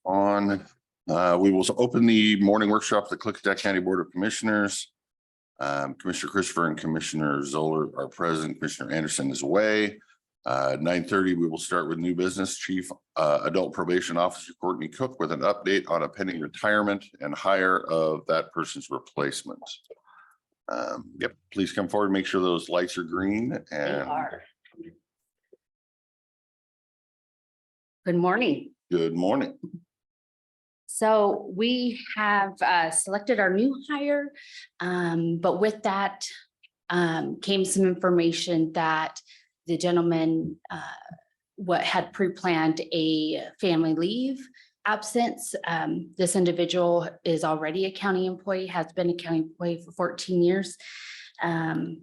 We will open the morning workshop of the Klickitat County Board of Commissioners. Commissioner Christopher and Commissioner Zoller are present. Commissioner Anderson is away. 9:30, we will start with new business. Chief Adult Probation Officer Courtney Cook with an update on a pending retirement and hire of that person's replacement. Yep, please come forward. Make sure those lights are green. And They are. Good morning. good morning. So we have selected our new hire, but with that came some information that the gentleman had pre-planned a family leave absence. This individual is already a county employee, has been a county employee for 14 years. The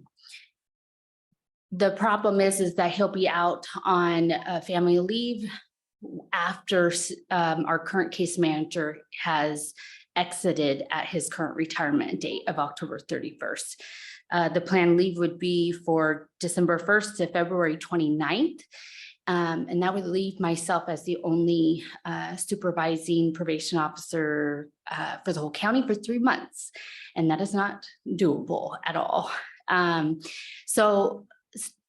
problem is that he'll be out on a family leave after our current case manager has exited at his current retirement date of October 31st. The planned leave would be for December 1st to February 29th. And that would leave myself as the only supervising probation officer for the whole county for 3 months. And that is not doable at all. So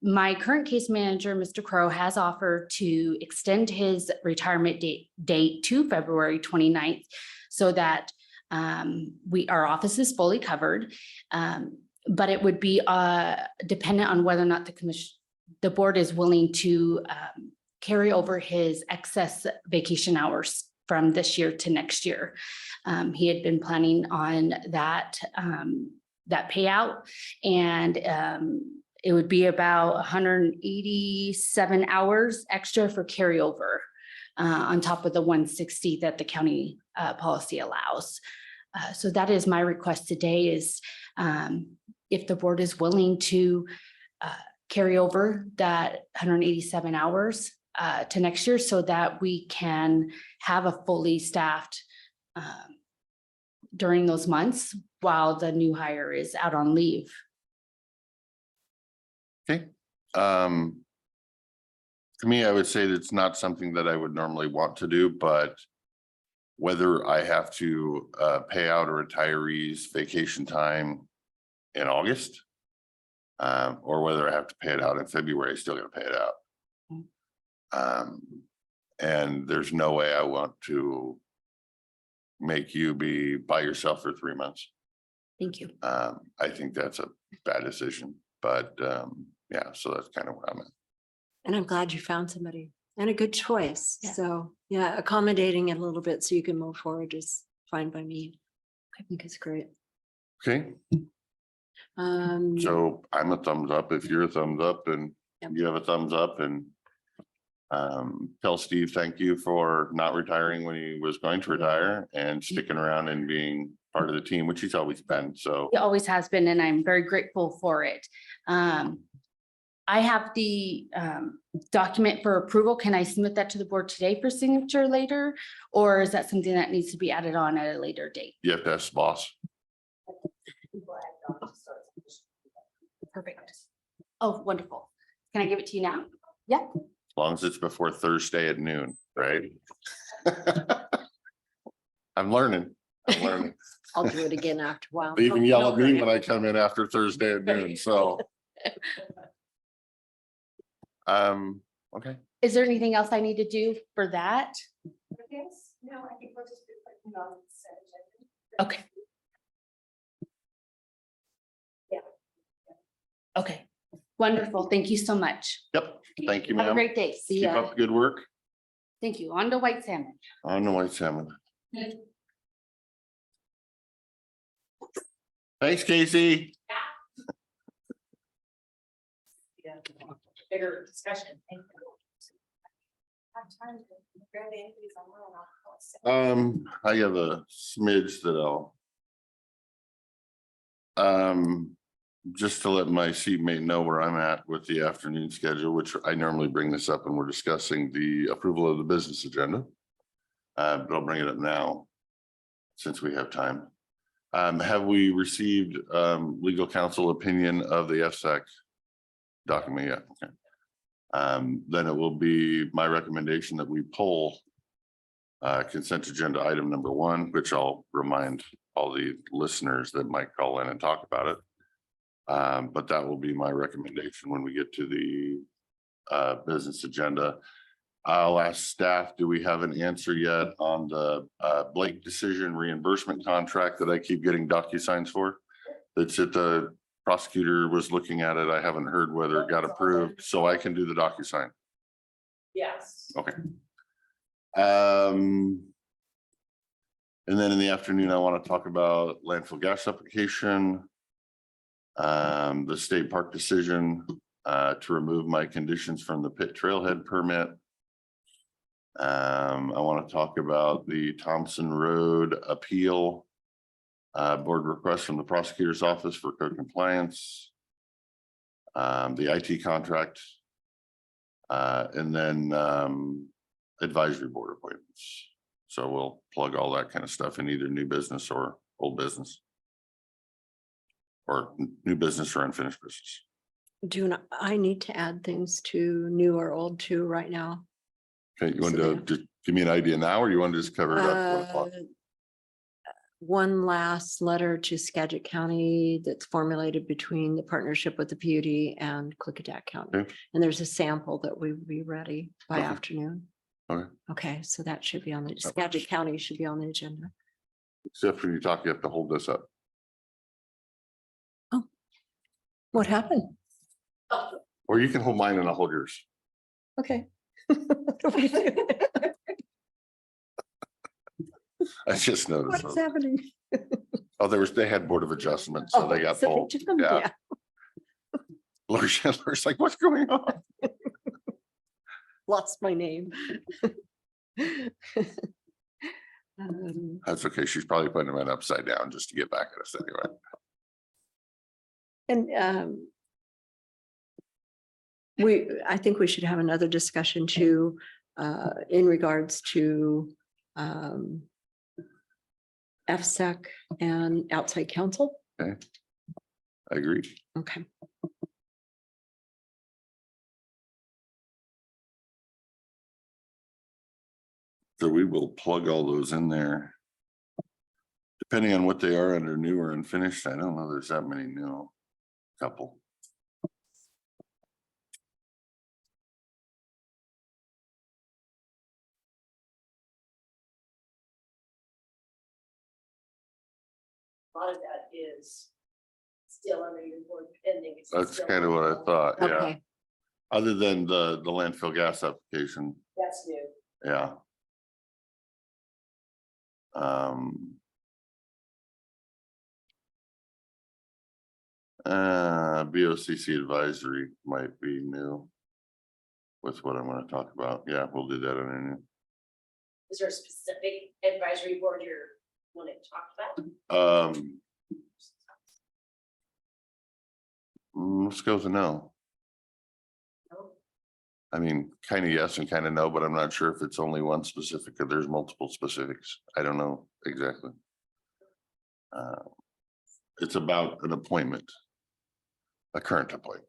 my current case manager, Mr. Crow, has offered to extend his retirement date to February 29th so that our office is fully covered. But it would be dependent on whether or not the board is willing to carry over his excess vacation hours from this year to next year. He had been planning on that payout, and it would be about 187 hours extra for carryover on top of the 160 that the county policy allows. So that is my request today is if the board is willing to carry over that 187 hours to next year so that we can have a fully staffed during those months while the new hire is out on leave. Okay. To me, I would say that's not something that I would normally want to do, but whether I have to pay out a retiree's vacation time in August or whether I have to pay it out in February, I still got to pay it out. And there's no way I want to make you be by yourself for 3 months. Thank you. I think that's a bad decision, but yeah, so that's kind of where I'm at. And I'm glad you found somebody and a good choice. Yeah. So yeah, accommodating it a little bit so you can move forward is fine by me. I think it's great. Okay, so I'm a thumbs up if you're a thumbs up and Yep. you have a thumbs up, and tell Steve thank you for not retiring when he was going to retire and sticking around and being part of the team, which he's always been. So It always has been, and I'm very grateful for it. I have the document for approval. Can I submit that to the board today for signature later? Or is that something that needs to be added on at a later date? you have to ask the boss. Perfect. Oh, wonderful. Can I give it to you now? Yeah. As long as it's before Thursday at noon, right? I'm learning. I'll do it again after a while. They even yell at me No, when I come in after Thursday at noon, so. Okay, Is there anything else I need to do for that? Yes, no, I think we'll just be putting on the consent agenda. Okay. Yeah. Okay, wonderful. Thank you so much. yep, thank you, Have a ma'am. great day. See Keep ya. up the good work Thank you. On to white salmon. on the white salmon. Thanks, Casey. Bigger discussion. Have time to grab anybody's online. I have a smidge that I'll just to let my seatmate know where I'm at with the afternoon schedule, which I normally bring this up when we're discussing the approval of the business agenda. But I'll bring it up now since we have time. Have we received legal counsel opinion of the FSEC document yet? Okay. Then it will be my recommendation that we pull Consent agenda item number 1, which I'll remind all the listeners that might call in and talk about it. But that will be my recommendation when we get to the business agenda. I'll ask staff, do we have an answer yet on the Blake decision reimbursement contract that I keep getting DocuSigns for? That's it, the prosecutor was looking at it. I haven't heard whether it got approved, so I can do the DocuSign. Yes. Okay. And then in the afternoon, I want to talk about landfill gas application. The state park decision to remove my conditions from the pit trailhead permit. I want to talk about the Thompson Road appeal. Board request from the prosecutor's office for code compliance. The IT contract. And then advisory board appointments. So we'll plug all that kind of stuff in either new business or old business. Or new business or unfinished business. Do not, I need to add things to new or old too right now. Okay, you want So to just give me an idea now, or you want to just cover it up at 1 o'clock? One last letter to Skagit County that's formulated between the partnership with the PUD and Klickitat County. Okay. And there's a sample that we will be ready by Okay. afternoon. Okay. Okay, so that should be on the, Skagit County should be on the agenda. Except when you talk, you have to hold this up. What happened? Or you can hold mine and I'll hold yours. Okay. What do we do? I just What noticed. is happening? Oh, they had Board of Adjustment, so they got so pulled. took them Yeah. down. Laura Schindler's like, what's going on? Lost my name. That's okay. She's probably putting them in upside down just to get back at us anyway. And I think we should have another discussion too, in regards to FSEC and outside counsel. I agree. Okay. So we will plug all those in there. Depending on what they are under new or unfinished, I don't know there's that many new. Couple. A lot of that is still under your board pending. It's That's still kind of what I on. thought, yeah. Okay. Other than the landfill gas application, That's new. yeah. BOCC advisory might be new. With what I'm gonna talk about. Yeah, we'll do that in a new. Is there a specific advisory board you're wanting to talk about? Let's go with a no. No? I mean, kind of yes and kind of no, but I'm not sure if it's only one specific or there's multiple specifics. I don't know exactly. It's about an appointment. A current appointment.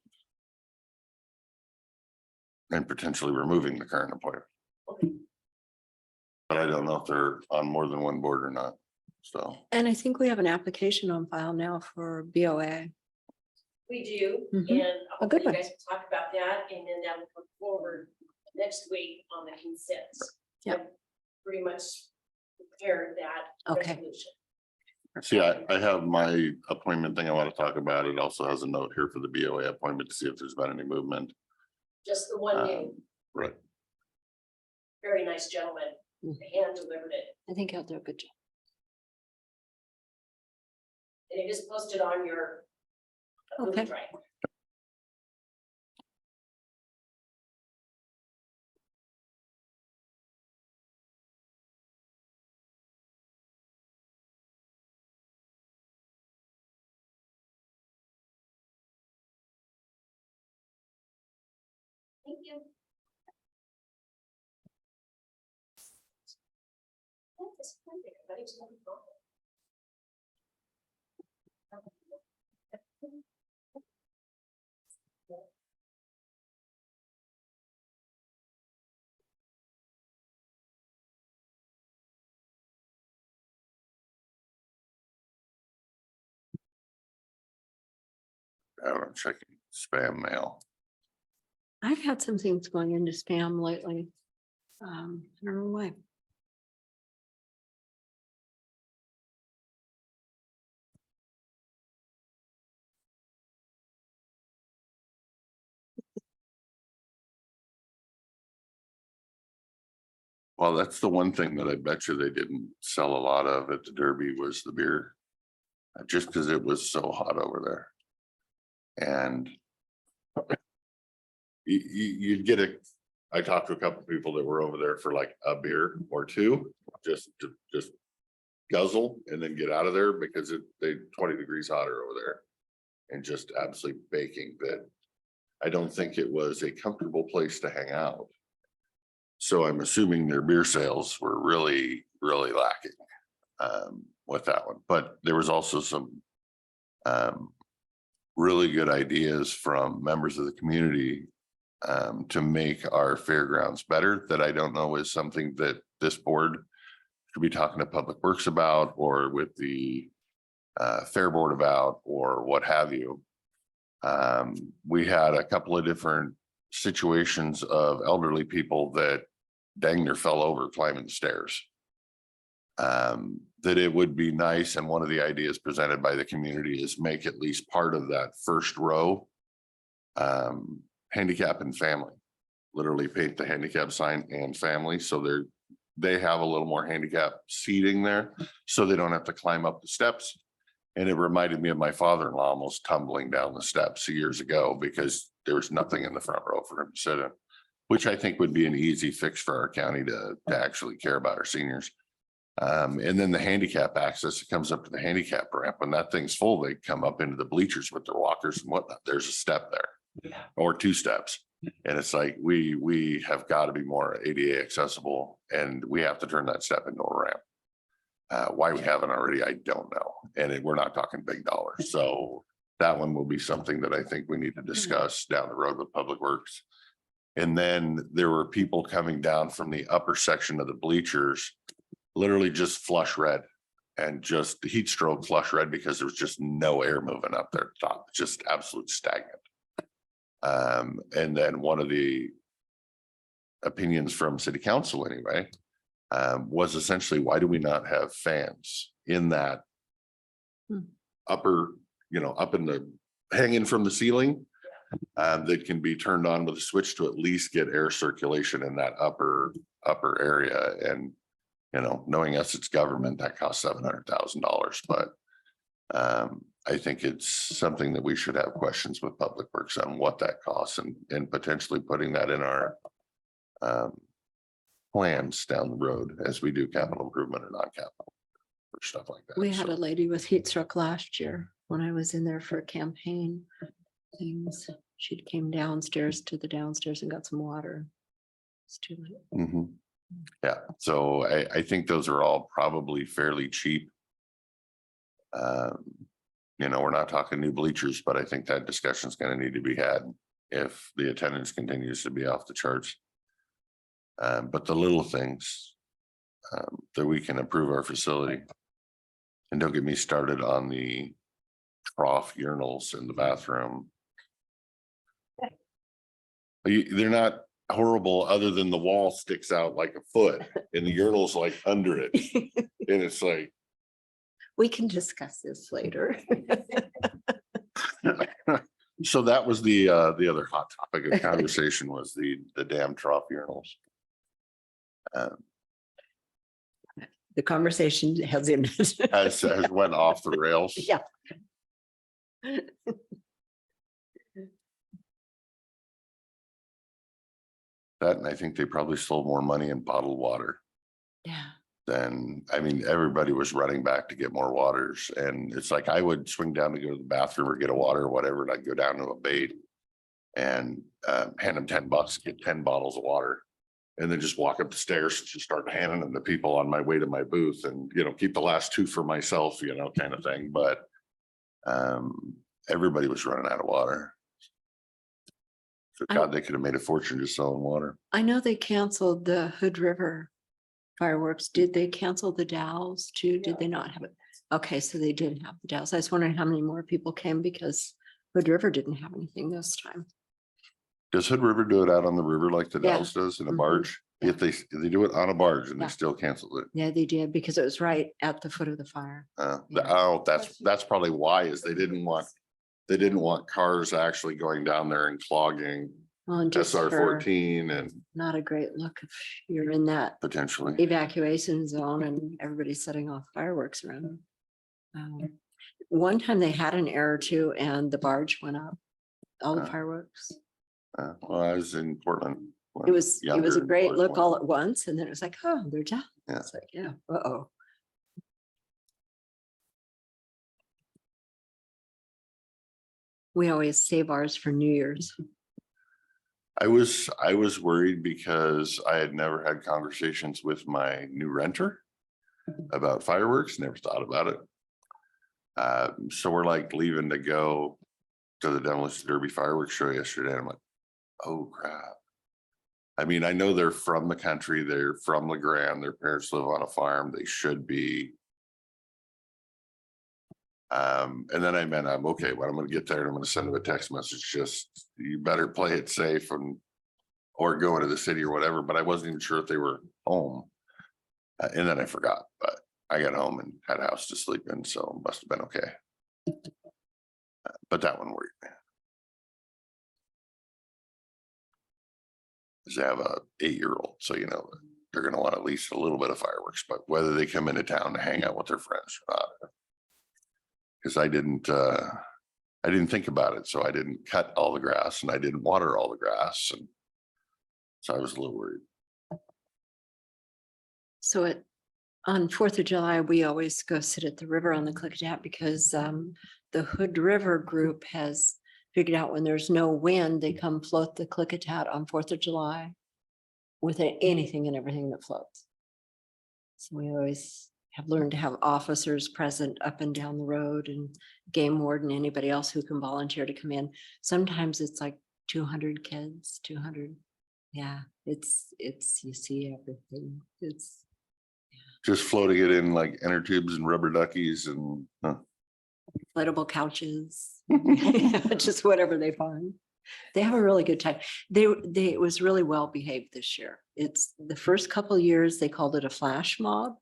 And potentially removing the current appointment. Okay. But I don't know if they're on more than one board or not, so. And I think we have an application on file now for BOA. We do, Mhm. and A good hopefully you one. guys will talk about that, and then that will come forward next week on the consents. Yep. I've pretty much prepared that Okay. resolution. See, I have my appointment thing I want to talk about. It also has a note here for the BOA appointment to see if there's been any movement. Just the one new, Right. very nice gentleman, hand delivered it, I think he'll do a good job. and it is posted on your. Okay. Drive. Thank you. Oh, this is perfect. I just want to go. I don't know, checking spam mail. I've had some things going into spam lately. I don't know why. Well, that's the one thing that I bet you they didn't sell a lot of at the Derby was the beer. Just because it was so hot over there. And you'd get I talked to a couple people that were over there for like a beer or two, just to guzzle and then get out of there because they 20 degrees hotter over there. And just absolutely baking that I don't think it was a comfortable place to hang out. So I'm assuming their beer sales were really, really lacking with that one. But there was also some really good ideas from members of the community to make our fairgrounds better that I don't know is something that this board should be talking to Public Works about or with the Fair Board about or what have you. We had a couple of different situations of elderly people that dang near fell over climbing the stairs. That it would be nice, and one of the ideas presented by the community is make at least part of that first row handicap and family. Literally paint the handicap sign and family, so they have a little more handicap seating there, so they don't have to climb up the steps. And it reminded me of my father-in-law almost tumbling down the steps years ago because there was nothing in the front row for him to sit in, which I think would be an easy fix for our county to actually care about our seniors. And then the handicap access, it comes up to the handicap ramp. When that thing's full, they come up into the bleachers with their walkers and whatnot. There's a step there or two steps. And it's like, we have got to be more ADA accessible and we have to turn that step into a ramp. Why we haven't already, I don't know. And we're not talking big dollars. So that one will be something that I think we need to discuss down the road with Public Works. And then there were people coming down from the upper section of the bleachers, literally just flush red and just heat stroke flush red because there was just no air moving up there at the top, just absolute stagnant. And then one of the opinions from city council anyway, was essentially, why do we not have fans in that upper, up in the hanging from the ceiling that can be turned on with a switch to at least get air circulation in that upper area. And, knowing us, it's government that costs $700,000, but I think it's something that we should have questions with Public Works on what that costs and potentially putting that in our plans down the road as we do capital improvement or non-capital or stuff like that. We had a lady with heat stroke last year when I was in there for campaign things. She came downstairs to the downstairs and got some water. It's too late. Mhm. Yeah, so I think those are all probably fairly cheap. We're not talking new bleachers, but I think that discussion is going to need to be had if the attendance continues to be off the charts. But the little things that we can improve our facility. And don't get me started on the trough urinals in the bathroom. They're not horrible other than the wall sticks out like a foot and the urinal's like under it. And it's like. We can discuss this later. So that was the other hot topic of conversation was the damn trough urinals. The conversation has ended. Has went off the rails. Yeah. That, and I think they probably stole more money in bottled water Yeah. than, everybody was running back to get more waters. And it's like, I would swing down to go to the bathroom or get a water or whatever, and I'd go down to a bait and hand them $10, get 10 bottles of water. And then just walk up the stairs and just start handing them to people on my way to my booth and, keep the last two for myself, kind of thing. But everybody was running out of water. So God, they could have made a fortune just selling water. I know they canceled the Hood River fireworks. Did they cancel the Dows too? Did they not have it? Okay, so they did have the Dows. I was wondering how many more people came because Hood River didn't have anything this time. Does Hood River do it out on the river like the Yeah. Dalles does in a Mhm. barge? Yeah. If they do it on a barge and Yeah. they still cancel it. Yeah, they did because it was right at the foot of the fire. Oh, that's probably why is they didn't want cars actually going down there and clogging Well, and just SR for 14 and not a great look if you're in that potentially. evacuation zone and everybody's setting off fireworks around. One time they had an error too, and the barge went up, all the Uh, fireworks. Well, I was in Portland. It was a younger, great barge look went all up. at once, and then it was like, oh, they're done. Yeah. It's like, yeah, uh-oh. We always save ours for New Year's. I was worried because I had never had conversations with my new renter about fireworks, never thought about it. So we're like leaving to go to the Demolition Derby fireworks show yesterday. I'm like, oh crap. I mean, I know they're from the country, they're from LeGrand, their parents live on a farm, they should be. And then I'm okay, well, I'm gonna get there and I'm gonna send them a text message, just you better play it safe or go into the city or whatever, but I wasn't even sure if they were home. And then I forgot, but I got home and had a house to sleep in, so must have been okay. But that one worried me. Because I have a 8-year-old, so you know, they're gonna want at least a little bit of fireworks, but whether they come into town to hang out with their friends or not. Because I didn't think about it, so I didn't cut all the grass and I didn't water all the grass, and so I was a little worried. So on 4th of July, we always go sit at the river on the Klickitat because the Hood River group has figured out when there's no wind, they come float the Klickitat on 4th of July with anything and everything that floats. So we always have learned to have officers present up and down the road and game warden, anybody else who can volunteer to come in. Sometimes it's like 200 kids, 200. Yeah, it's, you see everything. It's Just floating it in like inner tubes and rubber duckies and inflatable couches, just whatever they find. They have a really good time. It was really well behaved this year. It's the first couple of years, they called it a flash mob.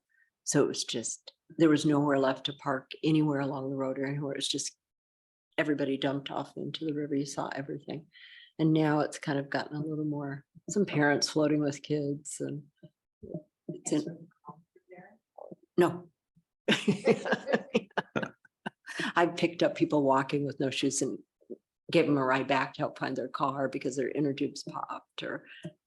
So it was just, there was nowhere left to park anywhere along the road or anywhere. It was just everybody dumped off into the river. You saw everything. And now it's kind of gotten a little more, some parents floating with kids and it's in, no. I picked up people walking with no shoes and gave them a ride back to help find their car because their inner tubes popped or,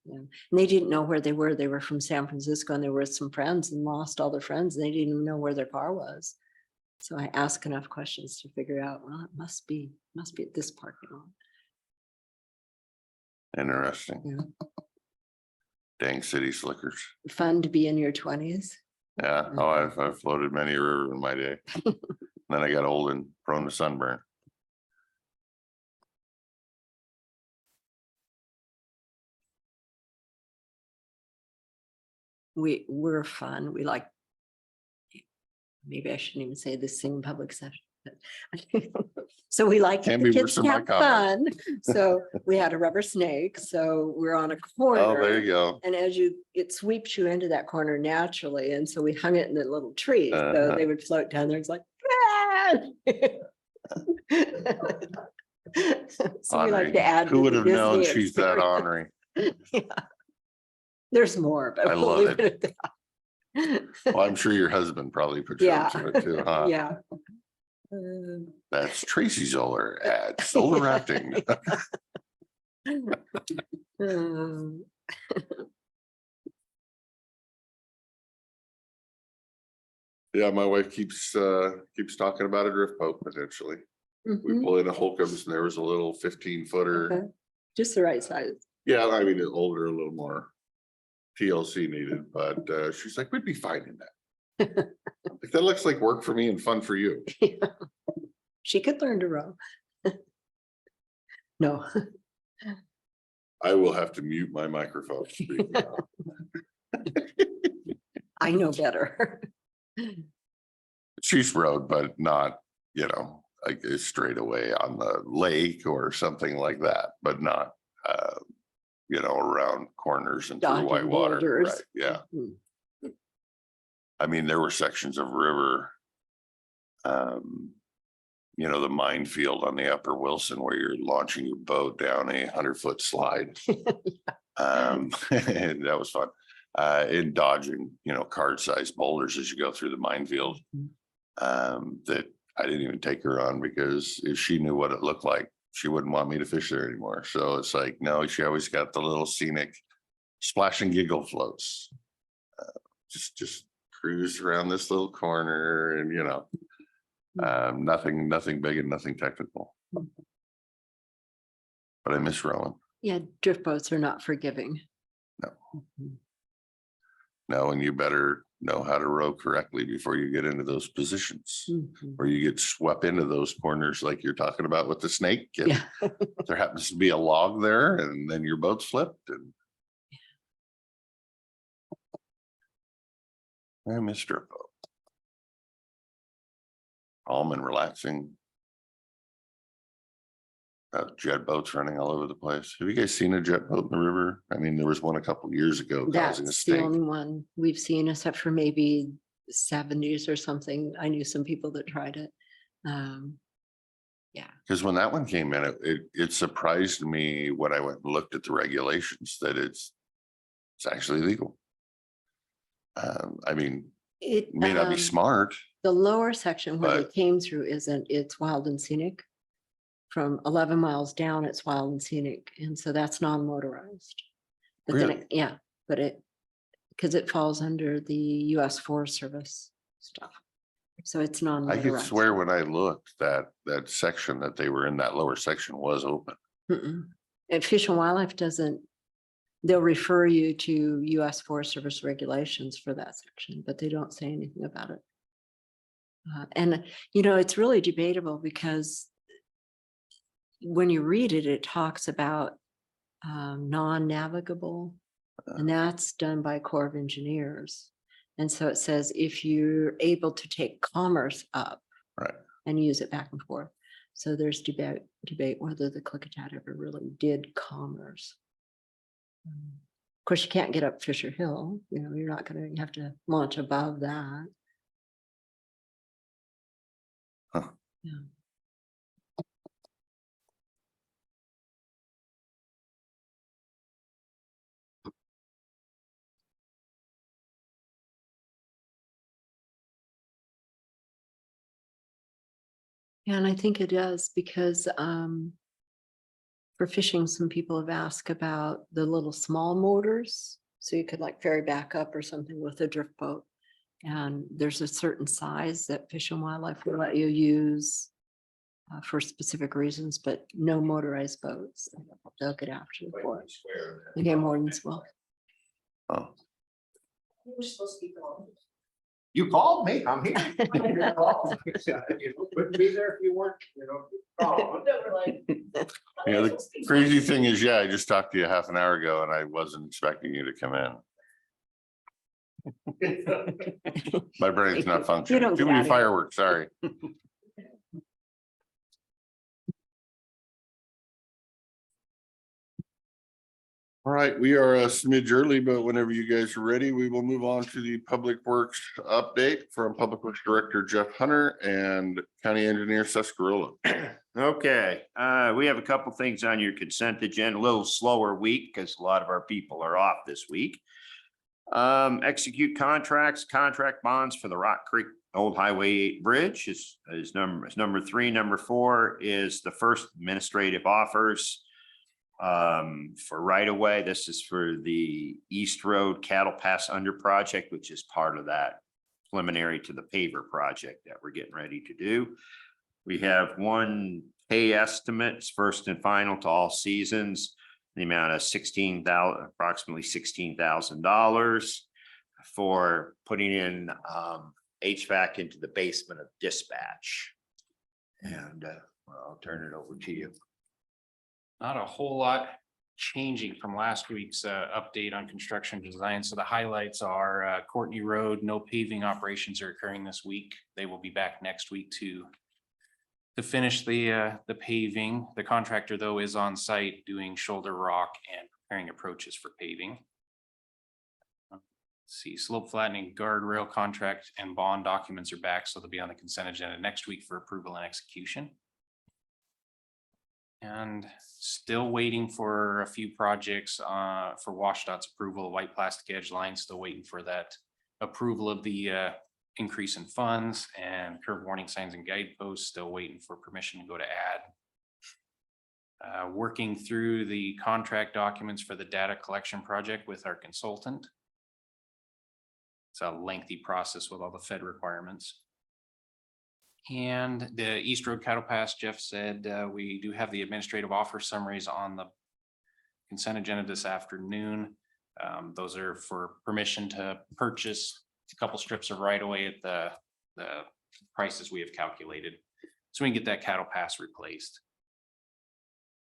and they didn't know where they were. They were from San Francisco and they were with some friends and lost all their friends. And they didn't even know where their car was. So I asked enough questions to figure out, well, it must be at this parking lot. interesting. Yeah. Dang city slickers. Fun to be in your 20s. Yeah, oh, I've floated many a river in my day. Then I got old and prone to sunburn. We're fun. We like, maybe I shouldn't even say this thing in public session. But so we like Can the be kids worse to than my have fun. comment. So we had a rubber snake. So we're on a Oh, corner. there you go. And it sweeps you into that corner naturally. And so we hung it in the little tree. So they would float down there. It's like, so we like to add. Who to would the have known Disney she's that experience. ornery? Yeah. There's more, but I we'll love leave it. at that. Well, I'm sure your husband probably put you Yeah. onto it too, huh? Yeah. That's Tracy Zoller at Solar Rafting. Um, Yeah, my wife keeps talking about a drift boat potentially. We mhm, pull in a Holcomb's and there was a little 15-footer. okay. Just the right size. Yeah, I mean, it's older, a little more TLC needed, but she's like, we'd be fine in that. Like, that looks like work for me and fun for you. She could learn to row. No. I will have to mute my microphone. to speak now. I know better. She's rowed, but not, like a straightaway on the lake or something like that, but not, around corners and through Dodging white water, boulders. right? Yeah. Mhm. I mean, there were sections of river. The minefield on the Upper Wilson where you're launching your boat down a 100-foot slide. And that was fun. In dodging, card-sized boulders as you go through the minefield. That I didn't even take her on because if she knew what it looked like, she wouldn't want me to fish there anymore. So it's like, no, she always got the little scenic splash and giggle floats. Just cruise around this little corner and, nothing big and nothing technical. But I miss rowing. Yeah, drift boats are not forgiving. No. Mhm. No, and you better know how to row correctly before you get into those positions. Mhm. Or you get swept into those corners like you're talking about with the snake. And Yeah. there happens to be a log there and then your boat's flipped and. I miss drift boat. Calm and relaxing. Jet boats running all over the place. Have you guys seen a jet boat in the river? I mean, there was one a couple years ago causing a That's the stink. only one we've seen except for maybe 70s or something. I knew some people that tried it. Yeah. Because when that one came in, it surprised me when I went and looked at the regulations that it's actually legal. I mean, It may not be smart. The lower section where they but- came through it's wild and scenic. From 11 miles down, it's wild and scenic. And so that's non-motorized. But then, Really? because it falls under the US Forest Service stuff. So it's I non-motorized. could swear when I looked that section that they were in, that lower section was open. And Fish and Wildlife they'll refer you to US Forest Service regulations for that section, but they don't say anything about it. And it's really debatable because when you read it, it talks about non-navigable, and that's done by Corps of Engineers. And so it says if you're able to take commerce up, Right. and use it back and forth. So there's debate whether the Klickitat ever really did commerce. Of course, you can't get up Fisher Hill. You're not going to. You have to launch above that. Huh. Yeah. And I think it does because for fishing, some people have asked about the little small motors. So you could like ferry back up or something with a drift boat. And there's a certain size that Fish and Wildlife will let you use for specific reasons, but no motorized boats. They'll get after you for it. The game wardens will. Oh, We're supposed to be going. You called me, I'm here. You wouldn't be there if you weren't, called. No, we're like. yeah. The crazy thing is, I just talked to you half an hour ago and I wasn't expecting you to come in. My brain's not functioning. don't Too get many out of here. fireworks, sorry. All right, we are a smidge early, but whenever you guys are ready, we will move on to the Public Works update from Public Works Director Jeff Hunter and County Engineer Sescarilla. Okay, we have a couple things on your consent agenda, a little slower week because a lot of our people are off this week. Execute contract bonds for the Rock Creek Old Highway 8 Bridge is number 3. Number 4 is the first administrative offers for right of way. This is for the East Road Cattle Pass Under project, which is part of that preliminary to the paver project that we're getting ready to do. We have one pay estimates, first and final to all seasons, the amount of approximately $16,000 for putting in HVAC into the basement of dispatch. And I'll turn it over to you. Not a whole lot changing from last week's update on construction design. So the highlights are Courtney Road, no paving operations are occurring this week. They will be back next week to to finish the paving. The contractor, though, is on site doing shoulder rock and preparing approaches for paving. See, slope flattening, guardrail contract and bond documents are back, so they'll be on the consent agenda next week for approval and execution. And still waiting for a few projects for WashDOT's approval, white plastic edge line, still waiting for that approval of the increase in funds, and curb warning signs and guideposts, still waiting for permission to go to add. Working through the contract documents for the data collection project with our consultant. It's a lengthy process with all the Fed requirements. And the East Road Cattle Pass, Jeff said, we do have the administrative offer summaries on the consent agenda this afternoon. Those are for permission to purchase a couple strips of right of way at the prices we have calculated. So we can get that cattle pass replaced.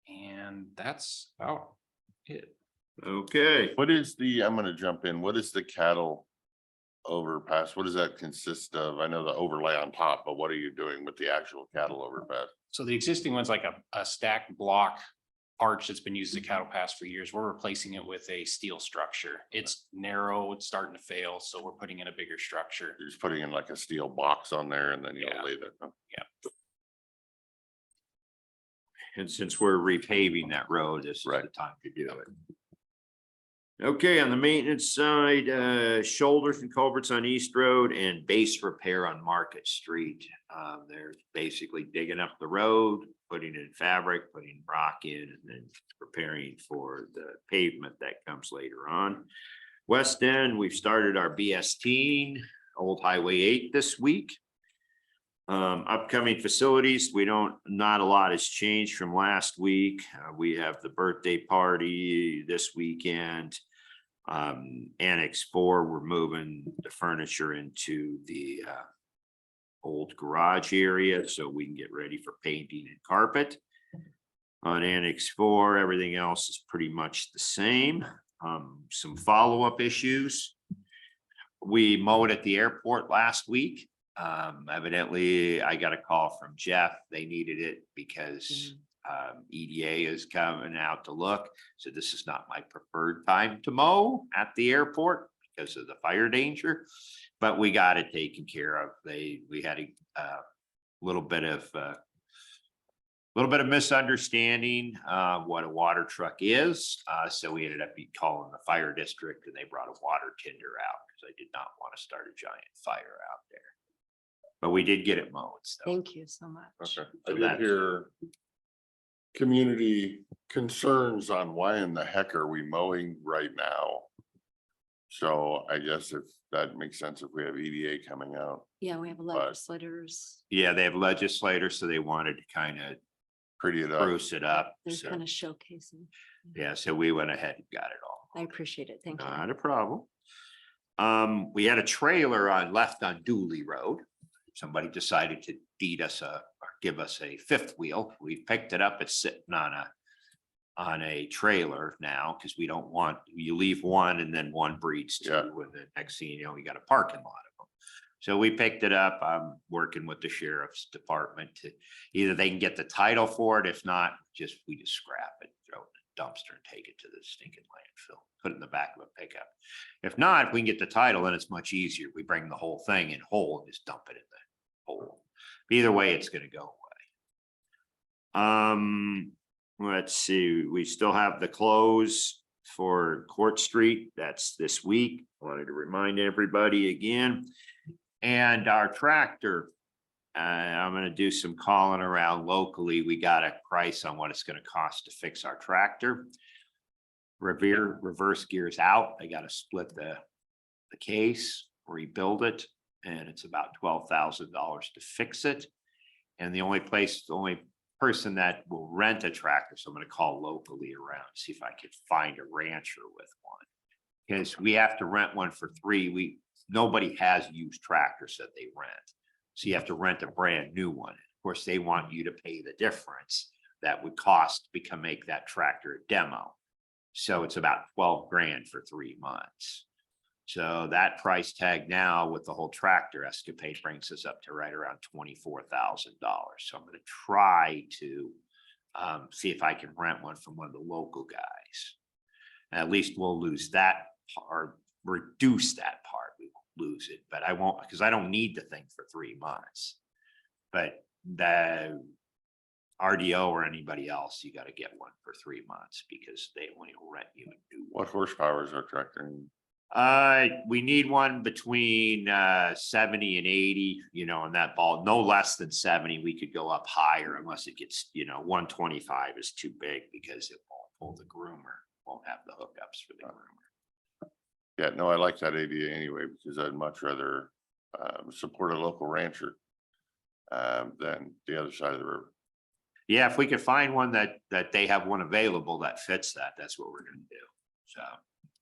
And that's about it. Okay. What is the, I'm gonna jump in, what is the cattle overpass? What does that consist of? I know the overlay on top, but what are you doing with the actual cattle overpass? So the existing one's like a stacked block arch that's been used as a cattle pass for years. We're replacing it with a steel structure. It's narrow, it's starting to fail, so we're putting in a bigger structure. You're just putting in like a steel box on there and then you'll Yeah. lay that. And since we're repaving that road, this is the Right. time to do it. Okay, on the maintenance side, shoulders and culverts on East Road and base repair on Market Street. They're basically digging up the road, putting in fabric, putting rock in, and then preparing for the pavement that comes later on. West End, we've started our BS Old Highway 8 this week. Upcoming facilities, not a lot has changed from last week. We have the birthday party this weekend. Annex 4, we're moving the furniture into the old garage area so we can get ready for painting and carpet. On Annex 4, everything else is pretty much the same. Some follow-up issues. We mowed at the airport last week. Evidently, I got a call from Jeff. They needed it because EDA is coming out to look. So this is not my preferred time to mow at the airport because of the fire danger, but we got it taken care of. We had a little bit of misunderstanding what a water truck is. So we ended up calling the fire district and they brought a water tender out because I did not want to start a giant fire out there. But we did get it mowed. So. Thank you so much. Okay. So I did that's- hear community concerns on why in the heck are we mowing right now? So I guess if that makes sense, if we have EDA coming out, Yeah, we have legislators. Yeah, they have legislators, so they wanted to kind of pretty it up. spruce it up. They're So, kind of showcasing. yeah, so we went ahead and got it all. I appreciate it. Thank you. Not a problem. We had a trailer left on Dooley Road. Somebody decided to deed us or give us a fifth wheel. We picked it up. It's sitting on a trailer now because we don't want, you leave one and then one breeds two. Yeah. And the next thing you know, we got a parking lot of them. So we picked it up. I'm working with the sheriff's department to either they can get the title for it. If not, we just scrap it, throw it in a dumpster and take it to the stinking landfill, put it in the back of a pickup. If not, if we can get the title, then it's much easier. We bring the whole thing in whole and just dump it in the hole. Either way, it's going to go away. Let's see, we still have the close for Court Street. That's this week. Wanted to remind everybody again. And our tractor, I'm going to do some calling around locally. We got a price on what it's going to cost to fix our tractor. Reverse gears out. I got to split the case, rebuild it, and it's about $12,000 to fix it. And the only person that will rent a tractor, so I'm going to call locally around, see if I could find a rancher with one. Because we have to rent one for 3 weeks. Nobody has used tractors that they rent. So you have to rent a brand new one. Of course, they want you to pay the difference that would cost to make that tractor a demo. So it's about 12 grand for 3 months. So that price tag now with the whole tractor escapade brings us up to right around $24,000. So I'm gonna try to see if I can rent one from one of the local guys. At least we'll lose that part, reduce that part. We won't lose it, but I won't, because I don't need the thing for 3 months. But the RDO or anybody else, you gotta get one for 3 months because they only rent you a new one. What horsepower is our tractor? We need one between 70 and 80, you know, in that ball, no less than 70. We could go up higher unless it gets, 125 is too big because it won't pull the groomer, won't have the hookups for the groomer. Yeah, no, I like that idea anyway, because I'd much rather support a local rancher than the other side of the river. Yeah, if we could find one that they have one available that fits that, that's what we're gonna do. So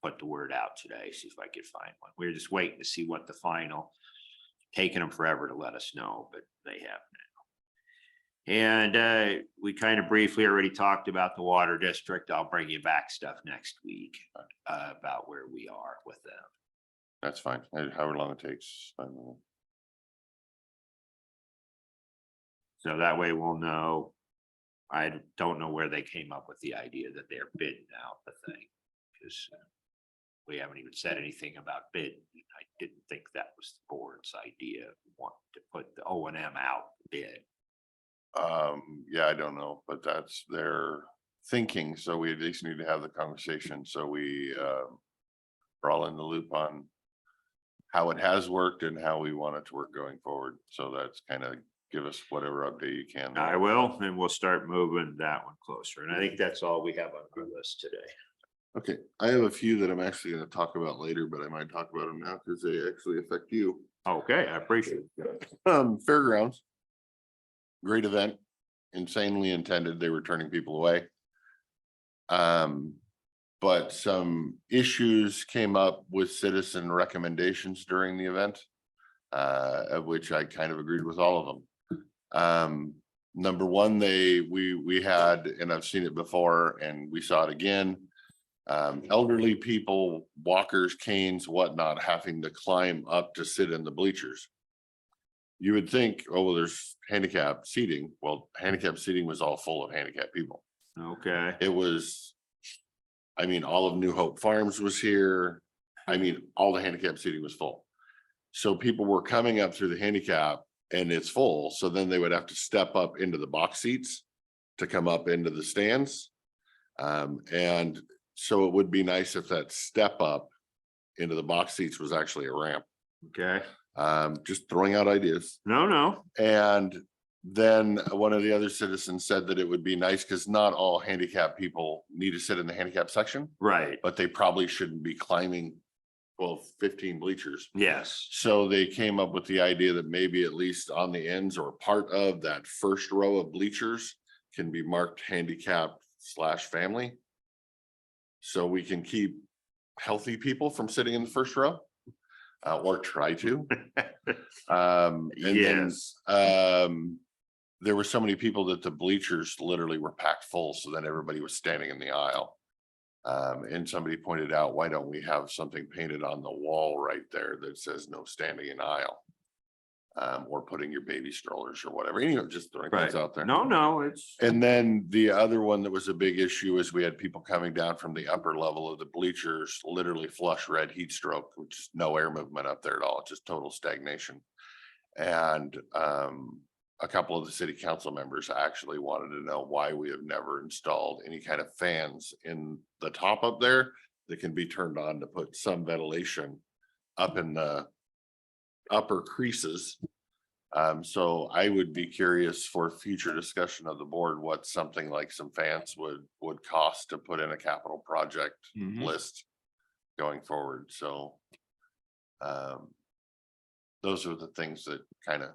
put the word out today, see if I could find one. We're just waiting to see what the final, taking them forever to let us know, but they have now. And we kind of briefly already talked about the water district. I'll bring you back stuff next week about where we are with them. That's fine, however long it takes. I don't know. So that way we'll know. I don't know where they came up with the idea that they're bidding out the thing, because we haven't even said anything about bidding. I didn't think that was the board's idea, want to put the O&M out bid. Yeah, I don't know, but that's their thinking, so we at least need to have the conversation, so we are all in the loop on how it has worked and how we want it to work going forward. So that's kind of give us whatever update you can. I will, and we'll start moving that one closer. And I think that's all we have on our list today. Okay, I have a few that I'm actually gonna talk about later, but I might talk about them now because they actually affect you. Okay, I appreciate it. Fairgrounds. Great event, insanely intended. They were turning people away. But some issues came up with citizen recommendations during the event. Of which I kind of agreed with all of them. Number one, we had, and I've seen it before and we saw it again. Elderly people, walkers, canes, whatnot, having to climb up to sit in the bleachers. You would think, oh, well, there's handicap seating. Well, handicap seating was all full of handicapped people. Okay, It was, I mean, all of New Hope Farms was here. I mean, all the handicap seating was full. So people were coming up through the handicap and it's full. So then they would have to step up into the box seats to come up into the stands. And so it would be nice if that step up into the box seats was actually a ramp. okay. Just throwing out ideas. No. And then one of the other citizens said that it would be nice because not all handicapped people need to sit in the handicap section, Right, but they probably shouldn't be climbing 15 bleachers. yes. So they came up with the idea that maybe at least on the ends or part of that first row of bleachers can be marked handicap/family. So we can keep healthy people from sitting in the first row, or try to. And Yes. then, there were so many people that the bleachers literally were packed full. So then everybody was standing in the aisle. And somebody pointed out, why don't we have something painted on the wall right there that says no standing in aisle? Or putting your baby strollers or whatever, just throwing things Right. out there. No, it's. And then the other one that was a big issue is we had people coming down from the upper level of the bleachers, literally flush red heat stroke, which is no air movement up there at all, just total stagnation. And a couple of the city council members actually wanted to know why we have never installed any kind of fans in the top up there that can be turned on to put some ventilation up in the upper creases. So I would be curious for future discussion of the board, what something like some fans would cost to put in a capital project Mhm. list going forward. So those are the things that kind of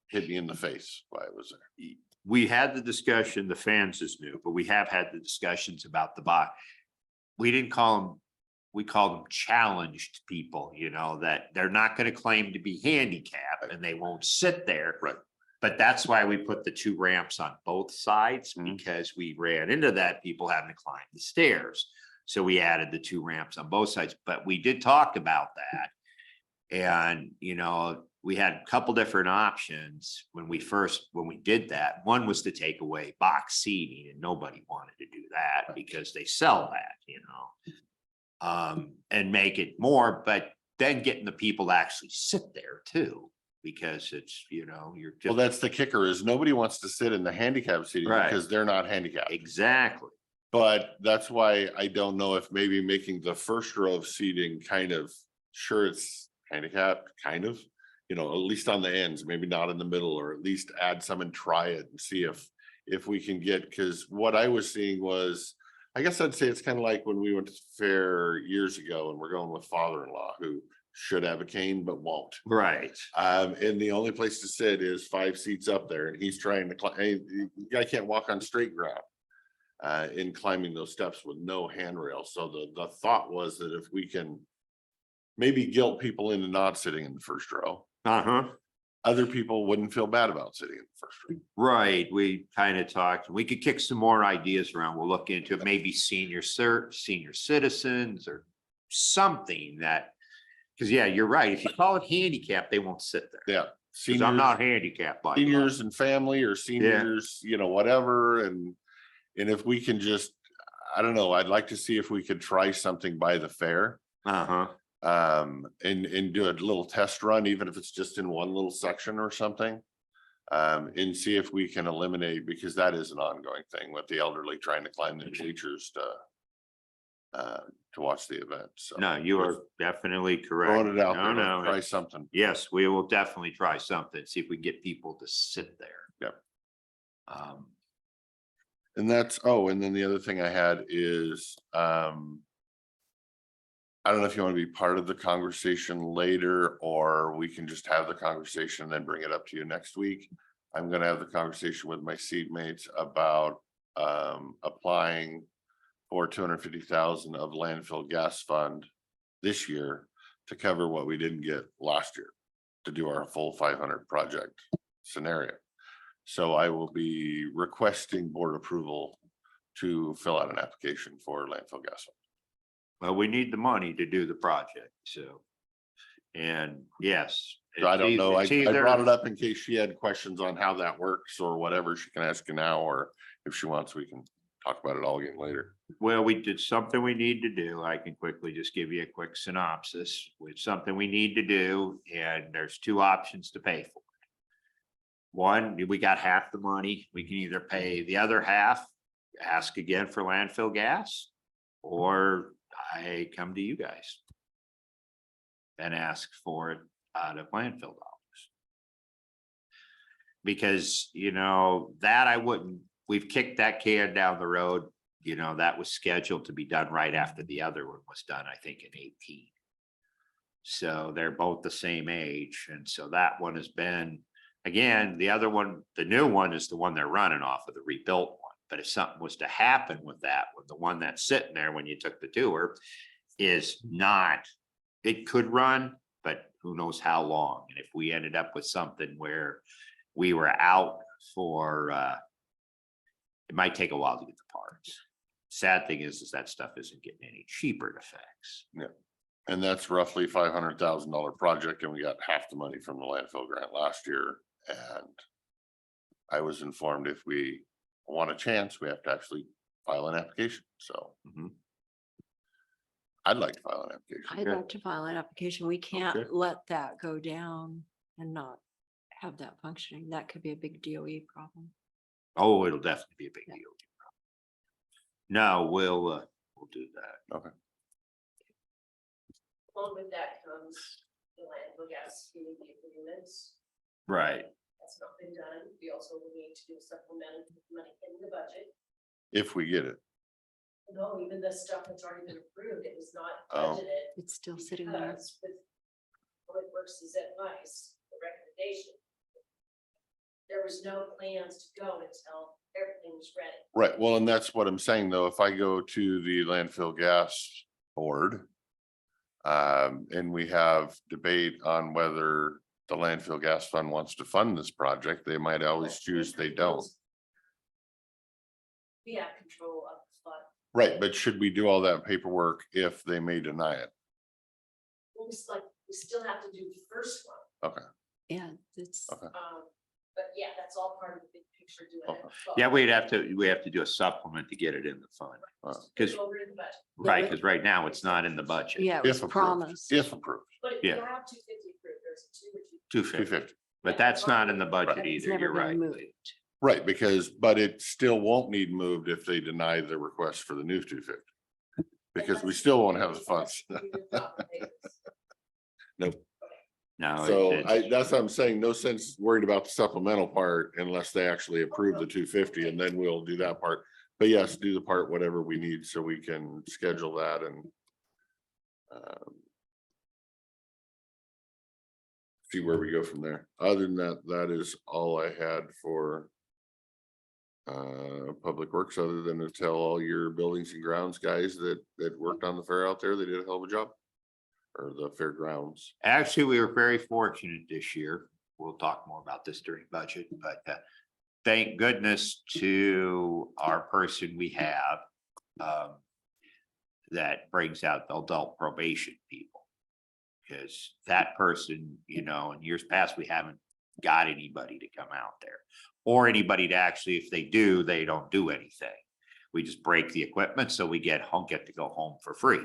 hit me in the face while I was there. We had the discussion, the fans is new, but we have had the discussions about the box. We didn't call them, we called them challenged people, that they're not going to claim to be handicapped and they won't sit there. Right. But that's why we put the 2 ramps on both sides, Mhm. because we ran into that, people having to climb the stairs. So we added the 2 ramps on both sides, but we did talk about that. And, you know, we had a couple different options when we did that. One was to take away box seating, and nobody wanted to do that because they sell that, you know. And make it more, but then getting the people to actually sit there too, because it's, you know, you're Well, just. that's the kicker is nobody wants to sit in the handicap seating Right. because they're not handicapped. Exactly. But that's why I don't know if maybe making the first row of seating kind of, sure, it's handicapped, kind of, you know, at least on the ends, maybe not in the middle, or at least add some and try it and see if we can get, because what I was seeing was, I guess I'd say it's kind of like when we went to the fair years ago and we're going with father-in-law who should have a cane but won't. Right. And the only place to sit is 5 seats up there, and he's trying to climb. The guy can't walk on straight ground in climbing those steps with no handrail. So the thought was that if we can maybe guilt people into not sitting in the first row, other people wouldn't feel bad about sitting in the first row. Right. We kind of talked, we could kick some more ideas around. We'll look into it, maybe senior citizens or something that, because yeah, you're right. If you call it handicap, they won't sit there. Yeah. Because I'm not handicapped by Seniors and family, or seniors, you know, whatever. And if we can just, I don't know, I'd like to see if we could try something by the fair. And do a little test run, even if it's just in one little section or something. And see if we can eliminate, because that is an ongoing thing with the elderly trying to climb the bleachers to watch the event. So No, you are definitely correct. throwing it out No, there, no, let's try something. yes, we will definitely try something, see if we can get people to sit there. Yep. Um, And that's, oh, and then the other thing I had is, I don't know if you want to be part of the conversation later, or we can just have the conversation and then bring it up to you next week. I'm gonna have the conversation with my seatmates about applying for 250,000 of landfill gas fund this year to cover what we didn't get last year, to do our full 500 project scenario. So I will be requesting board approval to fill out an application for landfill gas fund. well, we need the money to do the project, so. And yes. So I don't know, I it's either- brought it up in case she had questions on how that works or whatever. She can ask you now, or if she wants, we can talk about it all again later. Well, we did something we need to do. I can quickly just give you a quick synopsis with something we need to do, and there's 2 options to pay for it. One, we got half the money. We can either pay the other half, ask again for landfill gas, or I come to you guys and ask for it out of landfill dollars. Because, you know, that I wouldn't, we've kicked that can down the road. You know, that was scheduled to be done right after the other one was done, I think in 18. So they're both the same age. And so that one has been, again, the other one, the new one is the one they're running off of, the rebuilt one. But if something was to happen with that one, the one that's sitting there when you took the tour is not, it could run, but who knows how long. And if we ended up with something where we were out for, it might take a while to get the parts. Sad thing is that stuff isn't getting any cheaper to fix. And that's roughly $500,000 project, and we got half the money from the landfill grant last year. And I was informed if we want a chance, we have to actually file an application. So I'd like to file an application. I'd like to file an application. We Okay. can't let that go down and not have that functioning. That could be a big DOE problem. Oh, it'll definitely be a big Yeah. deal. No, we'll do that. Okay. Along with that comes the landfill gas community agreements. Right. That's not been done. We also will need to do supplemental money in the budget. If we get it. No, even the stuff that's already been approved, it was not Oh. budgeted. It's still sitting there. Because with public works is advice, the recommendation. There was no plans to go until everything was ready. Right. Well, and that's what I'm saying, though. If I go to the landfill gas board, and we have debate on whether the landfill gas fund wants to fund this project, they might always choose they don't. We have control of the fund. Right, but should we do all that paperwork if they may deny it? Well, we still have to do the first one. Yeah, it's, Okay. But yeah, that's all part of the big picture doing it. Yeah, we have to do a supplement to get it in the fund. Because, Over in the budget. right, because right now it's not in the budget. yeah, it was If approved, promised. if approved, But if you Yeah. have 250 approved, there's a 2 or 2. 250, 250. but that's not in the budget But it's either. never You're been right. moved. Right, but it still won't need moved if they deny the request for the new 250. Because we still won't have the funds. Nope. No. So it's- that's what I'm saying, no sense worried about the supplemental part unless they actually approve the 250 and then we'll do that part. But yes, do the part, whatever we need so we can schedule that and see where we go from there. Other than that, that is all I had for Public Works, other than to tell all your buildings and grounds guys that worked on the fair out there, they did a hell of a job. Or the fairgrounds. Actually, we were very fortunate this year. We'll talk more about this during budget, but thank goodness to our person we have that brings out the adult probation people. Because that person, you know, in years past, we haven't got anybody to come out there. Or anybody to actually, if they do, they don't do anything. We just break the equipment, so we get to go home for free.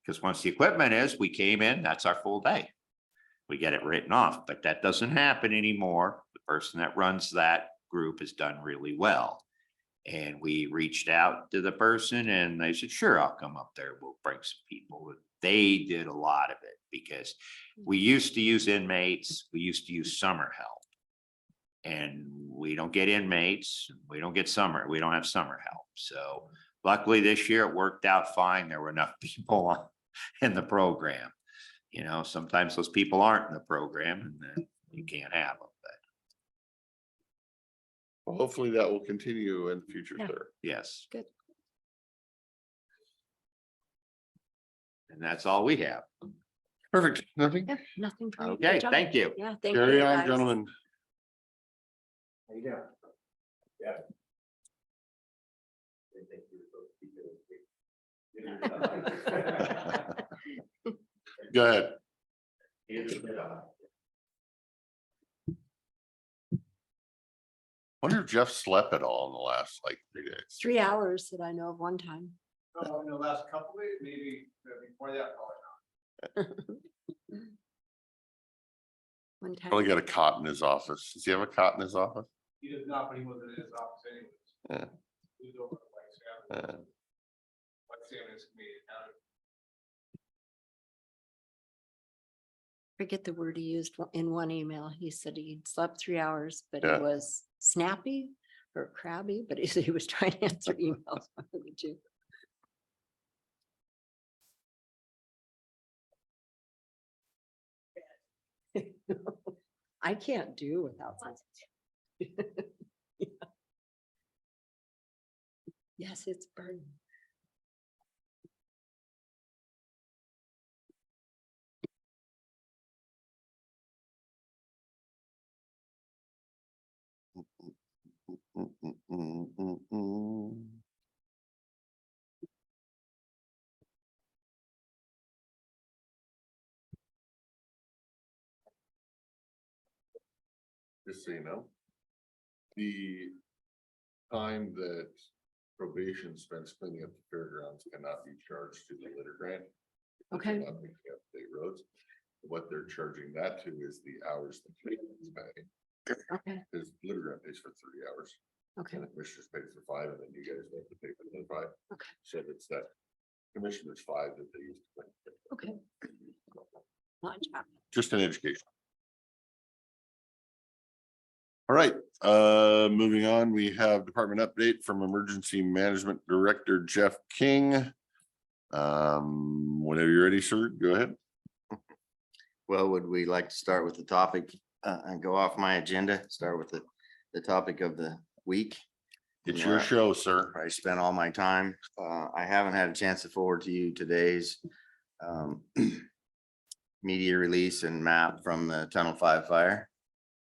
Because once the equipment is, we came in, that's our full day. We get it written off, but that doesn't happen anymore. The person that runs that group has done really well. And we reached out to the person and they said, sure, I'll come up there. We'll bring some people. They did a lot of it because we used to use inmates. We used to use summer help. And we don't get inmates. We don't have summer help. So luckily this year it worked out fine. There were enough people in the program. You know, sometimes those people aren't in the program and then you can't have them, but Well, hopefully that will continue in future, Yeah. sir. yes. Good. And that's all we have. Perfect, nothing? Yeah, nothing. for me. Okay, Good job. thank you. Yeah, thank you. Carry on, guys. gentlemen. How you doing? Yeah. Go ahead. Wonder if Jeff slept at all in the last like 3 days. 3 hours that I know of one time. Oh, in the last couple of days, maybe before that, probably One time. Probably got a cot in his office. Does he have a cot in his office? He does not, but he was in his office anyways. Yeah. He was over at White Sam. Uh, White Sam is me. Forget the word he used in one email. He said he'd slept 3 hours, but Yeah. he was snappy or crabby, but he said he was trying to answer emails. One of the two. I can't do without. Yes, it's burning. Just so you know. The time that probation spends cleaning up the fairgrounds cannot be charged to the litter grant. because they're Okay. not picking up state roads. What they're charging that to is the hours the commissioners pay. Okay, Is litter grant pays for 3 hours. okay, And the commissioners pay for 5, and then you guys have to pay for the 5. Okay. So it's that commissioners 5 that they use to pay. okay. Watch out. Just an education. All right, moving on, we have department update from Emergency Management Director Jeff King. Whenever you're ready, sir, go ahead. Well, would we like to start with the topic and go off my agenda, start with the topic of the week? It's your show, sir. I spent all my time. I haven't had a chance to forward to you today's media release and map from the Tunnel 5 fire.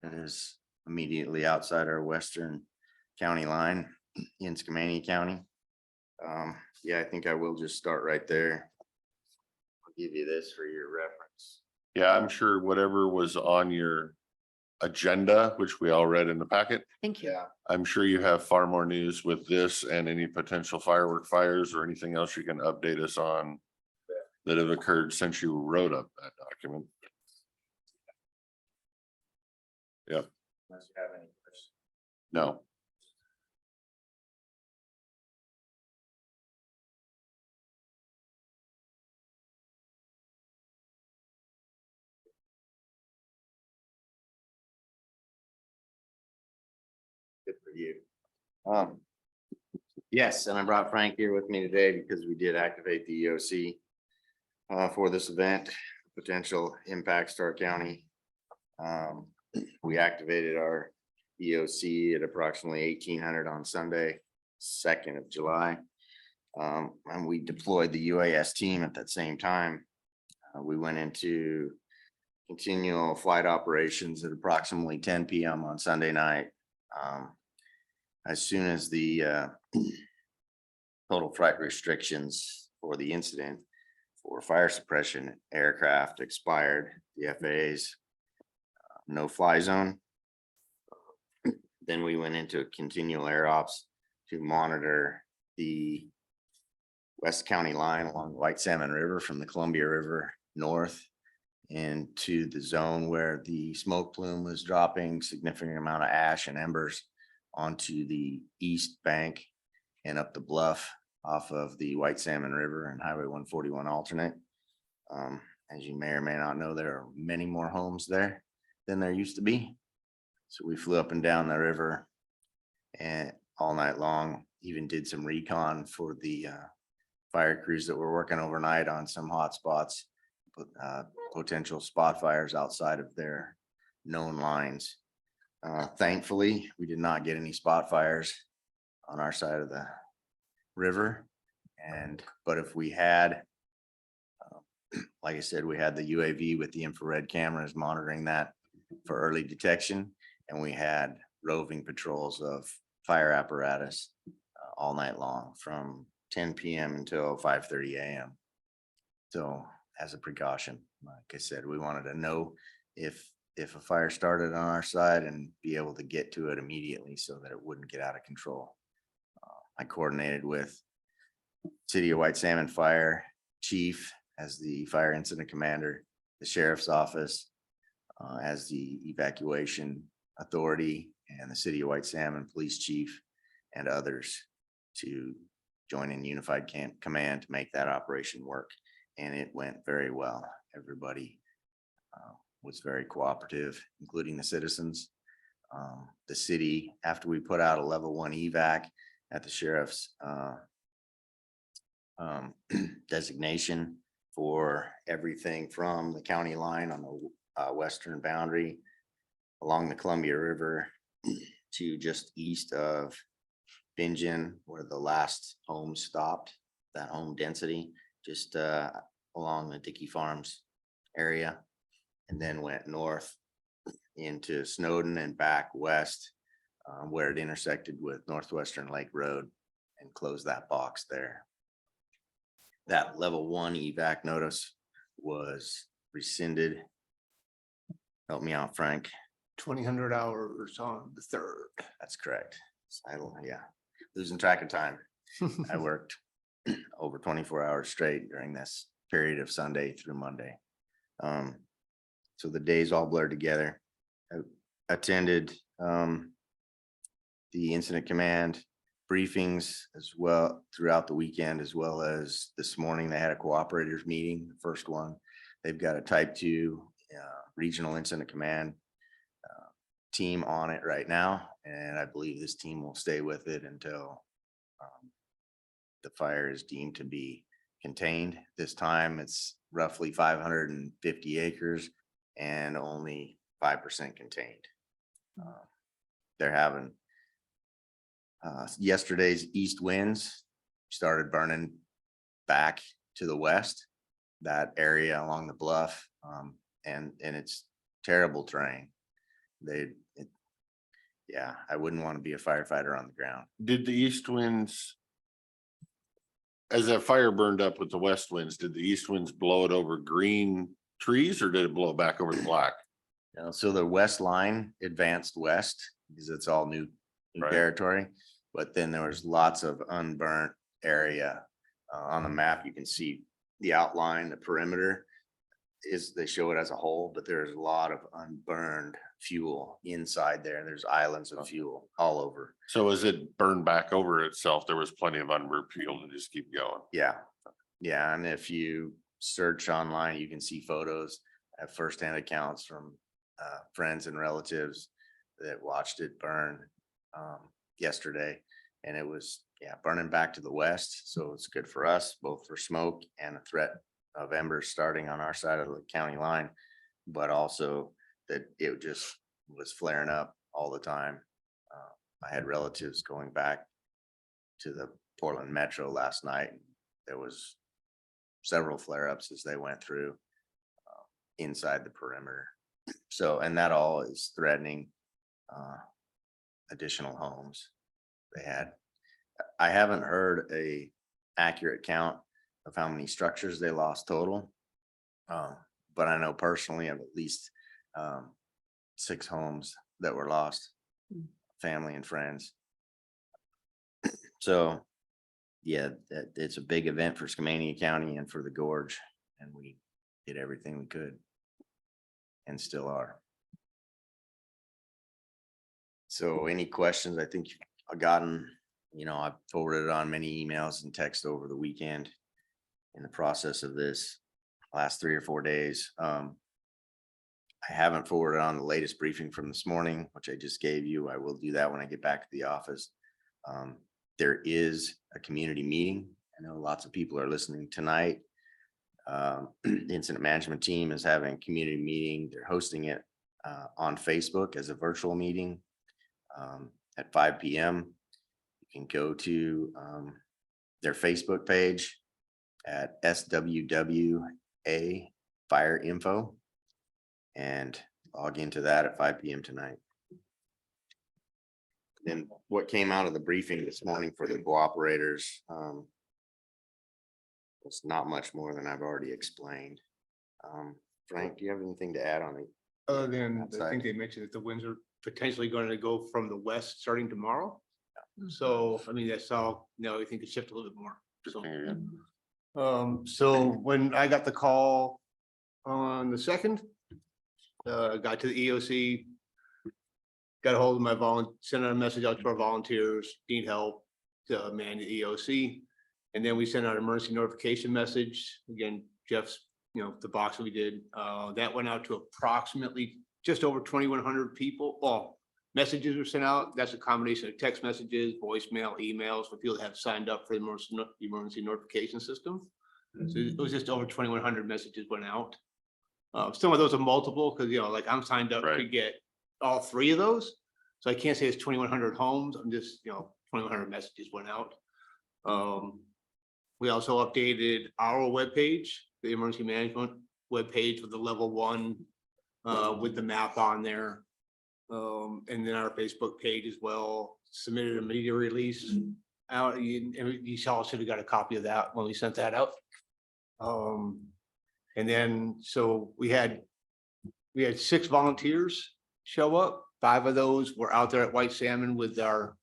It is immediately outside our western county line. in Skamania County. Yeah, I think I will just start right there. I'll give you this for your reference. Yeah, I'm sure whatever was on your agenda, which we all read in the packet, Thank you. Yeah, I'm sure you have far more news with this and any potential firework fires or anything else you can update us on that have occurred since you wrote up that document. Yep, unless you have any questions. no. Good for you. Yes, and I brought Frank here with me today because we did activate the EOC for this event, potential impacts to our county. We activated our EOC at approximately 1,800 on Sunday, 2nd of July. And we deployed the UAS team at that same time. We went into continual flight operations at approximately 10 PM on Sunday night. As soon as the total flight restrictions for the incident for fire suppression aircraft expired, the FAA's no fly zone. Then we went into continual air ops to monitor the West County line along the White Salmon River from the Columbia River north into the zone where the smoke plume was dropping significant amount of ash and embers onto the east bank and up the bluff off of the White Salmon River and Highway 141 alternate. As you may or may not know, there are many more homes there than there used to be. So we flew up and down the river and all night long, even did some recon for the fire crews that were working overnight on some hot spots, potential spot fires outside of their known lines. Thankfully, we did not get any spot fires on our side of the river. But if we had, like I said, we had the UAV with the infrared cameras monitoring that for early detection. And we had roving patrols of fire apparatus all night long from 10 PM until 5:30 AM. So as a precaution, like I said, we wanted to know if a fire started on our side and be able to get to it immediately so that it wouldn't get out of control. I coordinated with City of White Salmon Fire Chief as the fire incident commander, the sheriff's office as the evacuation authority, and the City of White Salmon Police Chief and others to join in unified command to make that operation work. And it went very well. Everybody was very cooperative, including the citizens. The city, after we put out a level 1 evac at the sheriff's designation for everything from the county line on the western boundary along the Columbia River to just east of Bingen, where the last home stopped, that home density, just along the Dickey Farms area, and then went north into Snowden and back west where it intersected with Northwestern Lake Road and closed that box there. That level 1 evac notice was rescinded. Help me out, Frank. 2,000 hours on the 3rd. That's correct. Yeah, losing track of time. I worked over 24 hours straight during this period of Sunday through Monday. So the days all blurred together. I attended the incident command briefings as well throughout the weekend, as well as this morning. They had a cooperators meeting, the first one. They've got a type 2 regional incident command team on it right now. And I believe this team will stay with it until the fire is deemed to be contained. This time it's roughly 550 acres and only 5% contained. They're having yesterday's east winds started burning back to the west, that area along the bluff, and it's terrible terrain. yeah, I wouldn't want to be a firefighter on the ground. Did the east winds? As that fire burned up with the west winds, did the east winds blow it over green trees or did it blow it back over the black? So the west line advanced west because it's all new Right. territory. But then there was lots of unburnt area. On the map, you can see the outline, the perimeter is, they show it as a whole, but there's a lot of unburned fuel inside there. There's islands of fuel all over. So as it burned back over itself, there was plenty of unburned fuel to just keep going. Yeah, yeah, and if you search online, you can see photos, have firsthand accounts from friends and relatives that watched it burn yesterday. And it was, yeah, burning back to the west, so it's good for us, both for smoke and a threat of embers starting on our side of the county line, but also that it just was flaring up all the time. I had relatives going back to the Portland Metro last night. There was several flare-ups as they went through inside the perimeter. So, and that all is threatening additional homes. I haven't heard a accurate count of how many structures they lost total. But I know personally of at least 6 homes that were lost, family and friends. So, yeah, it's a big event for Skamania County and for the Gorge, and we did everything we could and still are. So any questions? I think I've gotten, I've forwarded on many emails and texts over the weekend in the process of this last 3 or 4 days. I haven't forwarded on the latest briefing from this morning, which I just gave you. I will do that when I get back to the office. There is a community meeting. I know lots of people are listening tonight. The incident management team is having a community meeting. They're hosting it on Facebook as a virtual meeting at 5 p.m. You can go to their Facebook page at SWWA Fire Info and log into that at 5 p.m. tonight. Then what came out of the briefing this morning for the cooperators was not much more than I've already explained. Frank, do you have anything to add on it? Other than, I Outside. think they mentioned that the winds are potentially going to go from the west starting tomorrow. So, I mean, that's all, I think it shift a little bit more. So when I got the call on the 2nd, got to the EOC, got a hold of my sent out a message out to our volunteers, need help to man the EOC. And then we sent out an emergency notification message. Again, Jeff's, the box that we did, that went out to approximately just over 2,100 people. Well, messages were sent out. That's a combination of text messages, voicemail, emails for people that have signed up for the emergency notification system. So it was just over 2,100 messages went out. Some of those are multiple because, like I'm signed up to Right. get all 3 of those. So I can't say it's 2,100 homes. I'm just, 2,100 messages went out. We also updated our webpage, the emergency management webpage with the level 1 with the map on there. And then our Facebook page as well, submitted a media release out. You all should have got a copy of that when we sent that out. And then, so we had 6 volunteers show up. 5 of those were out there at White Salmon with our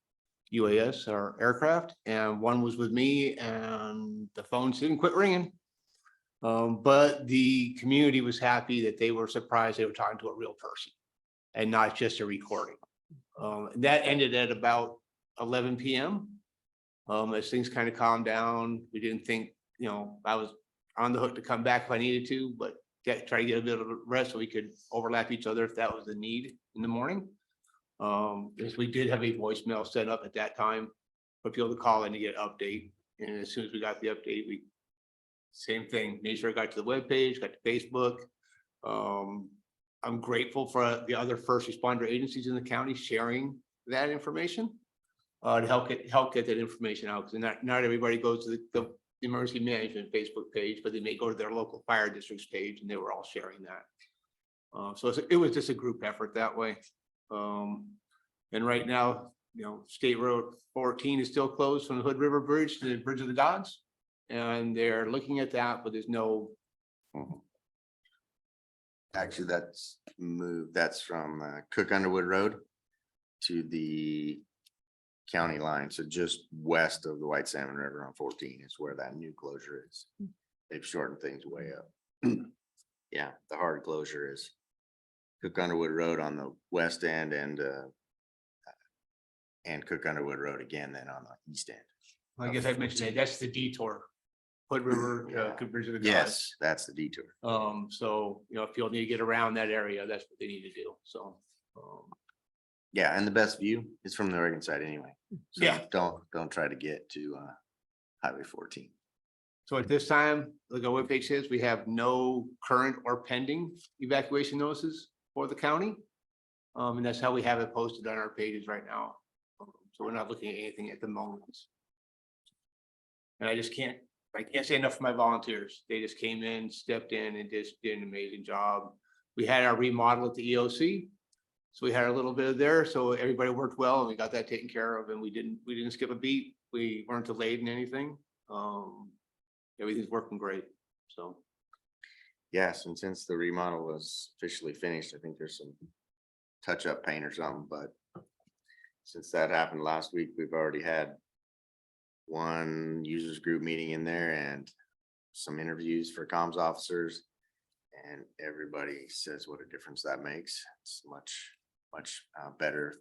UAS, our aircraft, and 1 was with me, and the phones didn't quit ringing. But the community was happy that they were surprised they were talking to a real person and not just a recording. That ended at about 11 p.m. As things kind of calmed down, we didn't think, I was on the hook to come back if I needed to, but try to get a bit of a rest so we could overlap each other if that was the need in the morning. Because we did have a voicemail set up at that time for people to call in to get an update. And as soon as we got the update, same thing, made sure I got to the webpage, got to Facebook. I'm grateful for the other first responder agencies in the county sharing that information to help get that information out. Because not everybody goes to the emergency management Facebook page, but they may go to their local fire district's page, and they were all sharing that. So it was just a group effort that way. And right now, State Road 14 is still closed from the Hood River Bridge to the Bridge of the Gods. And they're looking at that, but there's no, Actually, that's moved, that's from Cook Underwood Road to the county line. So just west of the White Salmon River on 14 is where that new closure is. They've shortened things way up. Yeah, the hard closure is Cook Underwood Road on the west end and Cook Underwood Road again, then on the east end. I guess I mentioned that, that's the detour. Hood River, Bridge of the Gods. Yes, that's the detour. So, if you'll need to get around that area, that's what they need to do, so. Yeah, and the best view is from the Oregon side anyway. So Yeah. don't try to get to Highway 14. So at this time, like our webpage says, we have no current or pending evacuation notices for the county. And that's how we have it posted on our pages right now. So we're not looking at anything at the moment. And I can't say enough for my volunteers. They just came in, stepped in and just did an amazing job. We had our remodel at the EOC. So we had a little bit of there, so everybody worked well and we got that taken care of and we didn't skip a beat. We weren't delayed in anything. Everything's working great, so. Yes, and since the remodel was officially finished, I think there's some touch-up paint or something, but since that happened last week, we've already had one users group meeting in there and some interviews for comms officers. And everybody says what a difference that makes. It's much better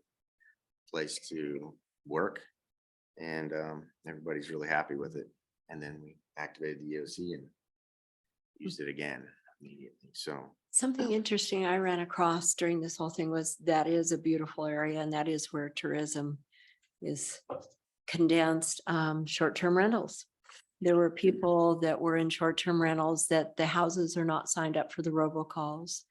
place to work. And everybody's really happy with it. And then we activated the EOC and used it again immediately. So Something interesting I ran across during this whole thing was that is a beautiful area and that is where tourism is condensed. Short-term rentals. There were people that were in short-term rentals that the houses are not signed up for the robocalls.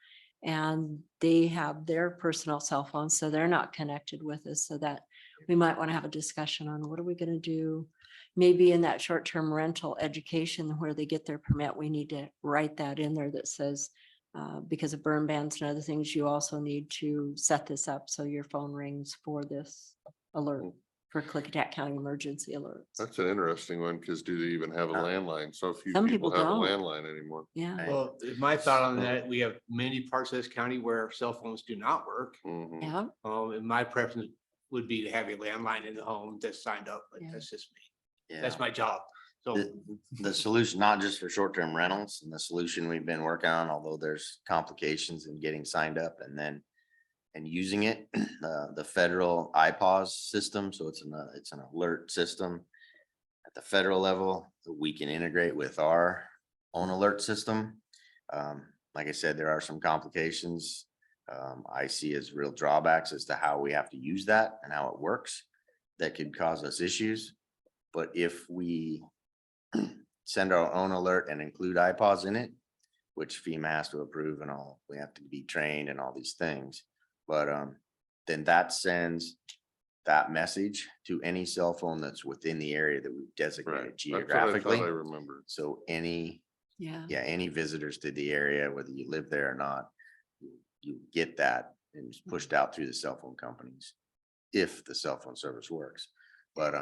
And they have their personal cell phones, so they're not connected with us. So that we might want to have a discussion on what are we going to do? Maybe in that short-term rental education where they get their permit, we need to write that in there that says, because of burn bans and other things, you also need to set this up so your phone rings for this alert. For Klickitat County emergency alerts. That's an interesting one, because do they even have a landline? So few Some people people have a don't. landline anymore. Yeah, Well, my thought on that, we have many parts of this county where cell phones do not work. Mhm. yeah. And my preference would be to have a landline in the home that's signed up, but Yeah. that's just me. yeah, That's my job. So, the solution, not just for short-term rentals, and the solution we've been working on, although there's complications in getting signed up and using it, the federal IPAWS system. So it's an alert system at the federal level that we can integrate with our own alert system. Like I said, there are some complications I see as real drawbacks as to how we have to use that and how it works that could cause us issues. But if we send our own alert and include IPAWS in it, which FEMA has to approve and all, we have to be trained and all these things. But then that sends that message to any cell phone that's within the area that we've Right. designated That's what I thought geographically. I remember. So any Yeah. visitors to the area, whether you live there or not, you get that and it's pushed out through the cell phone companies if the cell phone service works. But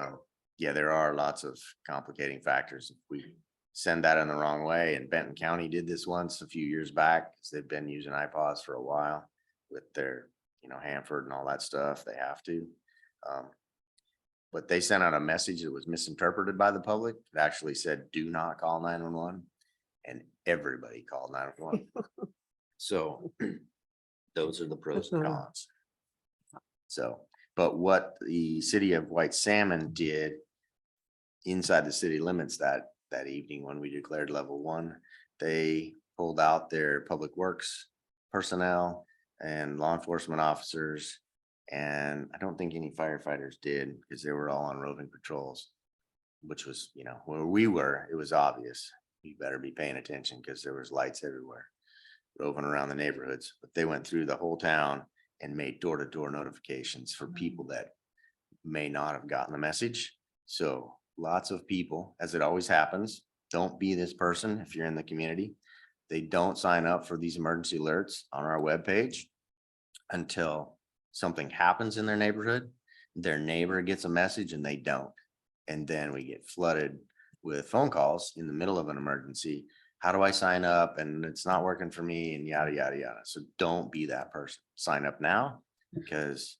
yeah, there are lots of complicating factors. If we send that in the wrong way, and Benton County did this once a few years back, because they've been using iPods for a while with their, Hanford and all that stuff, they have to. But they sent out a message that was misinterpreted by the public. It actually said, do not call 911. And everybody called 911. So those are the pros and cons. So, but what the city of White Salmon did inside the city limits that evening when we declared level 1, they pulled out their public works personnel and law enforcement officers. And I don't think any firefighters did, because they were all on roving patrols, which was, where we were, it was obvious. You better be paying attention because there was lights everywhere roving around the neighborhoods. But they went through the whole town and made door-to-door notifications for people that may not have gotten the message. So lots of people, as it always happens, don't be this person if you're in the community. They don't sign up for these emergency alerts on our webpage until something happens in their neighborhood, their neighbor gets a message and they don't. And then we get flooded with phone calls in the middle of an emergency. How do I sign up? And it's not working for me and yada, yada, yada. So don't be that person. Sign up now because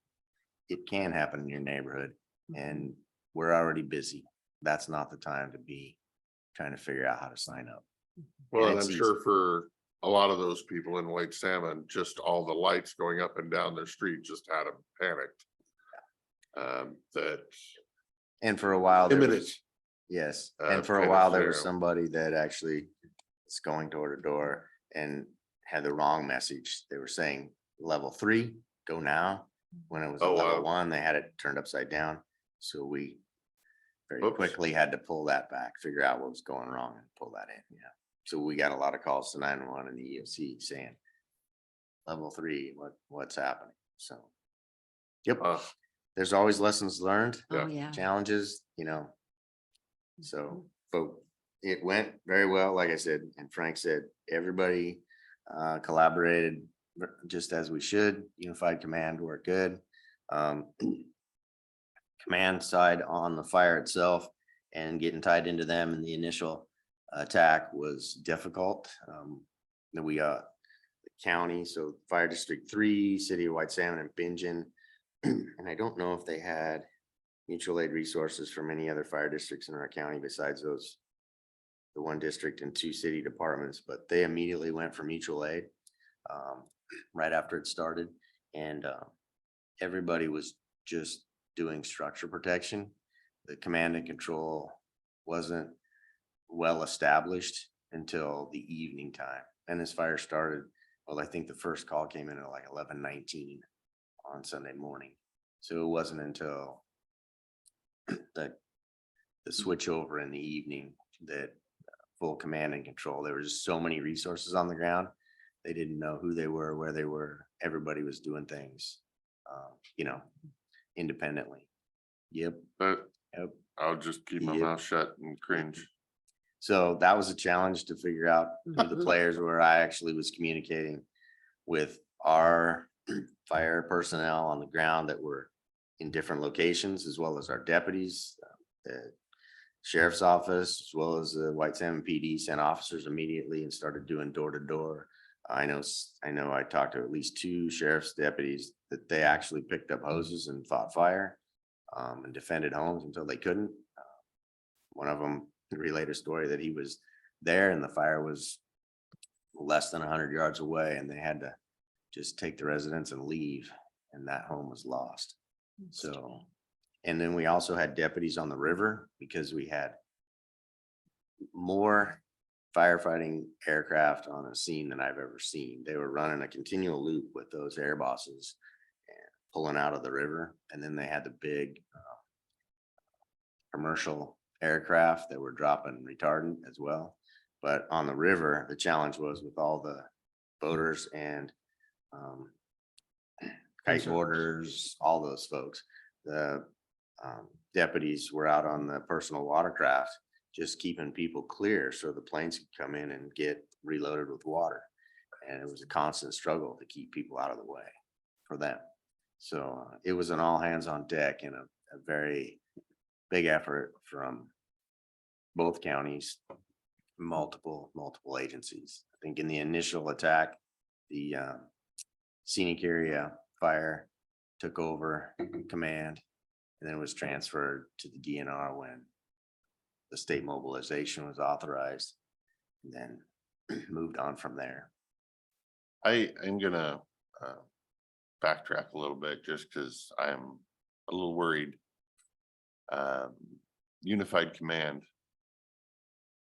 it can happen in your neighborhood and we're already busy. That's not the time to be trying to figure out how to sign up. Well, And and it's I'm easy. sure for a lot of those people in White Salmon, just all the lights going up and down their street just had them panicked. That And for a while, there imminent. was, yes, uh, and for a kind of while, there was scenario. somebody that actually was going door to door and had the wrong message. They were saying level 3, go now. When it was a Oh, level wow. 1, they had it turned upside down. So we very Oops. quickly had to pull that back, figure out what was going wrong and pull that in, yeah. So we got a lot of calls to 911 and the EOC saying level 3, what's happening? So. Yep, Uh, there's always lessons learned, Oh, yeah. challenges, so, but it went very well, like I said, and Frank said, everybody collaborated just as we should. Unified command worked good. Command side on the fire itself and getting tied into them in the initial attack was difficult. We the county, so Fire District 3, City of White Salmon and Bingen. And I don't know if they had mutual aid resources from any other fire districts in our county besides those, the 1 district and 2 city departments, but they immediately went for mutual aid right after it started. And everybody was just doing structure protection. The command and control wasn't well established until the evening time. And this fire started, well, I think the first call came in at like 11:19 on Sunday morning. So it wasn't until the switch over in the evening that full command and control. There was just so many resources on the ground. They didn't know who they were, where they were. Everybody was doing things, independently. Yep. but Yep. I'll just keep my Yep. mouth shut and cringe. So that was a challenge to figure out who the players were. I actually was communicating with our fire personnel on the ground that were in different locations, as well as our deputies, the sheriff's office, as well as the White Salmon PD sent officers immediately and started doing door to door. I know I talked to at least 2 sheriff's deputies that they actually picked up hoses and fought fire and defended homes until they couldn't. One of them relayed a story that he was there and the fire was less than 100 yards away and they had to just take the residents and leave, and that home was lost. So, and then we also had deputies on the river because we had more firefighting aircraft on a scene than I've ever seen. They were running a continual loop with those air bosses and pulling out of the river. And then they had the big commercial aircraft that were dropping retardant as well. But on the river, the challenge was with all the boaters and kiteboarders, all those folks. The deputies were out on the personal watercraft, just keeping people clear so the planes could come in and get reloaded with water. And it was a constant struggle to keep people out of the way for them. So it was an all hands on deck and a very big effort from both counties, multiple agencies. I think in the initial attack, the scenic area fire took over command and then was transferred to the DNR when the state mobilization was authorized, and then moved on from there. I am gonna backtrack a little bit just because I'm a little worried. Unified command.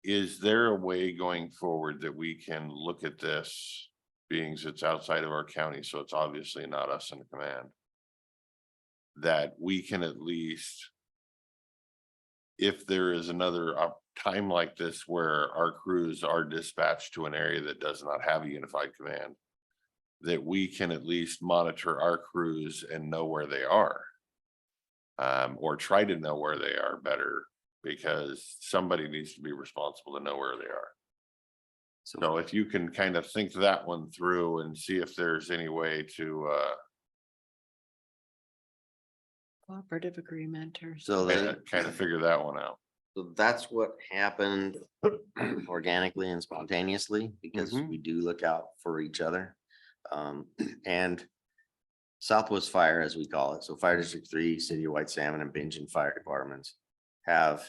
Is there a way going forward that we can look at this, being it's outside of our county, so it's obviously not us in command, that we can at least, if there is another time like this where our crews are dispatched to an area that does not have a unified command, that we can at least monitor our crews and know where they are. Or try to know where they are better, because somebody needs to be responsible to know where they are. So if you can kind of think that one through and see if there's any way to Cooperative agreement or. So that, Kind of figure that one out. so that's what happened organically and spontaneously because Mhm. we do look out for each other. And Southwest Fire, as we call it, so Fire District 3, City of White Salmon and Bingen Fire Departments have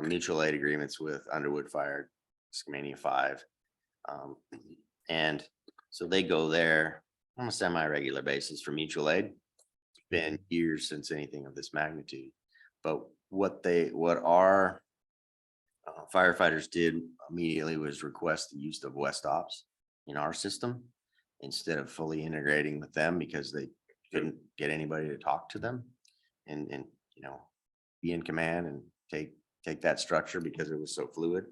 mutual aid agreements with Underwood Fire, Skamania 5. And so they go there on a semi-regular basis for mutual aid. It's been years since anything of this magnitude. But what our firefighters did immediately was request the use of West Ops in our system instead of fully integrating with them because they couldn't get anybody to talk to them and, you know, be in command and take that structure because it was so fluid.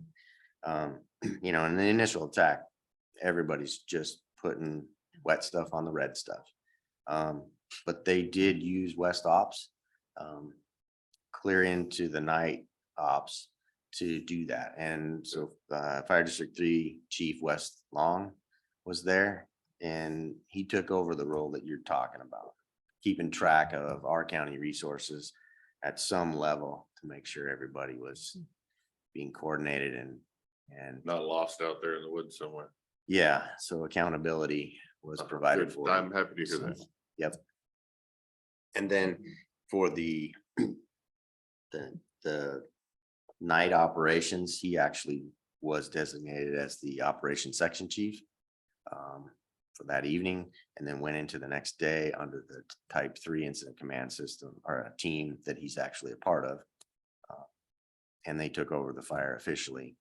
You know, in the initial attack, everybody's just putting wet stuff on the red stuff. But they did use West Ops, clear into the night ops to do that. And so Fire District 3 Chief West Long was there and he took over the role that you're talking about, keeping track of our county resources at some level to make sure everybody was being coordinated and Not lost out there in the woods somewhere. yeah, so accountability was provided Good. for. I'm happy to hear that. Yep. And then for the night operations, he actually was designated as the operations section chief for that evening, and then went into the next day under the type 3 incident command system or a team that he's actually a part of. And they took over the fire officially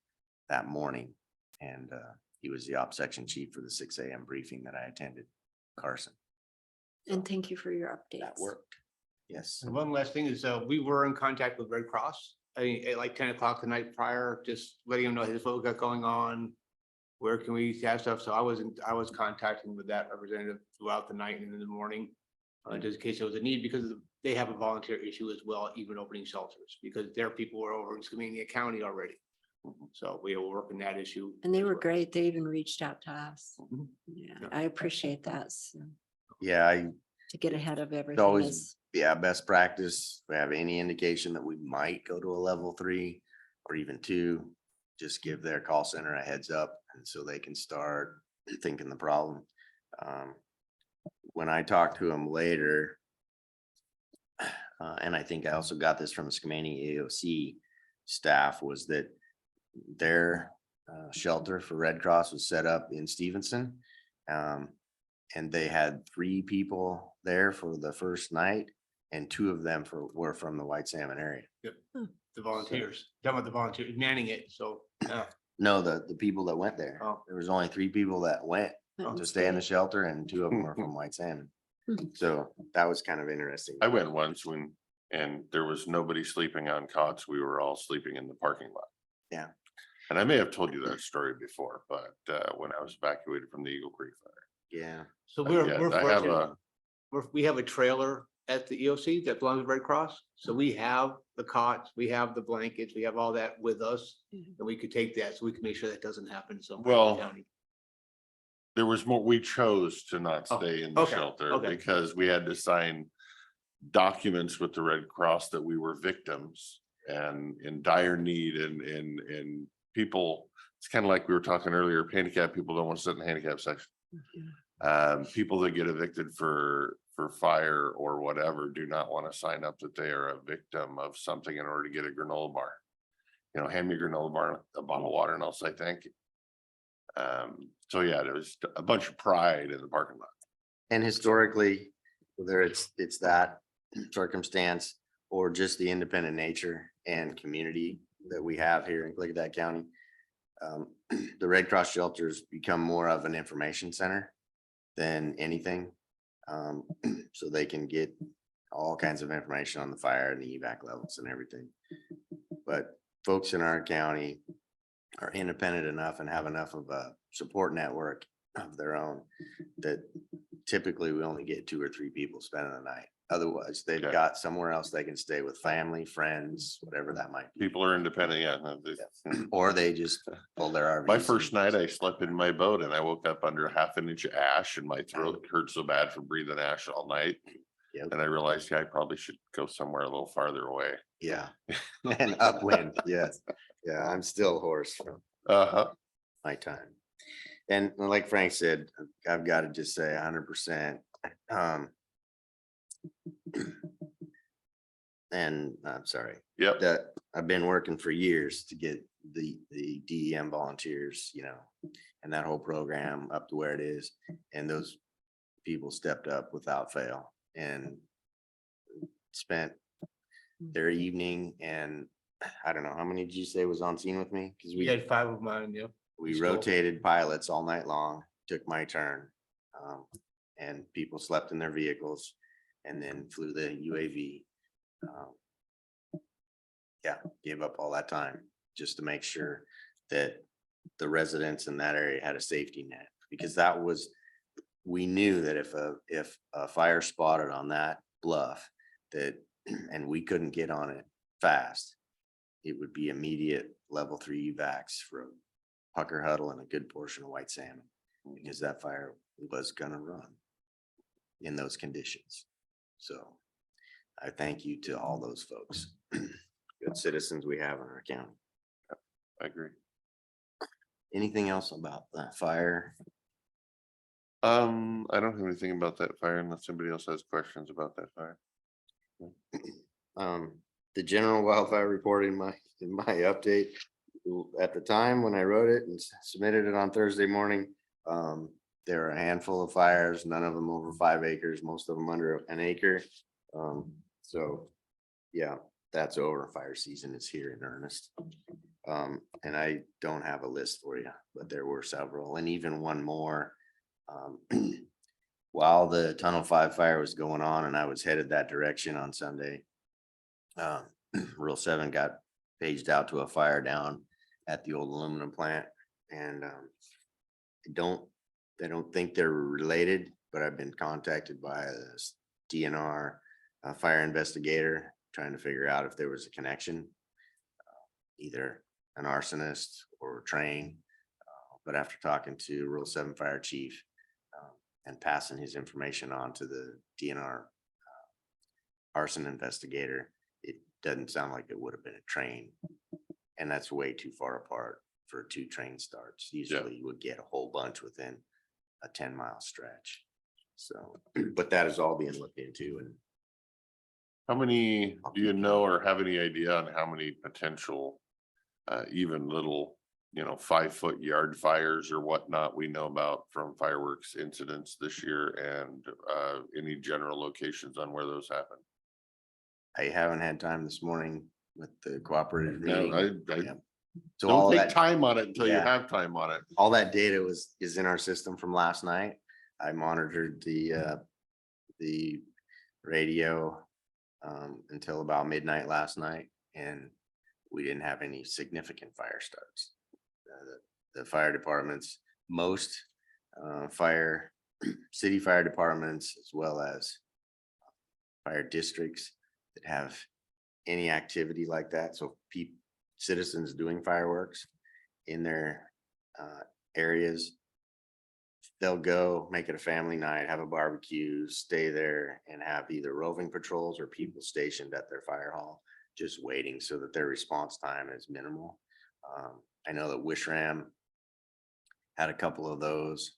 that morning. And he was the op section chief for the 6 a.m. briefing that I attended, Carson. And thank you for your updates. That worked. Yes. And one last thing is, we were in contact with Red Cross, at like 10 o'clock the night prior, just letting them know here's what we got going on. Where can we have stuff? So I was contacting with that representative throughout the night and in the morning. Just in case there was a need, because they have a volunteer issue as well, even opening shelters, because their people were over in Skamania County already. So we were working that issue. And they as were well. great. They even reached out to us. Mhm. Yeah, Yeah. I appreciate that. So, Yeah, to get ahead of it's everything always, is, yeah, best practice. If we have any indication that we might go to a level 3 or even 2, just give their call center a heads up and so they can start thinking the problem. When I talked to them later, and I think I also got this from Skamania AOC staff, was that their shelter for Red Cross was set up in Stevenson. And they had 3 people there for the first night and 2 of them were from the White Salmon area. The volunteers, talking about the volunteers manning it. So, No, the people that went there. Oh. There was only 3 people that went to stay in the shelter and 2 of them were from White Salmon. So that was kind of interesting. I went once and there was nobody sleeping on cots. We were all sleeping in the parking lot. Yeah. And I may have told you that story before, but when I was evacuated from the Eagle Creek fire. Yeah. so Yeah, we're I have fortunate. a, We have a trailer at the EOC that belongs to Red Cross. So we have the cots, we have the blankets, we have all that with us. Mhm. And we could take that, so we can make sure that doesn't happen. So. Well, there was more, we chose to not Oh, stay in the okay, shelter okay. because we had to sign documents with the Red Cross that we were victims and in dire need and people, it's kind of like we were talking earlier, handicapped people don't want to sit in the handicap section. People that get evicted for fire or whatever do not want to sign up that they are a victim of something in order to get a granola bar. You know, hand me a granola bar, a bottle of water, and I'll say thank you. So yeah, there was a bunch of pride in the parking lot. And historically, whether it's that circumstance or just the independent nature and community that we have here in Klickitat County, the Red Cross shelters become more of an information center than anything. So they can get all kinds of information on the fire and the evac levels and everything. But folks in our county are independent enough and have enough of a support network of their own that typically we only get 2 or 3 people spending the night. Otherwise, they've Yeah. got somewhere else they can stay with family, friends, whatever that might be. People are independent, yeah. No, they- Or they just pull their RVs. My and- first night I slept in my boat and I woke up under half an inch of ash and my throat hurt so bad from breathing ash all night. Yep. And I realized, yeah, I probably should go somewhere a little farther away. Yeah. And upwind, yes. Yeah, I'm still hoarse from Uh-huh. my time. And like Frank said, I've got to just say 100%. And I'm sorry, Yep. that I've been working for years to get the DEM volunteers, and that whole program up to where it is. And those people stepped up without fail and spent their evening. And I don't know, how many did you say was on scene with me? Because We had 5 of mine, yeah. we Still. rotated pilots all night long, took my turn. And people slept in their vehicles and then flew the UAV. Yeah, gave up all that time just to make sure that the residents in that area had a safety net. Because we knew that if a fire spotted on that bluff that, and we couldn't get on it fast, it would be immediate level 3 evacs from Pucker Huddle and a good portion of White Salmon, because that fire was gonna run in those conditions. So I thank you to all those folks, good citizens we have in our county. I agree. Anything else about that fire? I don't have anything about that fire unless somebody else has questions about that fire. The general wildfire report in my update, at the time when I wrote it and submitted it on Thursday morning, there are a handful of fires, none of them over 5 acres, most of them under an acre. So, yeah, that's over. Fire season is here in earnest. And I don't have a list for you, but there were several, and even one more. While the Tunnel 5 fire was going on and I was headed that direction on Sunday, Rural 7 got paged out to a fire down at the old aluminum plant. And they don't think they're related, but I've been contacted by this DNR fire investigator trying to figure out if there was a connection, either an arsonist or a train. But after talking to Rural 7 Fire Chief and passing his information on to the DNR arson investigator, it doesn't sound like it would have been a train. And that's way too far apart for 2 train starts. Usually you would get a whole bunch within a 10-mile stretch. So, but that is all being looked into. And How many, do you know or have any idea on how many potential, even little, 5-foot yard fires or whatnot we know about from fireworks incidents this year, and any general locations on where those happen? I haven't had time this morning with the cooperative No, meeting. I Yeah. So all don't take that, time on it until you Yeah. have time on it. all that data is in our system from last night. I monitored the radio until about midnight last night, and we didn't have any significant fire starts. The fire departments, most city fire departments, as well as fire districts that have any activity like that. So citizens doing fireworks in their areas, they'll go make it a family night, have a barbecue, stay there, and have either roving patrols or people stationed at their fire hall, just waiting so that their response time is minimal. I know that Wishram had a couple of those.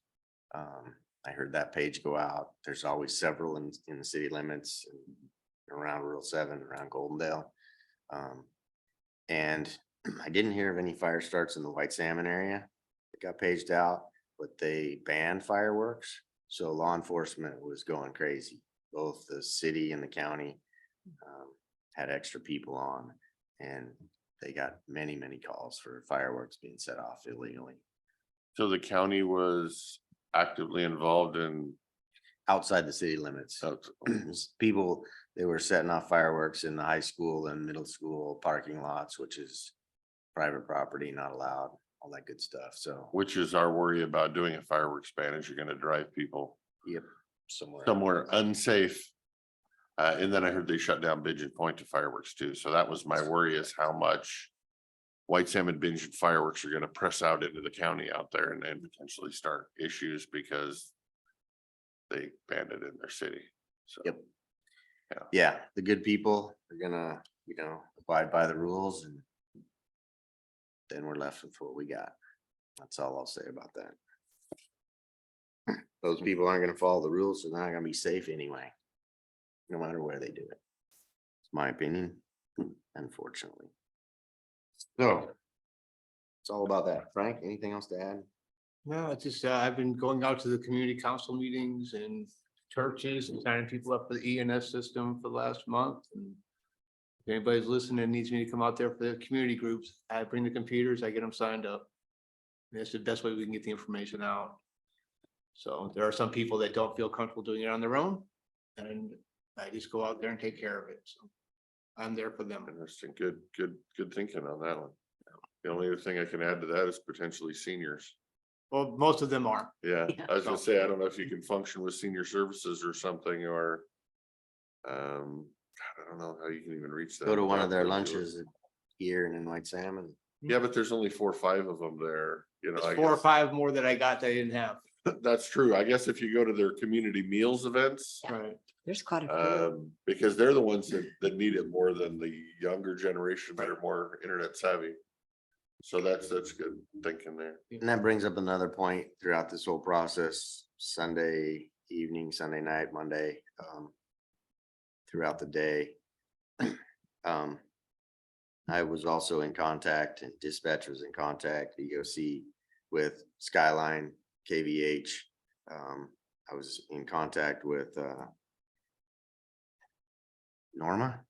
I heard that page go out. There's always several in the city limits and around Rural 7, around Goldendale. And I didn't hear of any fire starts in the White Salmon area. It got paged out, but they banned fireworks. So law enforcement was going crazy. Both the city and the county had extra people on, and they got many, many calls for fireworks being set off illegally So the county was actively involved in, outside the city limits. People, they were setting off fireworks in the high school and middle school parking lots, which is private property, not allowed, all that good stuff. So, which is our worry about doing a fireworks ban, is you're gonna drive people yep, somewhere. somewhere unsafe. And then I heard they shut down Pigeon Point to fireworks too. So that was my worry, is how much White Salmon binge fireworks are gonna press out into the county out there and then potentially start issues because they banned it in their city. So. Yep. Yeah, the good people are gonna, abide by the rules and then we're left with what we got. That's all I'll say about that. Those people aren't gonna follow the rules, so they're not gonna be safe anyway. No matter where they do it. It's my opinion, unfortunately. So. It's all about that. Frank, anything else to add? No, it's just, I've been going out to the community council meetings and churches and signing people up for the ENS system for the last month. And if anybody's listening and needs me to come out there for the community groups, I bring the computers, I get them signed up. And it's the best way we can get the information out. So there are some people that don't feel comfortable doing it on their own. And I just go out there and take care of it. So I'm there for them. Interesting. Good thinking on that one. The only other thing I can add to that is potentially seniors. Well, most of them are. Yeah, Yeah. I was gonna say, I don't know if you can function with senior services or something, or I don't know how you can even reach that. Go to one of without their going to it. lunches here and in White Salmon. Yeah, but there's only 4 or 5 of them there, I There's 4 or guess. 5 more that I got that I didn't have. That's true. I guess if you go to their community meals events, Right. There's quite a few. because they're the ones that need it more than the younger generation that are more internet savvy. So that's good thinking there. And that brings up another point throughout this whole process, Sunday evening, Sunday night, Monday, throughout the day. I was also in contact and dispatch was in contact, EOC with Skyline, KVH. I was in contact with, Norma.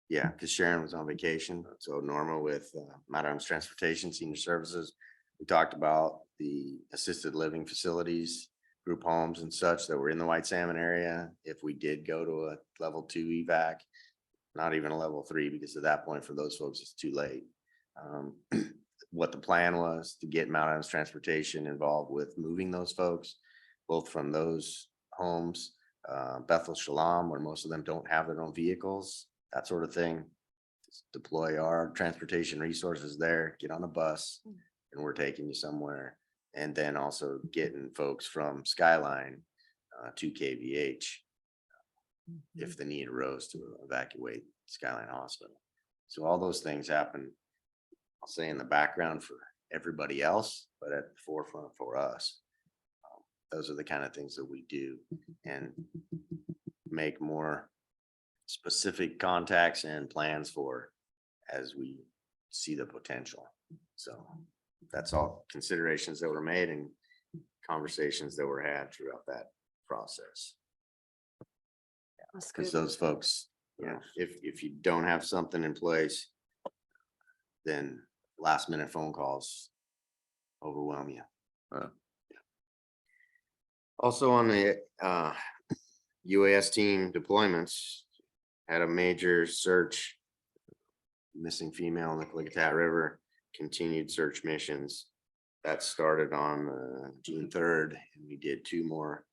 Yeah, because Sharon was on vacation, so Norma with Mount Adams Transportation Senior Services. We talked about the assisted living facilities, group homes and such that were in the White Salmon area. If we did go to a level 2 evac, not even a level 3, because at that point for those folks, it's too late. What the plan was to get Mount Adams Transportation involved with moving those folks, both from those homes, Bethel Shalom, where most of them don't have their own vehicles, that sort of thing. Just deploy our transportation resources there, get on a bus, and we're taking you somewhere. And then also getting folks from Skyline to KVH if the need arose to evacuate Skyline Hospital. So all those things happen, I'll say in the background for everybody else, but at the forefront for us. Those are the kind of things that we do and make more specific contacts and plans for as we see the potential. So that's all considerations that were made and conversations that were had throughout that process. That's Because good. those folks, if you don't have something in place, then last minute phone calls overwhelm you. Also on the UAS team deployments, had a major search, missing female in the Klickitat River, continued search missions. That started on June 3rd, and we did 2 more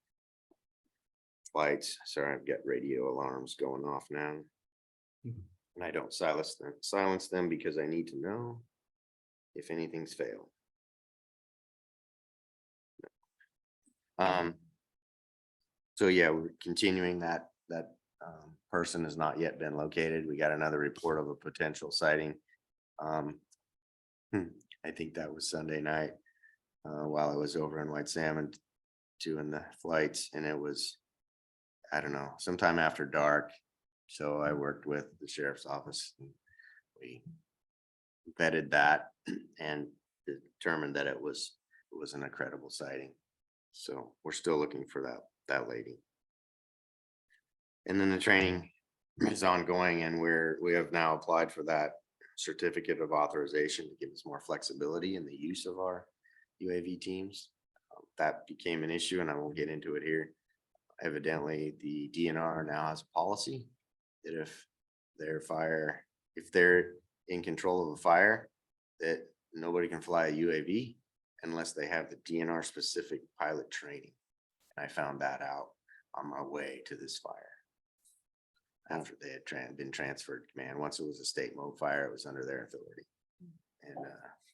flights. Sorry, I've got radio alarms going off now. And I don't silence them because I need to know if anything's failed. So yeah, we're continuing that person has not yet been located. We got another report of a potential sighting. I think that was Sunday night, while I was over in White Salmon doing the flights, and it was, I don't know, sometime after dark. So I worked with the sheriff's office. And we vetted that and determined that it was an incredible sighting. So we're still looking for that lady. And then the training is ongoing, and we have now applied for that certificate of authorization to give us more flexibility in the use of our UAV teams. That became an issue, and I won't get into it here. Evidently, the DNR now has a policy that if they're in control of a fire, that nobody can fly a UAV unless they have the DNR specific pilot training. And I found that out on my way to this fire. After they had been transferred to command. Once it was a state mode fire, it was under their authority. And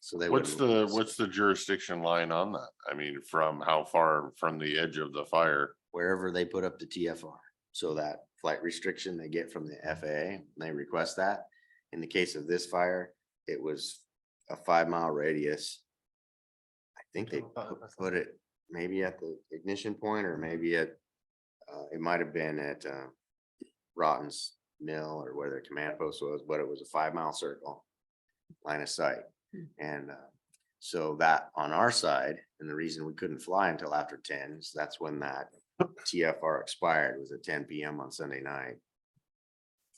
so they. What's wouldn't- the jurisdiction line on that? I mean, from how far from the edge of the fire? Wherever they put up the TFR, so that flight restriction they get from the FAA. And they request that. In the case of this fire, it was a 5 mile radius. I think they put it maybe at the ignition point or maybe at, it might have been at Rotten's Mill or where their command post was, but it was a 5 mile circle line of sight. And so that on our side, and the reason we couldn't fly until after 10 is that's when that TFR expired, was at 10 PM on Sunday night.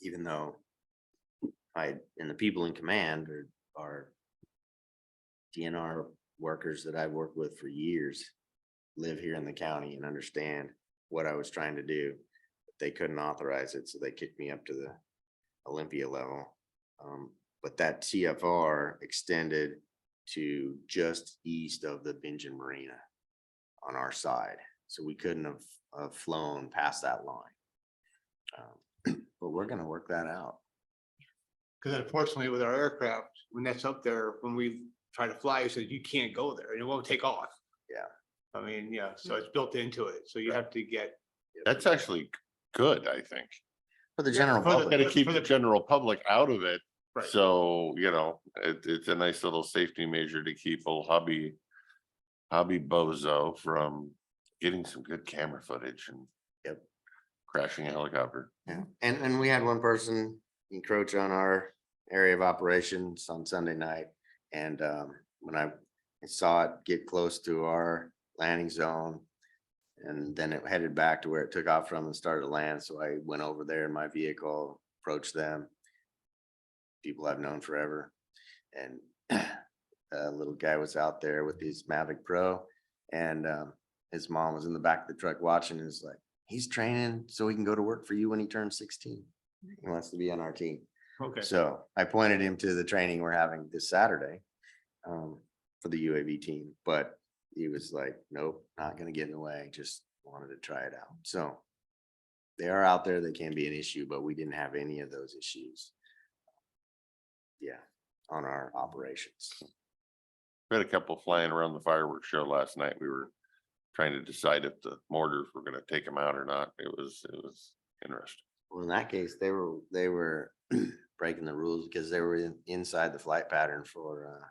Even though and the people in command are DNR workers that I've worked with for years, live here in the county and understand what I was trying to do. But they couldn't authorize it, so they kicked me up to the Olympia level. But that TFR extended to just east of the Bingen Marina on our side. So we couldn't have flown past that line. But we're gonna work that out. Because unfortunately with our aircraft, when that's up there, when we try to fly, it says you can't go there and it won't take off. Yeah. I mean, yeah, so it's built into it. So you have to get. That's actually good, I think. For the general For the- public. Gotta keep for the the- general public out of it. Right. So, it's a nice little safety measure to keep old hobby bozo from getting some good camera footage and Yep. crashing a helicopter. Yeah, and we had one person encroach on our area of operations on Sunday night. And when I saw it get close to our landing zone, and then it headed back to where it took off from and started to land. So I went over there in my vehicle, approached them. People I've known forever. And a little guy was out there with his Mavic Pro, and his mom was in the back of the truck watching, and is like, he's training so he can go to work for you when he turns 16. He wants to be on our team. Okay. So I pointed him to the training we're having this Saturday for the UAV team, but he was like, nope, not gonna get in the way, just wanted to try it out. So they are out there, they can be an issue, but we didn't have any of those issues. Yeah, on our operations. We had a couple flying around the fireworks show last night. We were trying to decide if the mortars were gonna take them out or not. It was interesting. Well, in that case, they were breaking the rules because they were inside the flight pattern for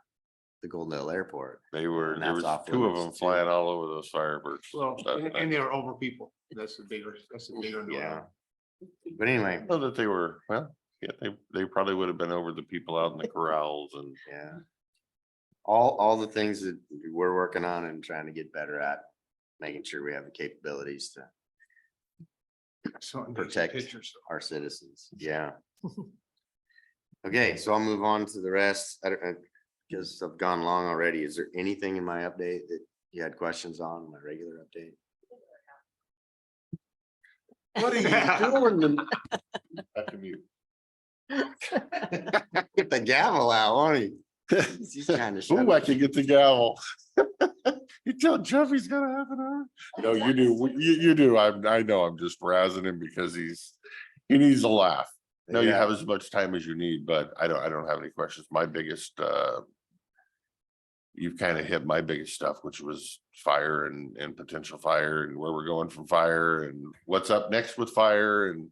the Goldendale Airport. There was off 2 of limits, them too. flying all over those fireworks. Well, that and night. they were over people. That's the bigger. Yeah. But anyway, Know that they were, well, yeah, they probably would have been over the people out in the corrals and yeah. All the things that we're working on and trying to get better at, making sure we have the capabilities to protect our citizens. Yeah. Okay, so I'll move on to the rest. I don't, because I've gone long already. Is there anything in my update that you had questions on, my regular update? what are you doing? Back to mute. Get the gavel out, won't he? He's trying to shut Ooh, I up. can get the gavel. You tell Jeff he's gonna have an hour. No, you do. You do. I know. I'm just razzing him because he needs a laugh. No, you Yeah. have as much time as you need, but I don't have any questions. My biggest, you've kind of hit my biggest stuff, which was fire and potential fire and where we're going from fire and what's up next with fire and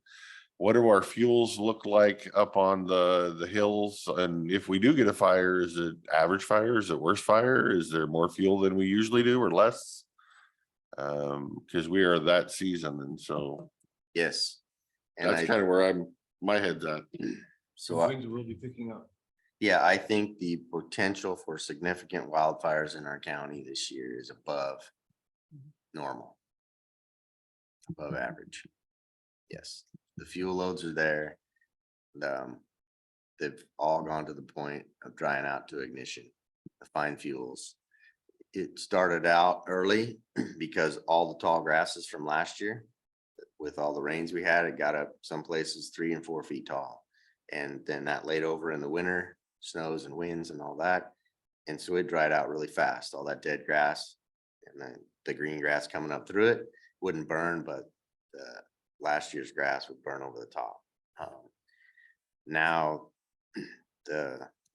what do our fuels look like up on the hills? And if we do get a fire, is it average fire? Is it worse fire? Is there more fuel than we usually do or less? Because we are that season, and so Yes. And that's kind of where my head's at. so Winds will be picking up. yeah, I think the potential for significant wildfires in our county this year is above normal. Above average. Yes, the fuel loads are there. They've all gone to the point of drying out to ignition, the fine fuels. It started out early because all the tall grasses from last year, with all the rains we had, it got up some places 3 and 4 feet tall. And then that laid over in the winter, snows and winds and all that. And so it dried out really fast, all that dead grass. And then the green grass coming up through it wouldn't burn, but last year's grass would burn over the top. Now,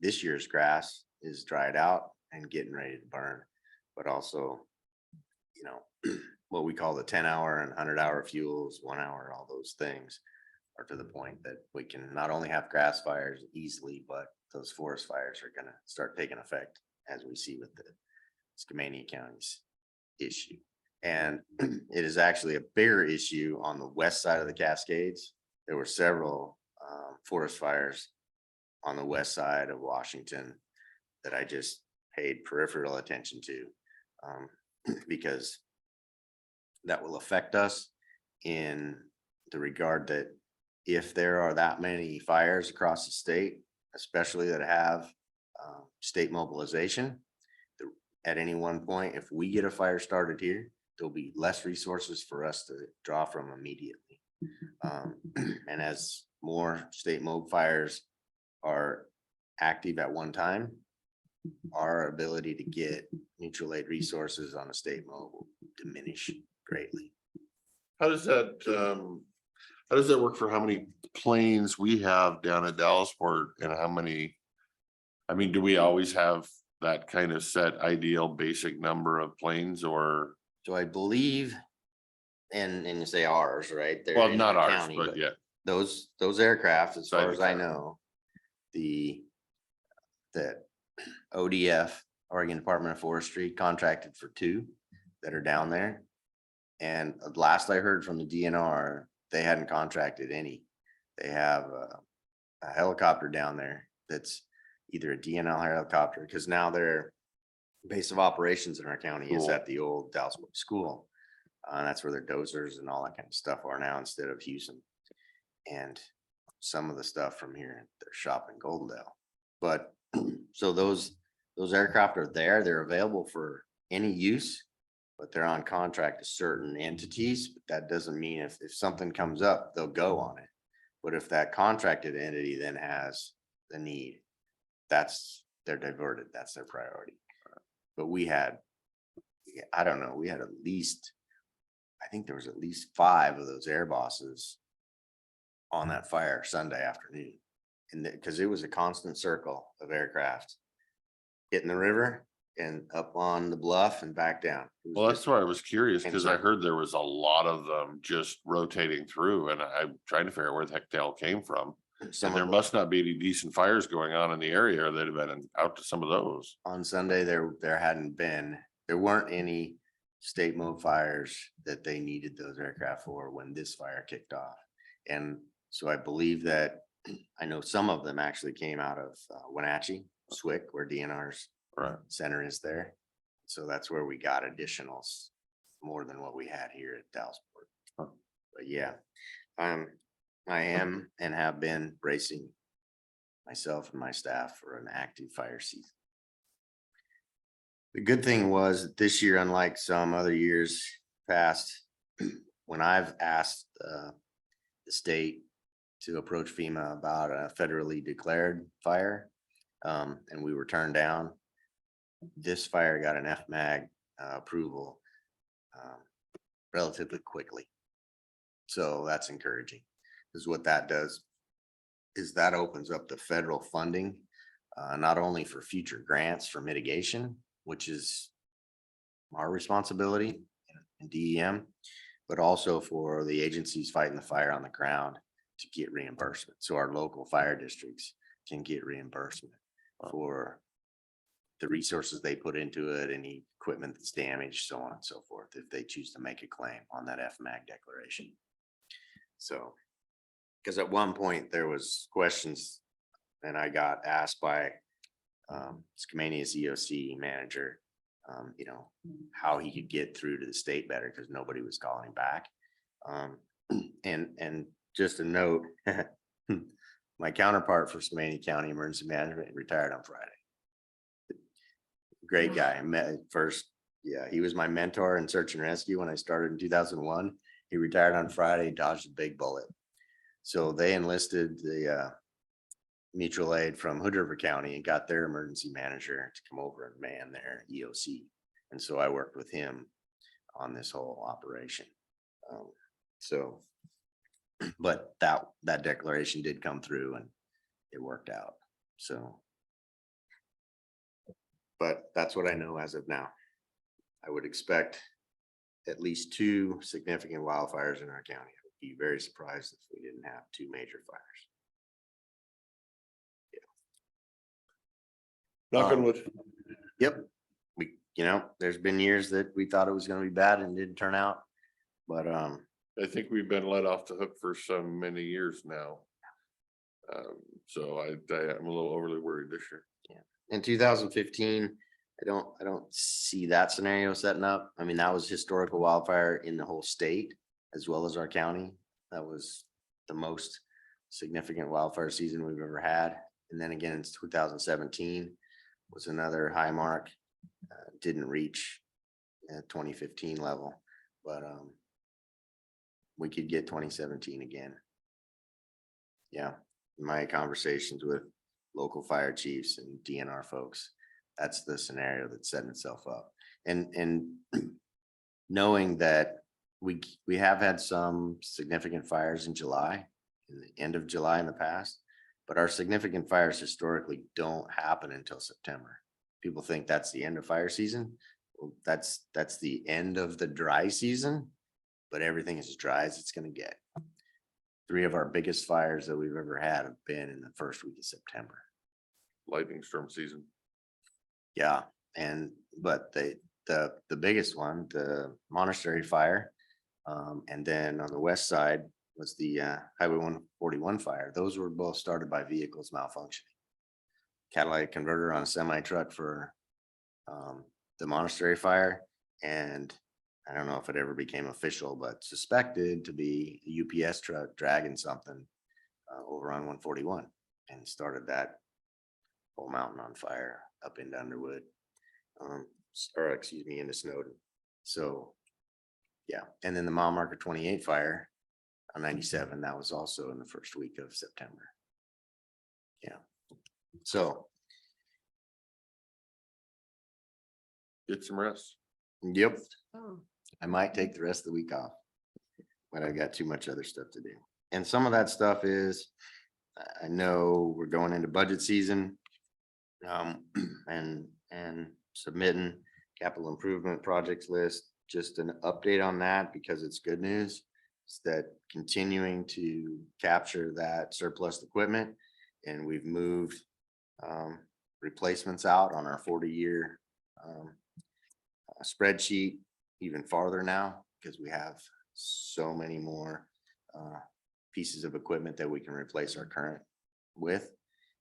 this year's grass is dried out and getting ready to burn, but also, what we call the 10-hour and 100-hour fuels, 1 hour, all those things are to the point that we can not only have grass fires easily, but those forest fires are gonna start taking effect, as we see with the Skamania County's issue. And it is actually a bigger issue on the west side of the Cascades. There were several forest fires on the west side of Washington that I just paid peripheral attention to, because that will affect us in the regard that if there are that many fires across the state, especially that have state mobilization, at any one point, if we get a fire started here, there'll be less resources for us to draw from immediately. And as more state mob fires are active at one time, our ability to get mutual aid resources on a state mob will diminish greatly. How does that work for how many planes we have down at Dallasport and how many? I mean, do we always have that kind of set ideal basic number of planes or, So I believe, and you say ours, right? They're well, in not our ours, county, but yeah. those aircraft, as Side far of as I car. know, that ODF, Oregon Department of Forestry, contracted for 2 that are down there. And last I heard from the DNR, they hadn't contracted any. They have a helicopter down there that's either a DNL helicopter, because now their base of operations in our county is Cool. at the old Dallas School. And that's where their dozers and all that kind of stuff are now, instead of Houston. And some of the stuff from here, their shop in Goldendale. But so those aircraft are there, they're available for any use, but they're on contract to certain entities. But that doesn't mean if something comes up, they'll go on it. But if that contracted entity then has the need, they're diverted, that's their priority. But we had, I don't know, we had at least, I think there was at least 5 of those air bosses on that fire Sunday afternoon. And because it was a constant circle of aircraft hitting the river and up on the bluff and back down. It was Well, that's just- why I was curious, And because I so- heard there was a lot of them just rotating through and I'm trying to figure out where the heck they all came from. some And there of must not be any decent fires going on in the area that have been out to some of those. on Sunday, there weren't any state mode fires that they needed those aircraft for when this fire kicked off. And so I believe that, I know some of them actually came out of Wenatchee, Swick, where DNR's Right. center is there. So that's where we got additionals, more than what we had here at Dallasport. Huh. But yeah, I am and have been bracing myself and my staff for an active fire season. The good thing was that this year, unlike some other years past, when I've asked the state to approach FEMA about a federally declared fire, and we were turned down, this fire got an FMAG approval relatively quickly. So that's encouraging, because what that does is that opens up the federal funding, not only for future grants for mitigation, which is our responsibility in DEM, but also for the agencies fighting the fire on the ground to get reimbursement. So our local fire districts can get reimbursement for the resources they put into it, any equipment that's damaged, so on and so forth, if they choose to make a claim on that FMAG declaration. So, because at one point there was questions and I got asked by Skamania's EOC manager, how he could get through to the state better because nobody was calling back. And just a note, my counterpart for Skamania County Emergency Management retired on Friday. Great guy. Met first, yeah, he was my mentor in search and rescue when I started in 2001. He retired on Friday, dodged a big bullet. So they enlisted the mutual aid from Hood River County and got their emergency manager to come over and man their EOC. And so I worked with him on this whole operation. But that declaration did come through and it worked out. So. But that's what I know as of now. I would expect at least 2 significant wildfires in our county. be very surprised if we didn't have two major fires. Knock on Um, wood. Yep, we, there's been years that we thought it was gonna be bad and didn't turn out, but, I think we've been let off the hook for so many years now. So I'm a little overly worried this year. in 2015, I don't see that scenario setting up. I mean, that was historical wildfire in the whole state as well as our county. That was the most significant wildfire season we've ever had. And then again, it's 2017 was another high mark. Didn't reach 2015 level, but we could get 2017 again. Yeah, my conversations with local fire chiefs and DNR folks, that's the scenario that's setting itself up. And knowing that we have had some significant fires in July, in the end of July in the past, but our significant fires historically don't happen until September. People think that's the end of fire season. Well, that's the end of the dry season, but everything is as dry as it's gonna get. 3 of our biggest fires that we've ever had have been in the first week of September. Lightning storm season. Yeah, but the biggest one, the monastery fire, and then on the west side was the Highway 141 fire. Those were both started by vehicles malfunctioning. Catalytic converter on a semi truck for the monastery fire, and I don't know if it ever became official, but suspected to be a UPS truck dragging something over on 141 and started that whole mountain on fire up into Underwood, or excuse me, into Snowden. So, yeah, and then the mile marker 28 fire on 97, that was also in the first week of September. Yeah, so, Get some rest. yep, Oh, I might take the rest of the week off, but I got too much other stuff to do. And some of that stuff is, I know we're going into budget season. And submitting capital improvement projects list, just an update on that because it's good news. It's that continuing to capture that surplus equipment, and we've moved replacements out on our 40-year spreadsheet even farther now because we have so many more pieces of equipment that we can replace our current with.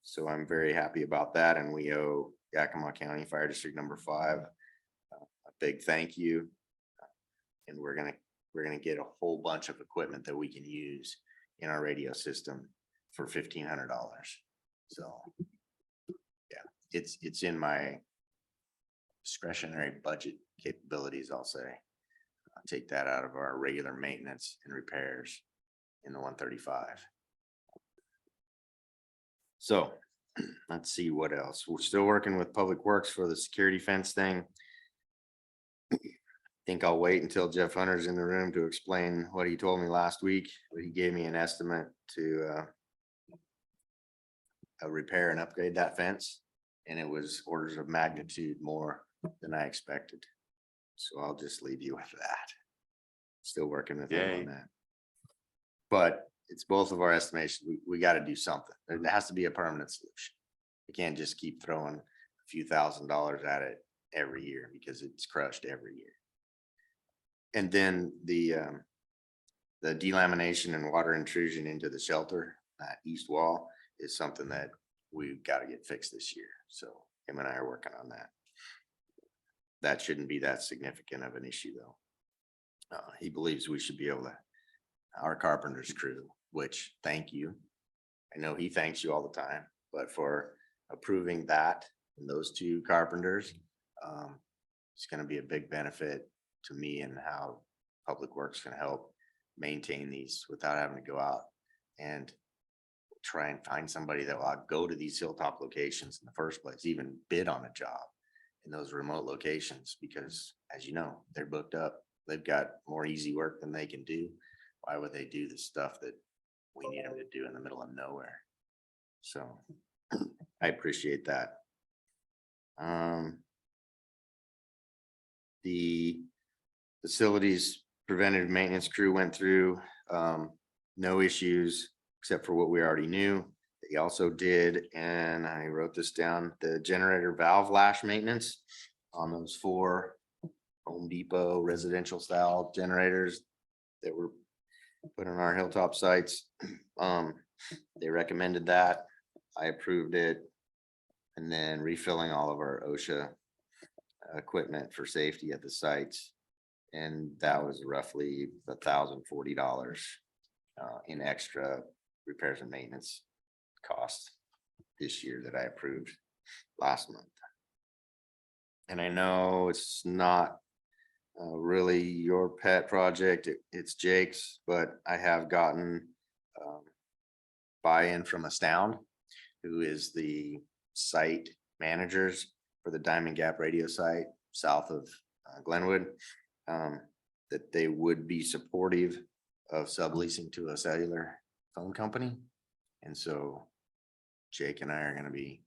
So I'm very happy about that, and we owe Yakima County Fire District number 5 a big thank you. And we're gonna get a whole bunch of equipment that we can use in our radio system for $1,500. So yeah, it's in my discretionary budget capabilities, I'll say. I'll take that out of our regular maintenance and repairs in the 135. So let's see what else. We're still working with Public Works for the security fence thing. Think I'll wait until Jeff Hunter's in the room to explain what he told me last week, but he gave me an estimate to repair and upgrade that fence. And it was orders of magnitude more than I expected. So I'll just leave you with that. Still working with him Yay. on that. But it's both of our estimations. We got to do something. There has to be a permanent solution. We can't just keep throwing a few $1,000s at it every year because it's crushed every year. And then the delamination and water intrusion into the shelter, east wall, is something that we've got to get fixed this year. So him and I are working on that. That shouldn't be that significant of an issue though. He believes we should be able to, our carpenter's crew, which thank you. I know he thanks you all the time, but for approving that and those 2 carpenters, it's going to be a big benefit to me and how Public Works can help maintain these without having to go out and try and find somebody that will go to these hilltop locations in the first place, even bid on a job in those remote locations, because as you know, they're booked up. They've got more easy work than they can do. Why would they do the stuff that we need them to do in the middle of nowhere? So I appreciate that. The facilities preventative maintenance crew went through, no issues except for what we already knew. They also did, and I wrote this down, the generator valve lash maintenance on those 4 Home Depot residential style generators that were put on our hilltop sites. They recommended that. I approved it. And then refilling all of our OSHA equipment for safety at the sites. And that was roughly $1,040 in extra repairs and maintenance costs this year that I approved last month. And I know it's not really your pet project, it's Jake's, but I have gotten buy-in from Astound, who is the site managers for the Diamond Gap radio site south of Glenwood, that they would be supportive of subleasing to a cellular phone company. And so Jake and I are going to be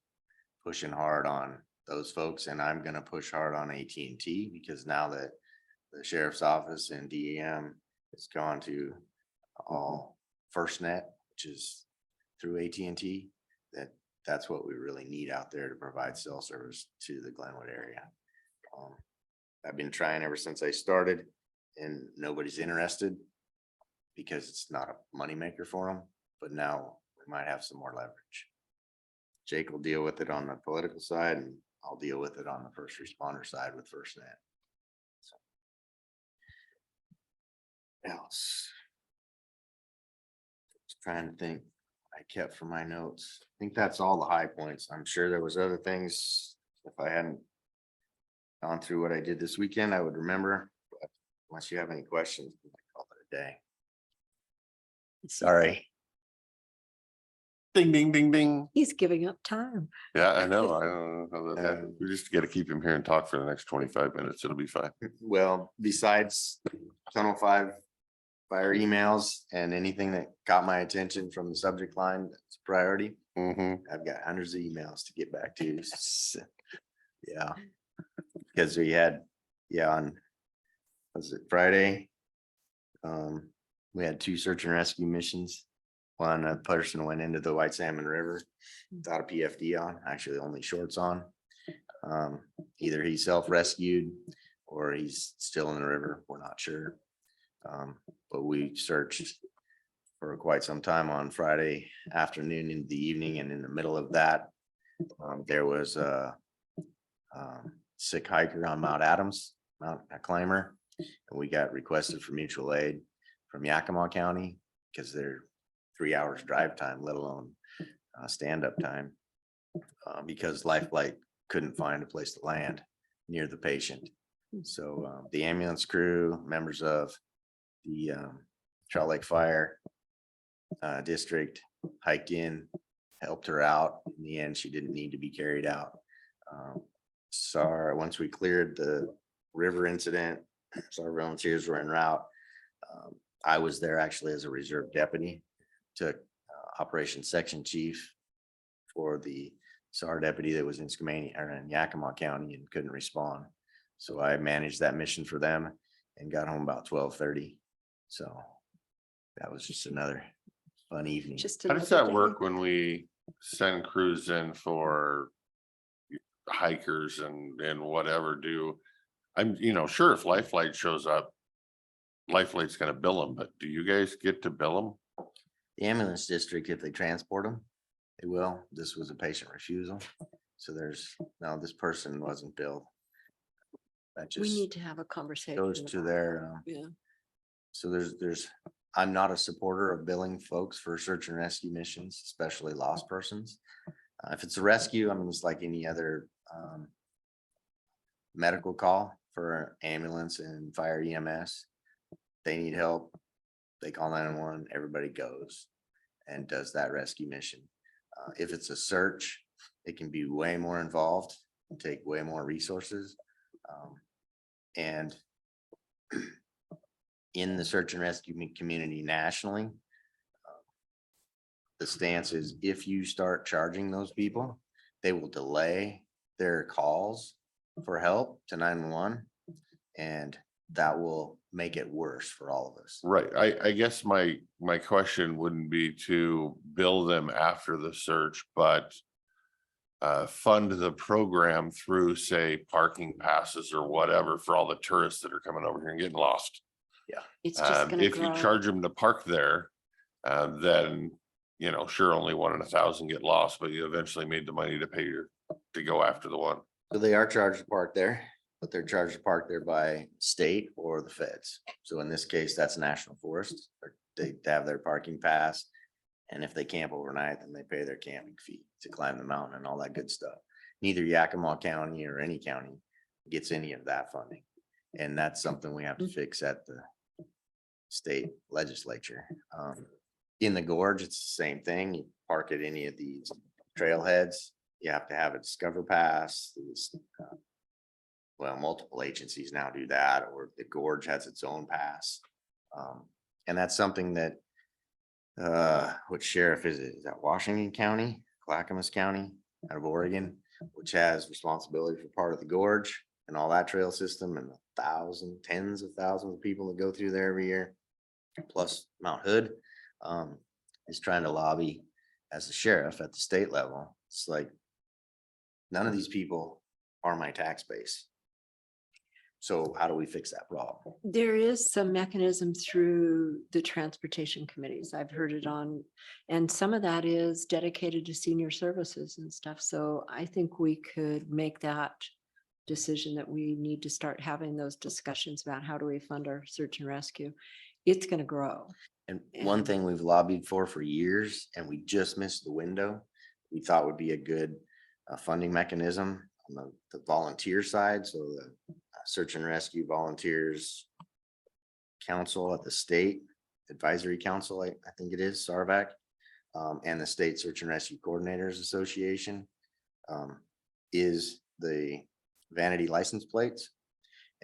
pushing hard on those folks, and I'm going to push hard on AT&T, because now that the sheriff's office and DEM has gone to all FirstNet, which is through AT&T, that's what we really need out there to provide cell service to the Glenwood area. I've been trying ever since I started, and nobody's interested because it's not a moneymaker for them, but now we might have some more leverage. Jake will deal with it on the political side, and I'll deal with it on the first responder side with FirstNet. So. Else. Just trying to think. I kept from my notes. I think that's all the high points. I'm sure there was other things. If I hadn't gone through what I did this weekend, I would remember. But unless you have any questions, we might call it a day. Sorry. Ding, ding, ding, ding. He's giving up time. Yeah, I know. I don't know how that happened. We just gotta keep him here and talk for the next 25 minutes. It'll be fine. Well, besides Tunnel 5 fire emails and anything that caught my attention from the subject line, that's a priority. I've got hundreds of emails to get back to. Yeah. Because we had, on, was it Friday? We had 2 search and rescue missions. One, a person went into the White Salmon River without a PFD on, actually only shorts on. Either he self-rescued or he's still in the river. We're not sure. But we searched for quite some time on Friday afternoon into the evening, and in the middle of that, there was a sick hiker on Mount Adams, a climber, and we got requested for mutual aid from Yakima County because they're 3 hours drive time, let alone stand-up time, because Life Flight couldn't find a place to land near the patient. So the ambulance crew, members of the Trout Lake Fire District hiked in, helped her out. In the end, she didn't need to be carried out. Once we cleared the river incident, so our volunteers were en route. I was there actually as a reserve deputy, took operations section chief for the SAR deputy that was in Skamania or in Yakima County and couldn't respond. So I managed that mission for them and got home about 12:30. So that was just another fun evening. How does that work when we send crews in for hikers and whatever? I'm, sure if Life Flight shows up, Life Flight's gonna bill them, but do you guys get to bill them? The ambulance district, if they transport them, they will. This was a patient refusal. So this person wasn't billed. That We just need to have a conversation. goes to about their, that. Yeah. so I'm not a supporter of billing folks for search and rescue missions, especially lost persons. If it's a rescue, it's like any other medical call for ambulance and fire EMS. They need help. They call 911, everybody goes and does that rescue mission. If it's a search, it can be way more involved, take way more resources. And in the search and rescue community nationally, the stance is if you start charging those people, they will delay their calls for help to 911. And that will make it worse for all of us. Right. I guess my question wouldn't be to bill them after the search, but fund the program through, say, parking passes or whatever for all the tourists that are coming over here and getting lost. It's just gonna If you grow. charge them to park there, then, you know, sure, only 1 in 1,000 get lost, but you eventually made the money to to go after the one. So they are charged to park there, but they're charged to park there by state or the feds. So in this case, that's National Forest. They have their parking pass. And if they camp overnight, then they pay their camping fee to climb the mountain and all that good stuff. Neither Yakima County or any county gets any of that funding. And that's something we have to fix at the state legislature. In the gorge, it's the same thing. You park at any of these trailheads, you have to have a Discover Pass. Well, multiple agencies now do that, or the gorge has its own pass. And that's something that what sheriff is it? Is that Washington County, Clackamas County out of Oregon, which has responsibility for part of the gorge and all that trail system and tens of thousands of people that go through there every year. Plus Mount Hood is trying to lobby as the sheriff at the state level. It's like, none of these people are my tax base. So how do we fix that problem? There is some mechanism through the transportation committees. I've heard it on, and some of that is dedicated to senior services and stuff. So I think we could make that decision that we need to start having those discussions about how do we fund our search and rescue. It's going to grow. And one thing we've lobbied for years, and we just missed the window, we thought would be a good funding mechanism on the volunteer side. So the Search and Rescue Volunteers Council at the State Advisory Council, I think it is, SARVAC, and the State Search and Rescue Coordinators Association is the vanity license plates.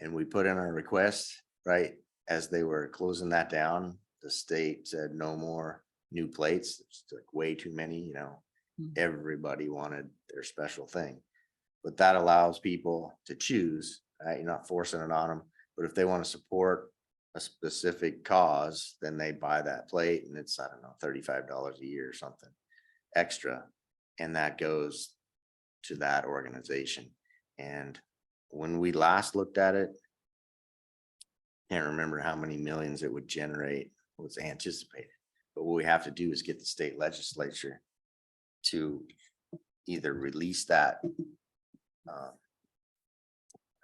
And we put in our request, right, as they were closing that down, the state said no more new plates. It's like way too many, you know, everybody wanted their special thing. But that allows people to choose, right? You're not forcing it on them, but if they want to support a specific cause, then they buy that plate and it's, I don't know, $35 a year or something extra. And that goes to that organization. And when we last looked at it, can't remember how many millions it would generate was anticipated. But what we have to do is get the state legislature to either release that, I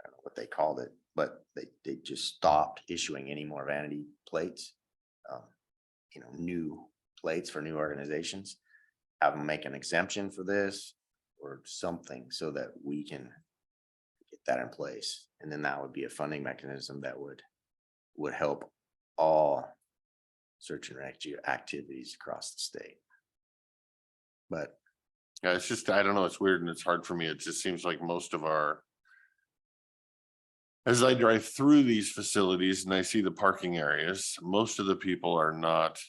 don't know what they called it, but they just stopped issuing any more vanity plates, you know, new plates for new organizations, have them make an exemption for this or something so that we can get that in place. And then that would be a funding mechanism that would help all search and rescue activities across the state. But Yeah, it's just, I don't know, it's weird and it's hard for me. It just seems like most of as I drive through these facilities and I see the parking areas, most of the people are not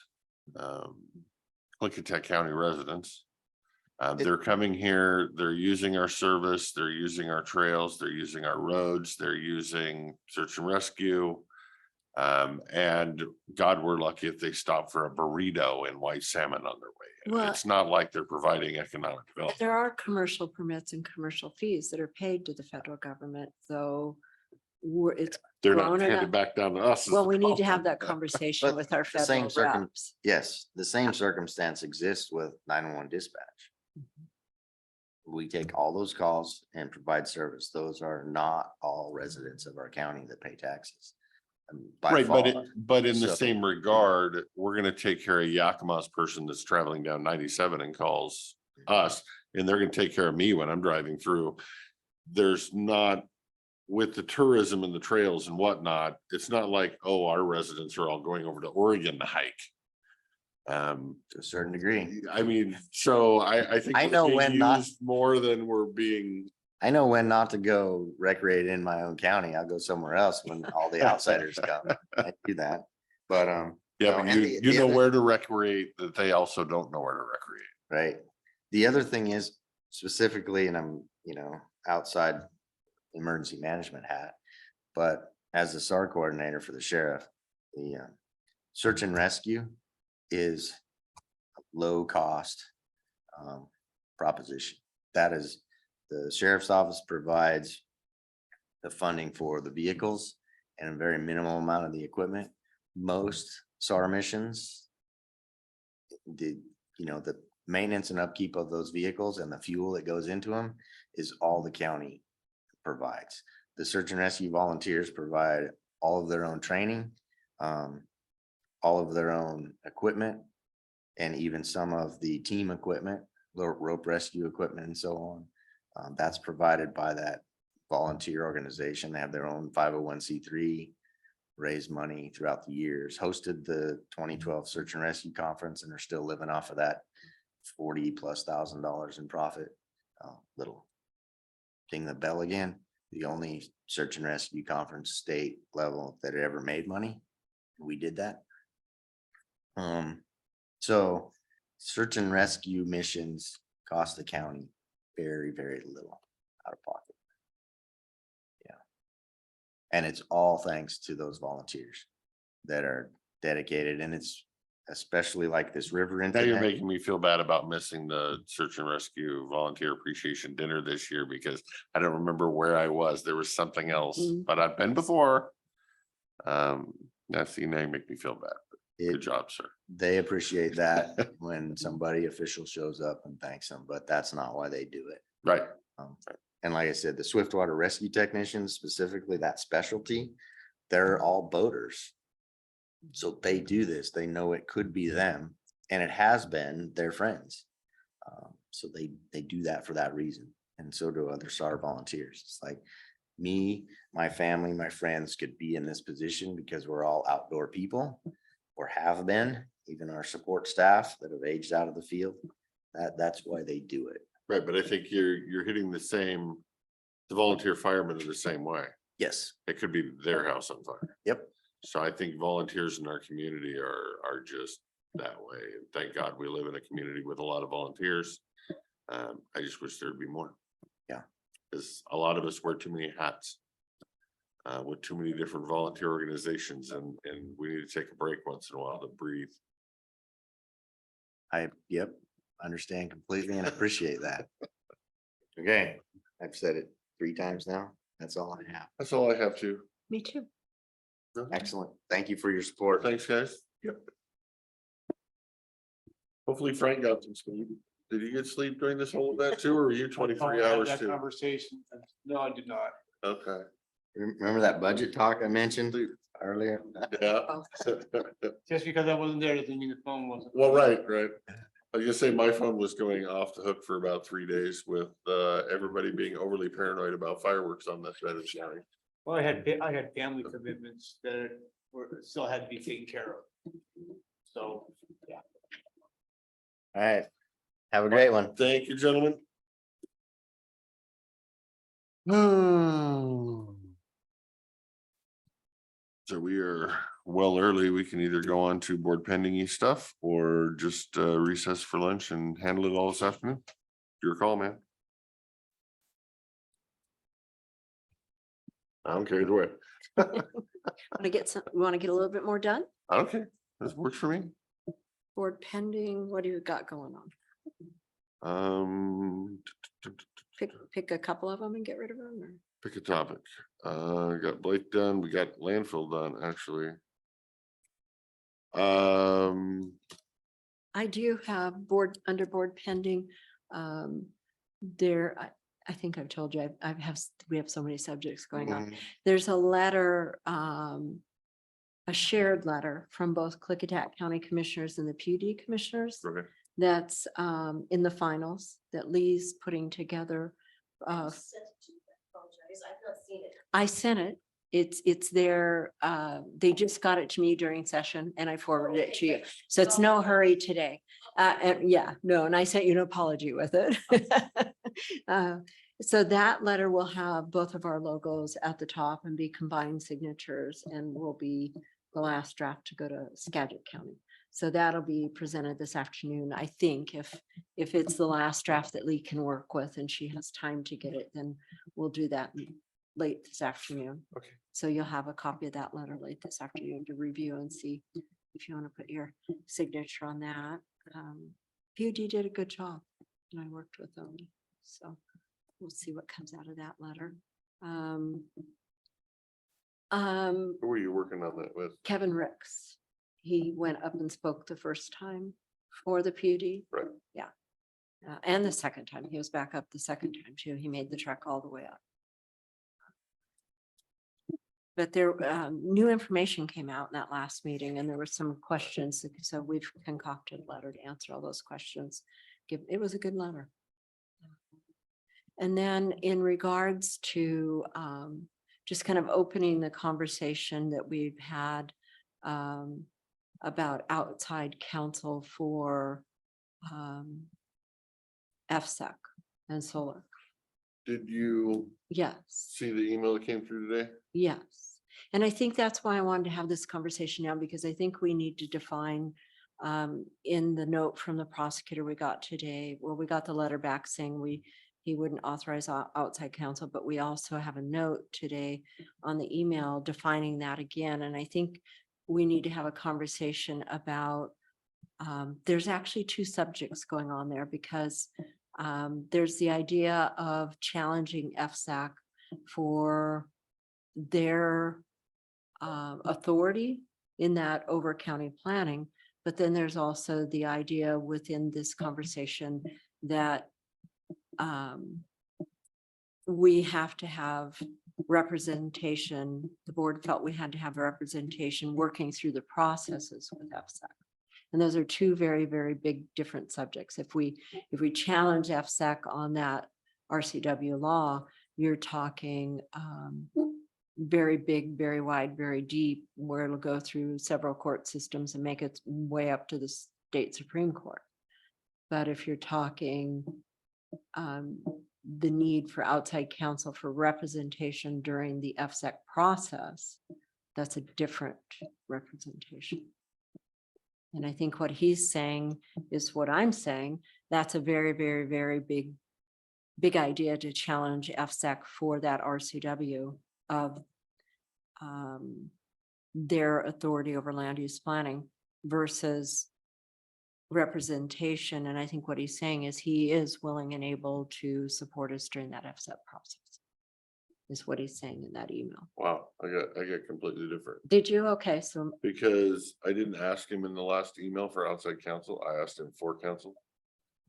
Klickitat County residents. They're coming here, they're using our service, they're using our trails, they're using our roads, they're using search and rescue. And God, we're lucky if they stop for a burrito and white salmon on their way. Well- It's not like they're providing economic development. There are commercial permits and commercial fees that are paid to the federal government, so it's They're not grown handed enough. back down to us. is Well, the we need to have problem. that conversation But with our the same federal reps. yes, the same circumstance exists with 911 dispatch. We take all those calls and provide service. Those are not all residents of our county that pay taxes. By Right, default. but in the So- same regard, we're gonna take care of Yakima's person that's traveling down 97 and calls us, and they're gonna take care of me when I'm driving through. There's not, with the tourism and the trails and whatnot, it's not like, oh, our residents are all going over to Oregon to hike. To a certain degree. I mean, so I think. I we're know being when not- used More than we're being. I know when not to go recreate in my own county. I'll go somewhere else when all the outsiders come. I do that. But, Yeah, No, but and you the know other- where to recreate, that they also don't know where to recreate. right. The other thing is specifically, and I'm, you know, outside emergency management hat, but as the SAR coordinator for the sheriff, the search and rescue is a low cost proposition. That is, the sheriff's office provides the funding for the vehicles and a very minimal amount of the equipment. Most SAR missions, the maintenance and upkeep of those vehicles and the fuel that goes into them is all the county provides. The search and rescue volunteers provide all of their own training, all of their own equipment, and even some of the team equipment, rope rescue equipment and so on. That's provided by that volunteer organization. They have their own 501c3, raised money throughout the years, hosted the 2012 search and rescue conference, and are still living off of that $40,000+ in profit. Little ding the bell again. The only search and rescue conference state level that ever made money. We did that. So search and rescue missions cost the county very, very little out of pocket. Yeah. And it's all thanks to those volunteers that are dedicated, and it's especially like this river Now you're incident. making me feel bad about missing the search and rescue volunteer appreciation dinner this year because I don't remember where I was. There was something else, but I've been before. That's, now you make me feel bad. Good It- job, sir. They appreciate that when somebody official shows up and thanks them, but that's not why they do it. Right. And like I said, the Swiftwater rescue technicians, specifically that specialty, they're all boaters. So they do this, they know it could be them, and it has been their friends. So they do that for that reason. And so do other SAR volunteers. It's like me, my family, my friends could be in this position because we're all outdoor people, or have been, even our support staff that have aged out of the field. That's why they do it. Right, but I think you're hitting the same, the volunteer firemen are the same way. Yes, It could be their house on fire. yep. So I think volunteers in our community are just that way. And thank God we live in a community with a lot of volunteers. I just wish there'd be more. Yeah. Because a lot of us wear too many hats. With too many different volunteer organizations, and we need to take a break once in a while to breathe. Yep, understand completely and appreciate that. Okay, I've said it 3 times now. That's all I have. That's all I have to. Me too. Excellent. Thank you for your support. Thanks, guys. Yep. Hopefully Frank got some sleep. Did you get sleep during this whole event too, or were you 23 hours too? Conversation. No, I did not. Okay. Remember that budget talk I mentioned earlier? Yeah. Just because I wasn't there doesn't mean the phone wasn't. Well, right. I was gonna say my phone was going off the hook for about 3 days with everybody being overly paranoid about fireworks on that side of the county. Well, I had family commitments that still had to be taken care of. So, yeah. All right. Have a great one. Thank you, gentlemen. So we are well early. We can either go on to board pending stuff or just recess for lunch and handle it all this afternoon. Your call, man. I don't care either way. Want to get a little bit more done? I don't care. This works for me. Board pending, what do you got going on? Pick a couple of them and get rid of them, or? Pick a topic. Got Blake done. We got landfill done, actually. I do have under board pending. I think I've told you, we have so many subjects going on. There's a letter, a shared letter from both Klickitat County Commissioners and the PUD Commissioners Okay. that's in the finals that Lee's putting together. Apologize, I've not seen it. I sent it. It's there. They just got it to me during session and I forwarded it to you. So it's no hurry today. And I sent you an apology with it. So that letter will have both of our logos at the top and be combined signatures and will be the last draft to go to Skagit County. So that'll be presented this afternoon. I think if it's the last draft that Lee can work with and she has time to get it, then we'll do that late this afternoon. Okay. So you'll have a copy of that letter late this afternoon to review and see if you want to put your signature on that. PUD did a good job and I worked with them. So we'll see what comes out of that letter. Who were you working on that with? Kevin Ricks, he went up and spoke the first time for the PUD. Right. Yeah. And the second time, he was back up the second time too. He made the trek all the way up. But there, new information came out in that last meeting and there were some questions. So we've concocted a letter to answer all those questions. It was a good letter. And then in regards to just kind of opening the conversation that we've had about outside counsel for FSEC and solar. Did you Yes. see the email that came through today? Yes. And I think that's why I wanted to have this conversation now, because I think we need to define in the note from the prosecutor we got today, where we got the letter back saying he wouldn't authorize outside counsel, but we also have a note today on the email defining that again. And I think we need to have a conversation about, there's actually two subjects going on there, because there's the idea of challenging FSAC for their authority in that over county planning. But then there's also the idea within this conversation that we have to have representation. The board felt we had to have representation working through the processes with FSAC. And those are two very, very big different subjects. If we challenge FSAC on that RCW law, you're talking very big, very wide, very deep, where it'll go through several court systems and make its way up to the state Supreme Court. But if you're talking the need for outside counsel for representation during the FSEC process, that's a different representation. And I think what he's saying is what I'm saying. That's a very, very, very big idea to challenge FSEC for that RCW of their authority over land use planning versus representation. And I think what he's saying is he is willing and able to support us during that FSEC process, is what he's saying in that email. Wow, I got completely different. Did you? Okay, so Because I didn't ask him in the last email for outside counsel. I asked him for counsel,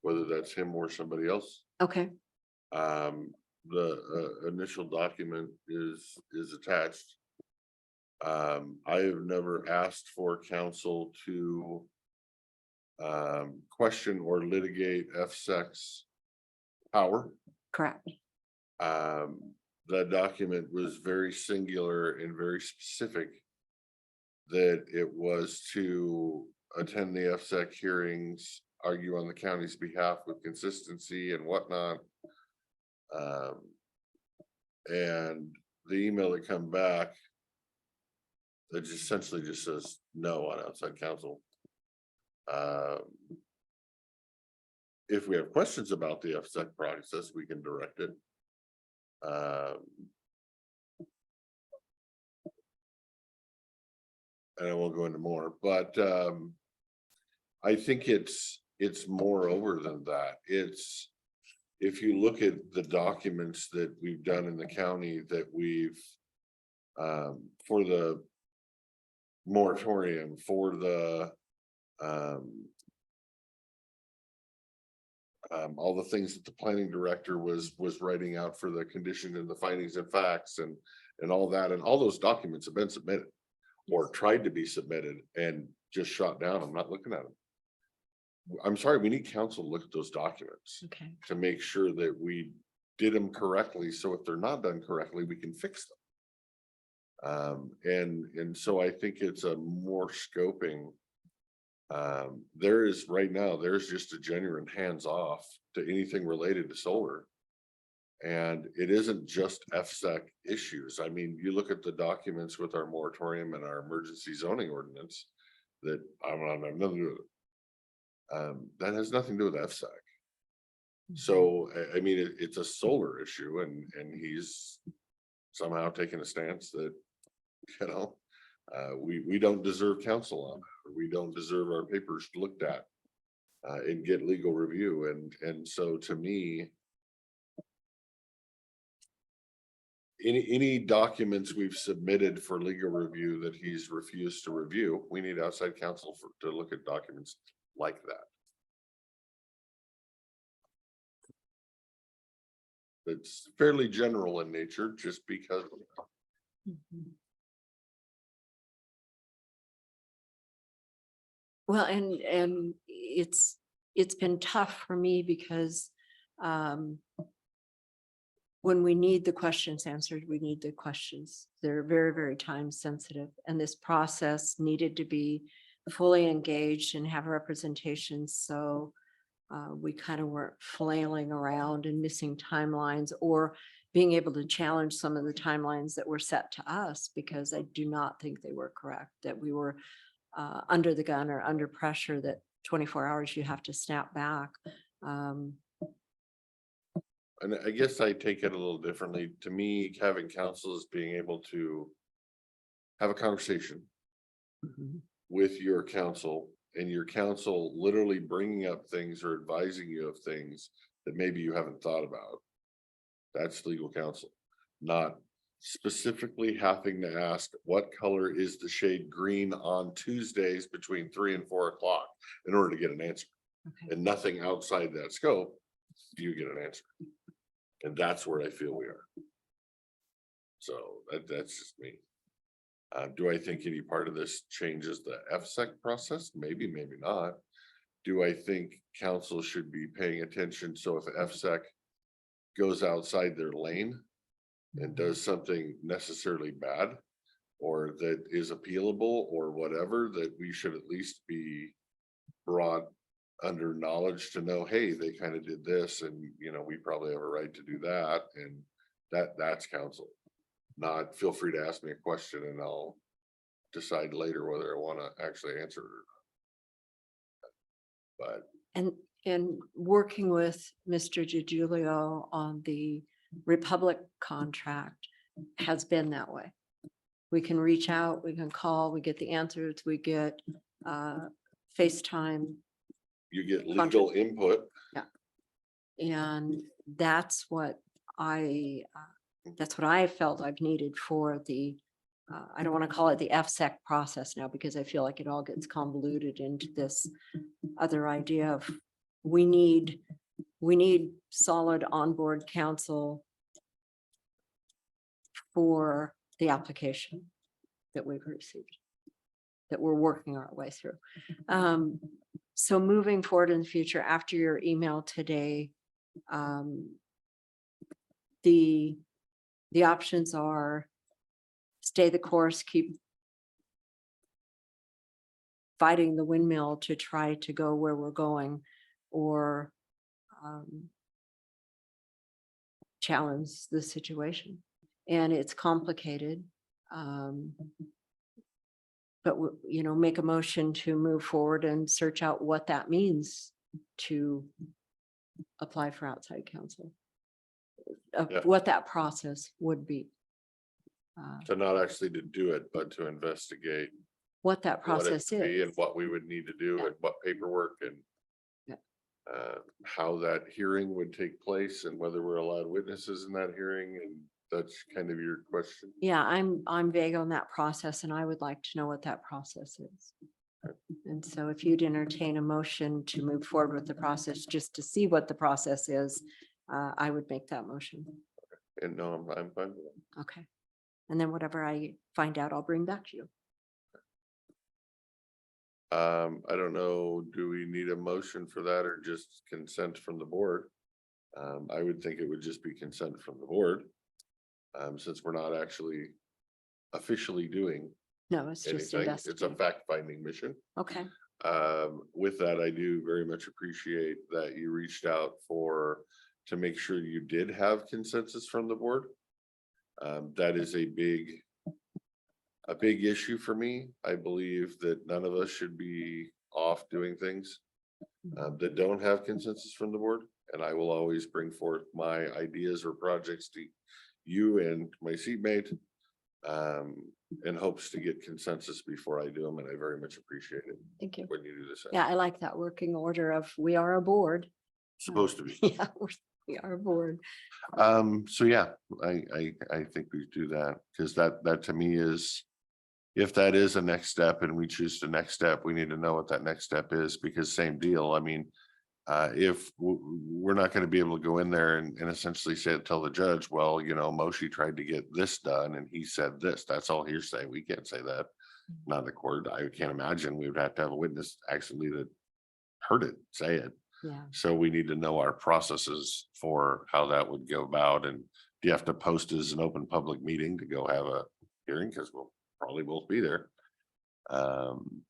whether that's him or somebody else. okay, The initial document is attached. I have never asked for counsel to question or litigate FSEC's power. correct. That document was very singular and very specific, that it was to attend the FSEC hearings, argue on the county's behalf with consistency and whatnot. And the email that come back, that just essentially just says no on outside counsel. If we have questions about the FSEC process, we can direct it. And I won't go into more, but I think it's more over than that. It's, if you look at the documents that we've done in the county that we've for the moratorium, for the all the things that the planning director was writing out for the condition and the findings and facts and all that, and all those documents have been submitted or tried to be submitted and just shot down. I'm not looking at them. I'm sorry, we need counsel to look at those documents Okay. to make sure that we did them correctly. So if they're not done correctly, we can fix them. And so I think it's a more scoping. There is right now, there's just a genuine hands off to anything related to solar. And it isn't just FSEC issues. I mean, you look at the documents with our moratorium and our emergency zoning ordinance that I'm nothing to do with it. That has nothing to do with FSEC. So, I mean, it's a solar issue and he's somehow taking a stance that You know, we don't deserve counsel on it, or we don't deserve our papers looked at. And get legal review, and so to me. Any documents we've submitted for legal review that he's refused to review, we need outside counsel to look at documents like that. It's fairly general in nature, just because. Well, and it's been tough for me because when we need the questions answered, we need the questions. They're very, very time sensitive. And this process needed to be fully engaged and have representation. So we kind of weren't flailing around and missing timelines or being able to challenge some of the timelines that were set to us, because I do not think they were correct, that we were under the gun or under pressure, that 24 hours you have to snap back. And I guess I take it a little differently. To me, having counsel is being able to have a conversation with your counsel, and your counsel literally bringing up things or advising you of things that maybe you haven't thought about. That's legal counsel, not specifically having to ask what color is the shade green on Tuesdays between 3 and 4 o'clock in order to get an answer. Okay. And nothing outside that scope, you get an answer. And that's where I feel we are. So that's just me. Do I think any part of this changes the FSEC process? Maybe, maybe not. Do I think council should be paying attention? So if FSEC goes outside their lane and does something necessarily bad, or that is appealable or whatever, that we should at least be brought under knowledge to know, hey, they kind of did this, and we probably have a right to do that, and that's counsel. Not feel free to ask me a question and I'll decide later whether I want to actually answer it or not. But And working with Mr. DiGiulio on the Republic contract has been that way. We can reach out, we can call, we get the answers, we get FaceTime. you get legal input. And that's what I felt I've needed for the, I don't want to call it the FSEC process now, because I feel like it all gets convoluted into this other idea of we need solid onboard counsel for the application that we've received, that we're working our way through. So moving forward in the future, after your email today, the options are stay the course, keep fighting the windmill to try to go where we're going, or challenge the situation. And it's complicated. But make a motion to move forward and search out what that means to apply for outside counsel. Yeah. What that process would be. To not actually to do it, but to investigate What that what it process would be is. and what we would need to do Yeah. and what paperwork and Yeah. how that hearing would take place and whether we're allowed witnesses in that hearing, and that's kind of your question. Yeah, I'm vague on that process, and I would like to know what that process is. And so if you'd entertain a motion to move forward with the process, just to see what the process is, I would make that motion. And no, I'm fine with it. Okay. And then whatever I find out, I'll bring back to you. I don't know, do we need a motion for that or just consent from the board? I would think it would just be consent from the board. Since we're not actually officially doing No, it's just anything, it's a investigating. fact-finding mission. Okay. With that, I do very much appreciate that you reached out to make sure you did have consensus from the board. That is a big issue for me. I believe that none of us should be off doing things that don't have consensus from the board. And I will always bring forth my ideas or projects to you and my seatmate in hopes to get consensus before I do them, and I very much appreciate it Thank you. when you do this. Yeah, I like that working order of we are a board. Supposed to be. Yeah, we are a board. So yeah, I think we do that, because that to me is, if that is a next step and we choose the next step, we need to know what that next step is, because same deal. I mean, if we're not going to be able to go in there and essentially say, tell the judge, well, you know, Moshe tried to get this done and he said this, that's all hearsay. We can't say that. Not in the court. I can't imagine we would have to have a witness actually that heard it, say it. Yeah. So we need to know our processes for how that would go about, and do you have to post as an open public meeting to go have a hearing? Because we'll probably both be there.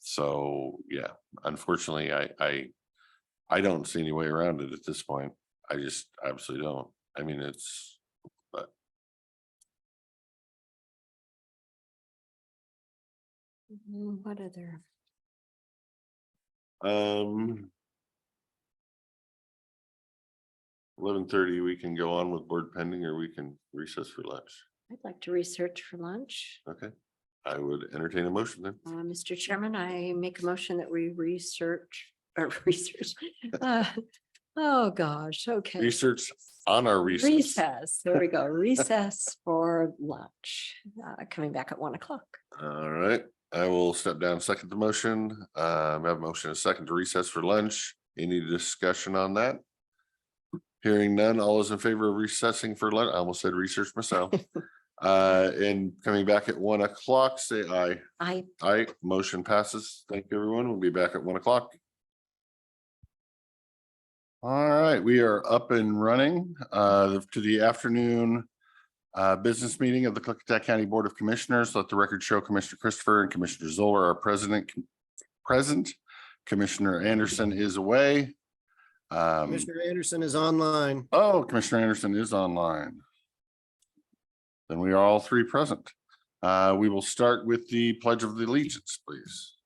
So yeah, unfortunately, I don't see any way around it at this point. I just absolutely don't. I mean, but What other? 11:30, we can go on with board pending, or we can recess for lunch. I'd like to research for lunch. Okay, I would entertain a motion then. Mr. Chairman, I make a motion that we research or research. Oh, gosh, okay. Research on our recess. Recess, there we go, recess for lunch, coming back at 1 o'clock. All right, I will step down, second the motion. We have a motion, a second to recess for lunch. Any discussion on that? Hearing none, all those in favor of recessing for lunch, I almost said research myself. And coming back at 1 o'clock, say aye. Aye, motion passes. Thank you, everyone. We'll be back at 1 o'clock. All right, we are up and running to the afternoon business meeting of the Klickitat County Board of Commissioners. Let the record show Commissioner Christopher and Commissioner Zoller are present. Commissioner Anderson is away. Commissioner Anderson is online. Oh, Commissioner Anderson is online. Then we are all three present. We will start with the Pledge of Allegiance, please.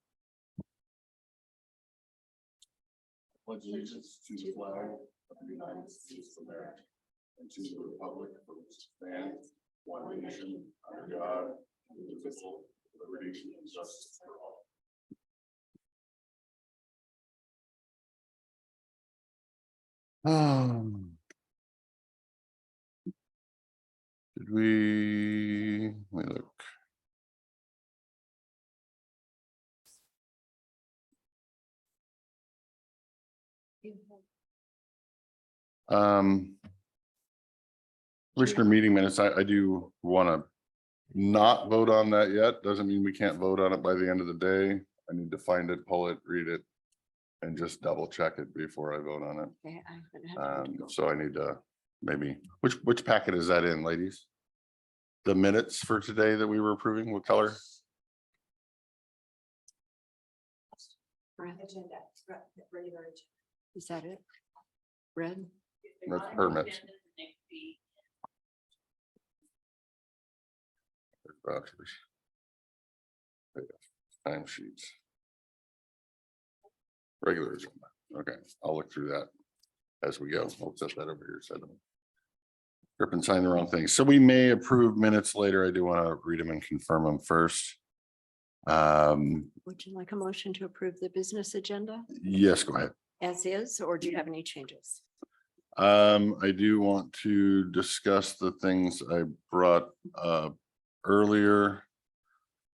Pledge allegiance to the flag of the United States of America and to the republic for which it stands, one nation, under God, indivisible, with liberty and justice for all. Did let me look. Commissioner meeting minutes, I do want to not vote on that yet. Doesn't mean we can't vote on it by the end of the day. I need to find it, pull it, read it, and just double check it before I vote on it. Okay, I'm gonna have to go. So I need to maybe, which packet is that in, ladies? The minutes for today that we were approving, what color? Red. Agenda, regular agenda. Is that it? Red? That's permits. Vouchers. Time sheets. Regular agenda. Okay, I'll look through that as we go. I'll set that over here. So I don't grip and sign the wrong thing. So we may approve minutes later. I do want to read them and confirm them first. Would you like a motion to approve the business agenda Yes, go ahead. as is, or do you have any changes? I do want to discuss the things I brought up earlier.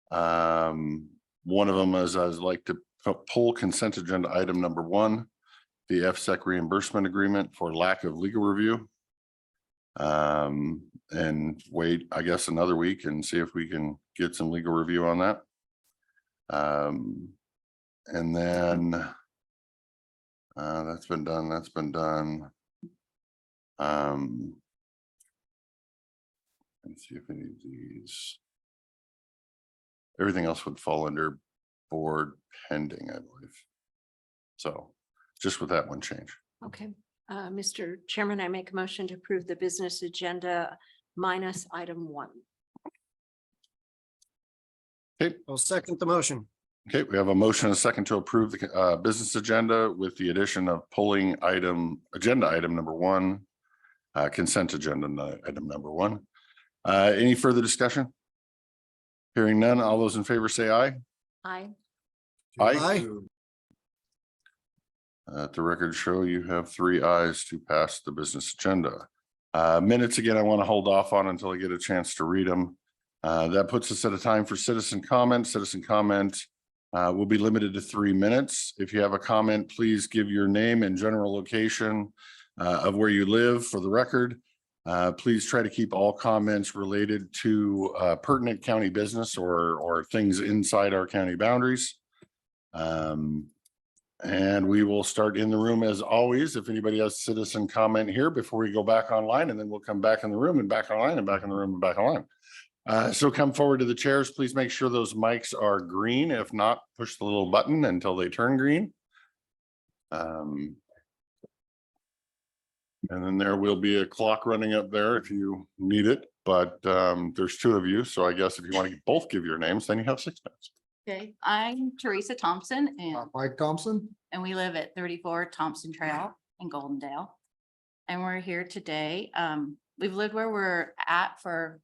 One of them is I'd like to pull consent agenda item number 1, the FSEC reimbursement agreement for lack of legal review. And wait, I guess, another week and see if we can get some legal review on that. And then that's been done. That's been done. Let's see if any of these. Everything else would fall under board pending, I believe. So just with that one change. Okay, Mr. Chairman, I make a motion to approve the business agenda minus item 1. I'll second the motion. Okay, we have a motion and a second to approve the business agenda with the addition of pulling agenda item number 1, consent agenda item number 1. Any further discussion? Hearing none, all those in favor say aye. Aye. Aye. Let the record show you have 3 ayes to pass the business agenda. Minutes again, I want to hold off on until I get a chance to read them. That puts us at a time for citizen comment. Citizen comment will be limited to 3 minutes. If you have a comment, please give your name and general location of where you live for the record. Please try to keep all comments related to pertinent county business or things inside our county boundaries. And we will start in the room as always. If anybody has citizen comment here before we go back online, and then we'll come back in the room and back online and back in the room and back online. So come forward to the chairs. Please make sure those mics are green. If not, push the little button until they turn green. And then there will be a clock running up there if you need it, but there's 2 of you. So I guess if you want to both give your names, then you have 6 minutes. Okay, I'm Teresa Thompson Mike Thompson. and we live at 34 Thompson Trail in Goldendale. And we're here today. We've lived where we're at for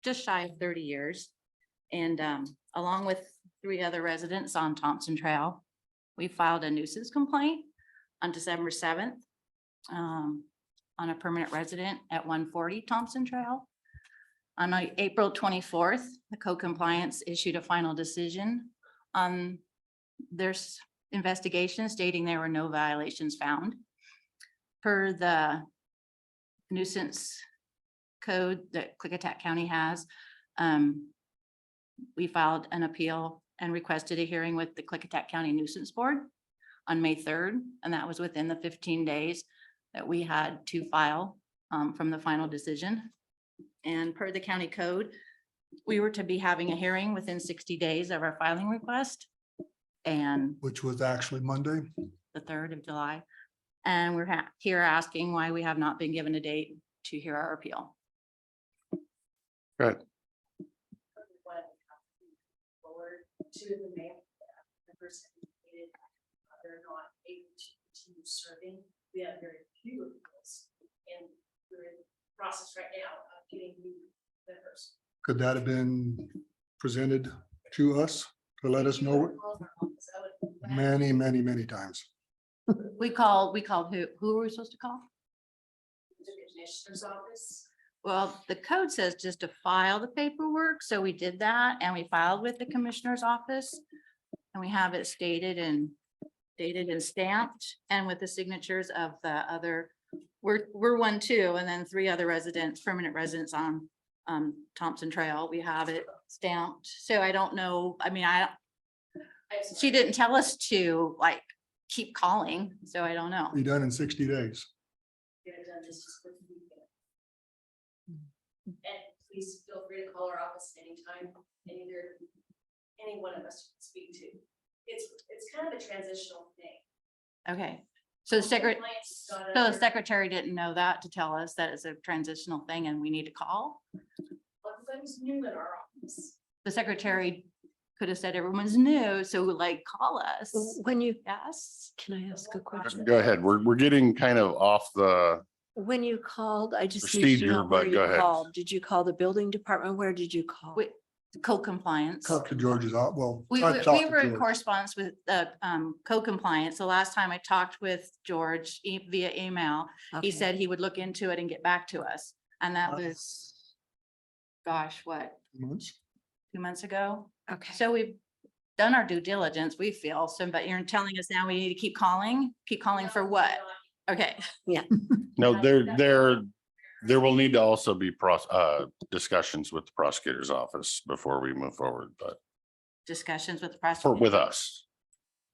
just shy of 30 years. And along with 3 other residents on Thompson Trail, we filed a nuisance complaint on December 7th on a permanent resident at 140 Thompson Trail. On April 24th, the code compliance issued a final decision on their investigation stating there were no violations found. Per the nuisance code that Klickitat County has, we filed an appeal and requested a hearing with the Klickitat County Nuisance Board on May 3rd, and that was within the 15 days that we had to file from the final decision. And per the county code, we were to be having a hearing within 60 days of our filing request. And which was actually Monday. the 3rd of July. And we're here asking why we have not been given a date to hear our appeal. Good. Forward to the mayor, the person indicated they're not able to continue serving. We have very few appeals, and we're in the process right now of getting new members. Could that have been presented to us to let us know? Many, many, many times. We called who were we supposed to call? The commissioner's office. Well, the code says just to file the paperwork, so we did that and we filed with the commissioner's office. And we have it stated and dated and stamped and with the signatures of the other, we're 1, 2, and then 3 other residents, permanent residents on Thompson Trail. We have it stamped. So I don't know, I mean, she didn't tell us to like keep calling, so I don't know. Be done in 60 days. Get it done this quick as we can. And please feel free to call our office anytime, any one of us you can speak to. It's kind of a transitional thing. Okay, so the secretary, Compliance got so the under- secretary didn't know that to tell us that it's a transitional thing and we need to call? Everybody's new in our office. The secretary could have said everyone's new, so like call us. When you, Yes. can I ask a question? Go ahead. We're getting kind of off the, When you called, I just need to Procedure, know where but go you ahead. called. Did you call the building department? Where did you call? With code compliance. Talk to George's, well. We I've talked to were in George. correspondence with the code compliance. The last time I talked with George via email, Okay. he said he would look into it and get back to us. And that was, gosh, what, Months. 2 months ago? Okay. So we've done our due diligence, we feel. So, but you're telling us now we need to keep calling for what? Okay. no, there will need to also be discussions with the prosecutor's office before we move forward, but Discussions with the for, prosecutor. with us.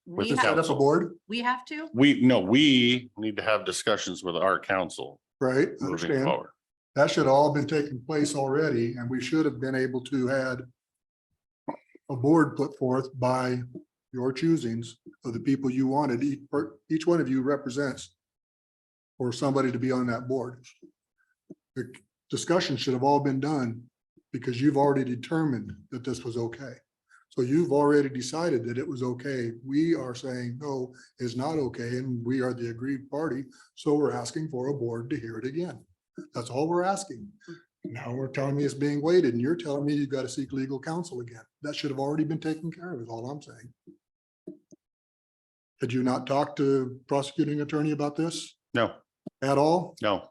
with We the have, Set up a board, we have to? We need to have discussions with our council right? moving Understand. forward. That should all been taking place already, and we should have been able to had a board put forth by your choosings of the people you wanted. Each one of you represents for somebody to be on that board. The discussion should have all been done because you've already determined that this was okay. So you've already decided that it was okay. We are saying, no, it's not okay, and we are the agreed party. So we're asking for a board to hear it again. That's all we're asking. Now we're telling me it's being weighted and you're telling me you've got to seek legal counsel again. That should have already been taken care of, is all I'm saying. Had you not talked to prosecuting attorney about this No, at all? no.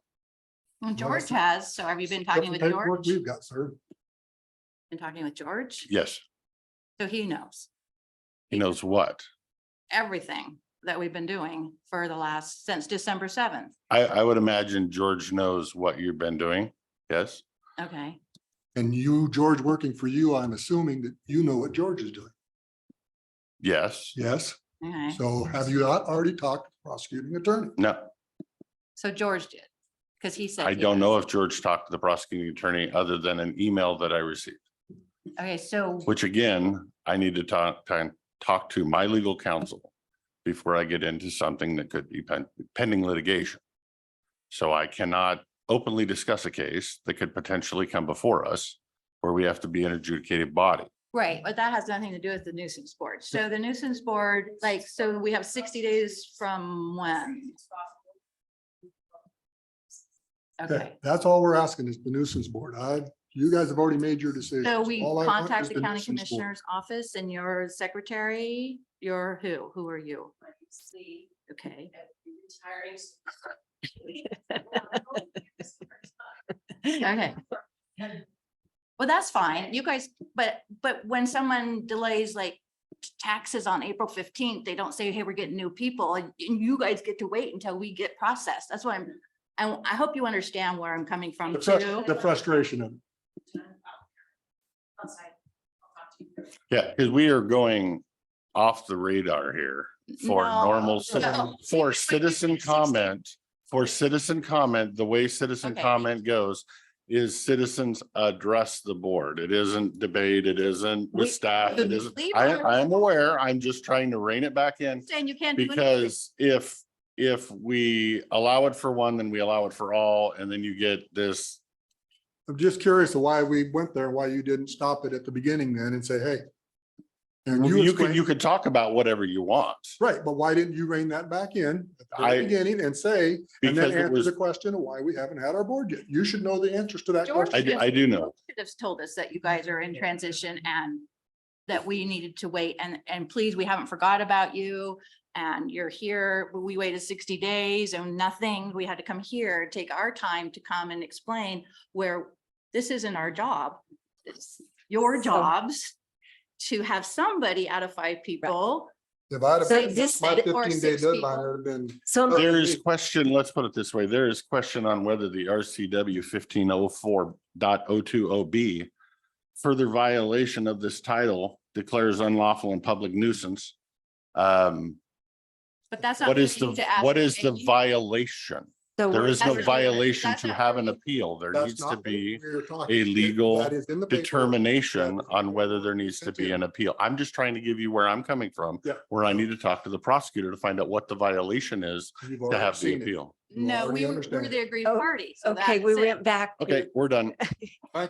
Well, George has, so have you been talking with Paperwork George? We've got, sir. Been talking with George? Yes, So he knows he knows what. everything that we've been doing for the last, since December 7th. I would imagine George knows what you've been doing. Yes. Okay, And you, George, working for you, I'm assuming that you know what George is doing. Yes. Yes. okay. So have you not already talked to the prosecuting attorney? No, So George did, because he said. I he don't know was. if George talked to the prosecuting attorney other than an email that I received, Okay, so, which again, I need to talk to my legal counsel before I get into something that could be pending litigation. So I cannot openly discuss a case that could potentially come before us where we have to be an adjudicated body. right, but that has nothing to do with the nuisance board. So the nuisance board, like, so we have 60 days from when? Okay, That's all we're asking is the nuisance board. You guys have already made your decision. so we All I want contact is the county nuisance board. commissioner's office and your secretary, your who? Who are you? See, Okay. retiring. Okay. Well, that's fine. You guys, but when someone delays like taxes on April 15th, they don't say, hey, we're getting new people and you guys get to wait until we get processed. That's why I hope you understand where I'm coming from too. The frustration of it. Outside. I'll talk to you. Yeah, because we are going off the radar here for No, normal, no. for citizen comment, the way citizen Okay. comment goes is citizens address the board. It isn't debate. It isn't with staff. It isn't. Leave I am aware. I'm just trying to rein it back in Saying you can't do anything. because if we allow it for one, then we allow it for all, and then you get this. I'm just curious of why we went there, why you didn't stop it at the beginning then and say, hey. And You could talk about whatever you want. right, but why didn't you rein that back in at the I- very beginning and say, and then Because it answer was, the question of why we haven't had our board yet? You should know the answers to that George question. I do know. should have told us that you guys are in transition and that we needed to wait and please, we haven't forgot about you. And you're here, we waited 60 days and nothing. We had to come here, take our time to come and explain where this isn't our job. It's your jobs to have somebody out of 5 people. If I'd So have, this- my or 15-day 6 deadline people. would have been. So There is question, let's put it this way, there is question on whether the RCW 1504.020B further violation of this title declares unlawful and public nuisance. But that's not. What is for you to ask what is the me. violation? So There is no That's- violation that's to not have for an you. appeal. There That's needs to not what be we were talking. a legal That is in the paperwork. determination That is in on the whether paperwork there we needs to sent be in. an appeal. I'm just trying to give you where I'm coming from, Yeah. where I need to talk to the prosecutor to find out what the violation is You've to already have the seen it. appeal. You No, already we're understand. the aggrieved Oh, party. So okay, we that's it. went back. to- Okay, we're done.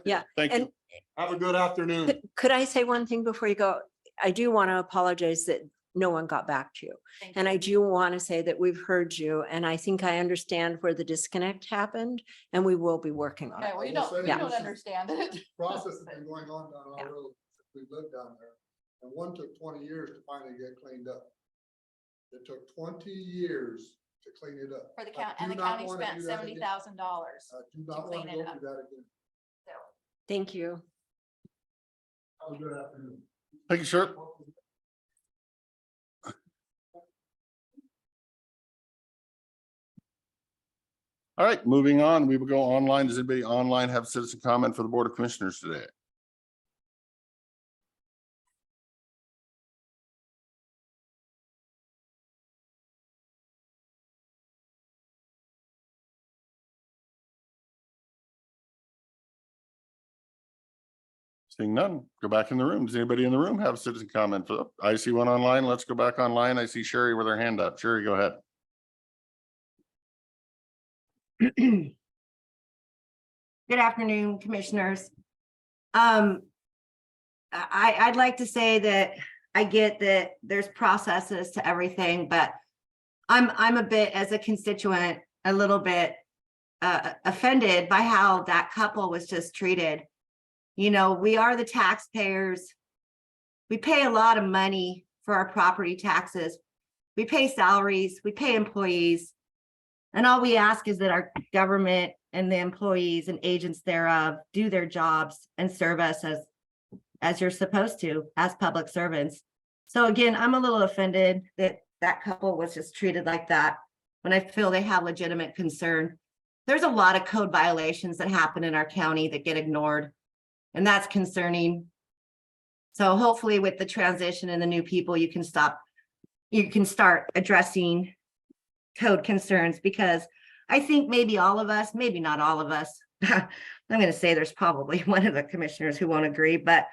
Yeah, Thank you. and Have a good afternoon. could I say one thing before you go? I do want to apologize that no one got back to you. Thank And you. I do want to say that we've heard you and I think I understand where the disconnect happened and we will be working on Okay, it. well, you I will don't, say you this don't is- understand it. Process has been going on down Yeah. our road since we lived down there. And one took 20 years to finally get cleaned up. It took 20 years to clean it up. For the I county, and do the not county wanna spent do that again. $70,000. I do not clean want to it go up. through that again. Thank you. Have a good afternoon. Thank you, sir. All right, moving on. We will go online. Does anybody online have citizen comment for the Board of Commissioners today? Seeing none, go back in the room. Does anybody in the room have citizen comment for, I see one online. Let's go back online. I see Sherry with her hand up. Sherry, go ahead. Good afternoon, commissioners. I'd like to say that I get that there's processes to everything, but I'm a bit, as a constituent, a little bit offended by how that couple was just treated. You know, we are the taxpayers. We pay a lot of money for our property taxes. We pay salaries, we pay employees. And all we ask is that our government and the employees and agents thereof do their jobs and serve us as you're supposed to, as public servants. So again, I'm a little offended that that couple was just treated like that when I feel they have legitimate concern. There's a lot of code violations that happen in our county that get ignored, and that's concerning. So hopefully with the transition and the new people, you can start addressing code concerns, because I think maybe all of us, maybe not all of us, I'm going to say there's probably one of the commissioners who won't agree, but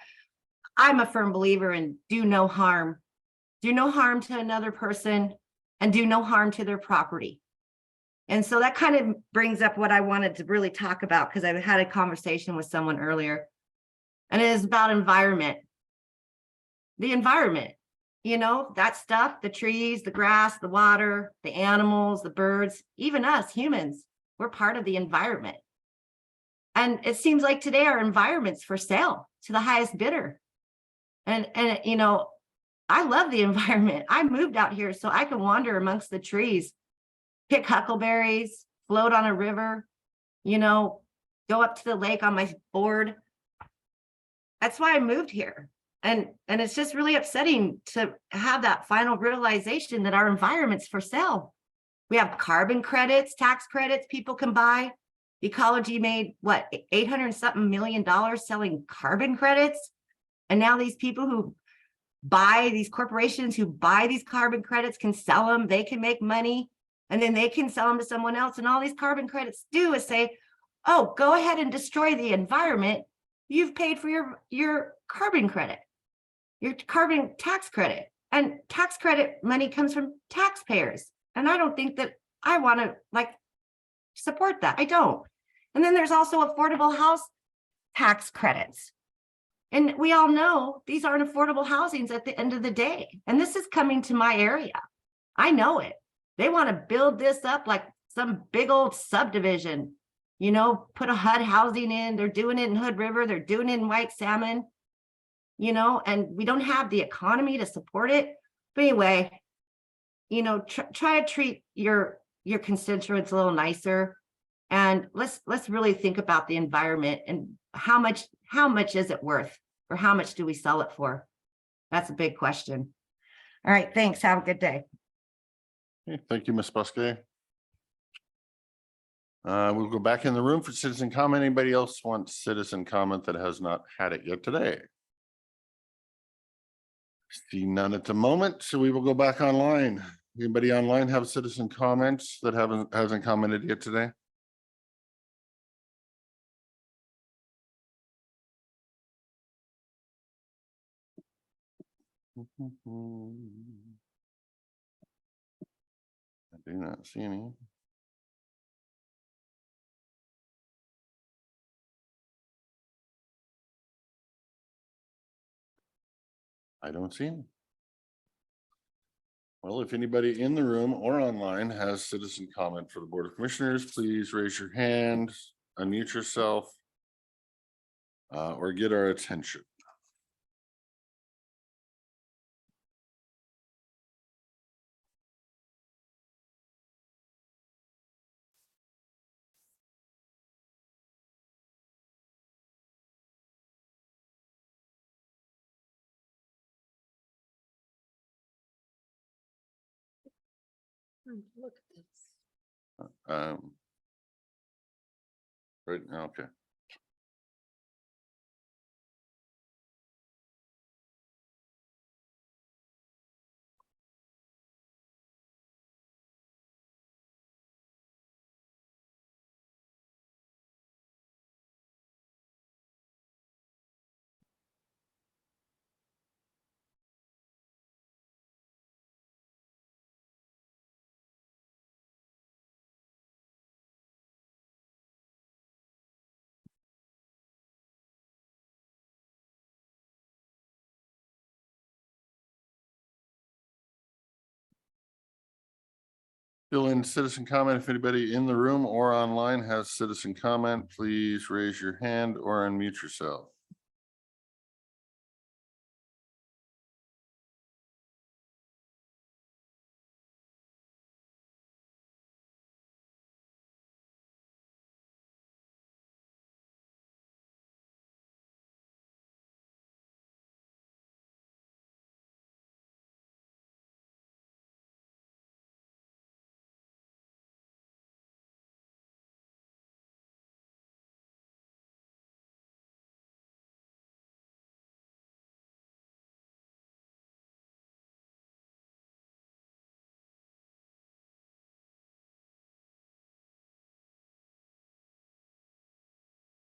I'm a firm believer in do no harm to another person and do no harm to their property. And so that kind of brings up what I wanted to really talk about, because I had a conversation with someone earlier, and it is about environment. The environment, you know, that stuff, the trees, the grass, the water, the animals, the birds, even us humans, we're part of the environment. And it seems like today our environment's for sale to the highest bidder. And you know, I love the environment. I moved out here so I can wander amongst the trees, pick huckleberries, float on a river, you know, go up to the lake on my board. That's why I moved here. And it's just really upsetting to have that final realization that our environment's for sale. We have carbon credits, tax credits people can buy. Ecology made what, 800 something million selling carbon credits. And now these people who buy, these corporations who buy these carbon credits can sell them, they can make money, and then they can sell them to someone else. And all these carbon credits do is say, oh, go ahead and destroy the environment. You've paid for your carbon credit, your carbon tax credit, and tax credit money comes from taxpayers. And I don't think that I want to support that. I don't. And then there's also affordable house tax credits. And we all know these aren't affordable housings at the end of the day. And this is coming to my area. I know it. They want to build this up like some big old subdivision, you know, put a HUD housing in. They're doing it in Hood River. They're doing it in White Salmon, you know, and we don't have the economy to support it. But anyway, you know, try to treat your constituents a little nicer. And let's really think about the environment and how much is it worth, or how much do we sell it for? That's a big question. All right, thanks. Have a good day. Okay, thank you, Ms. Buskey. We'll go back in the room for citizen comment. Anybody else want citizen comment that has not had it yet today? See none at the moment, so we will go back online. Anybody online have citizen comments that hasn't commented yet today? I do not see any. I don't see any. Well, if anybody in the room or online has citizen comment for the Board of Commissioners, please raise your hand, unmute yourself, or get our attention. Look at this. Right, okay. Fill in citizen comment. If anybody in the room or online has citizen comment, please raise your hand or unmute yourself.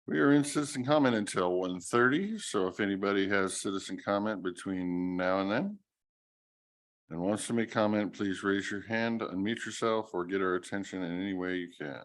We are in citizen comment until 1:30. So if anybody has citizen comment between now and then and wants to make comment, please raise your hand, unmute yourself, or get our attention in any way you can.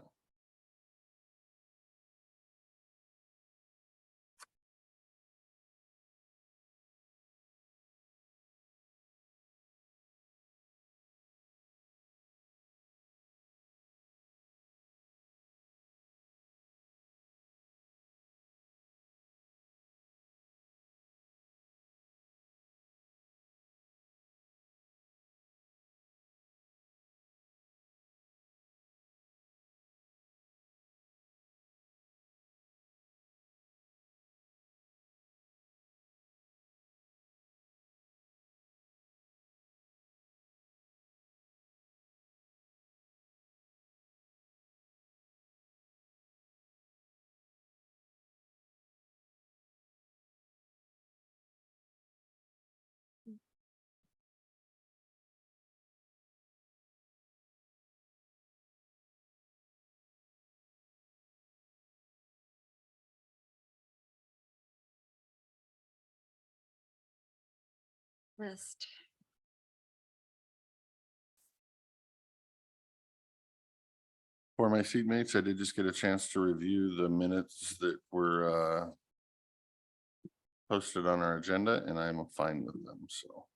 List. For my seatmates, I did just get a chance to review the minutes that were posted on our agenda, and I'm fine with them, so.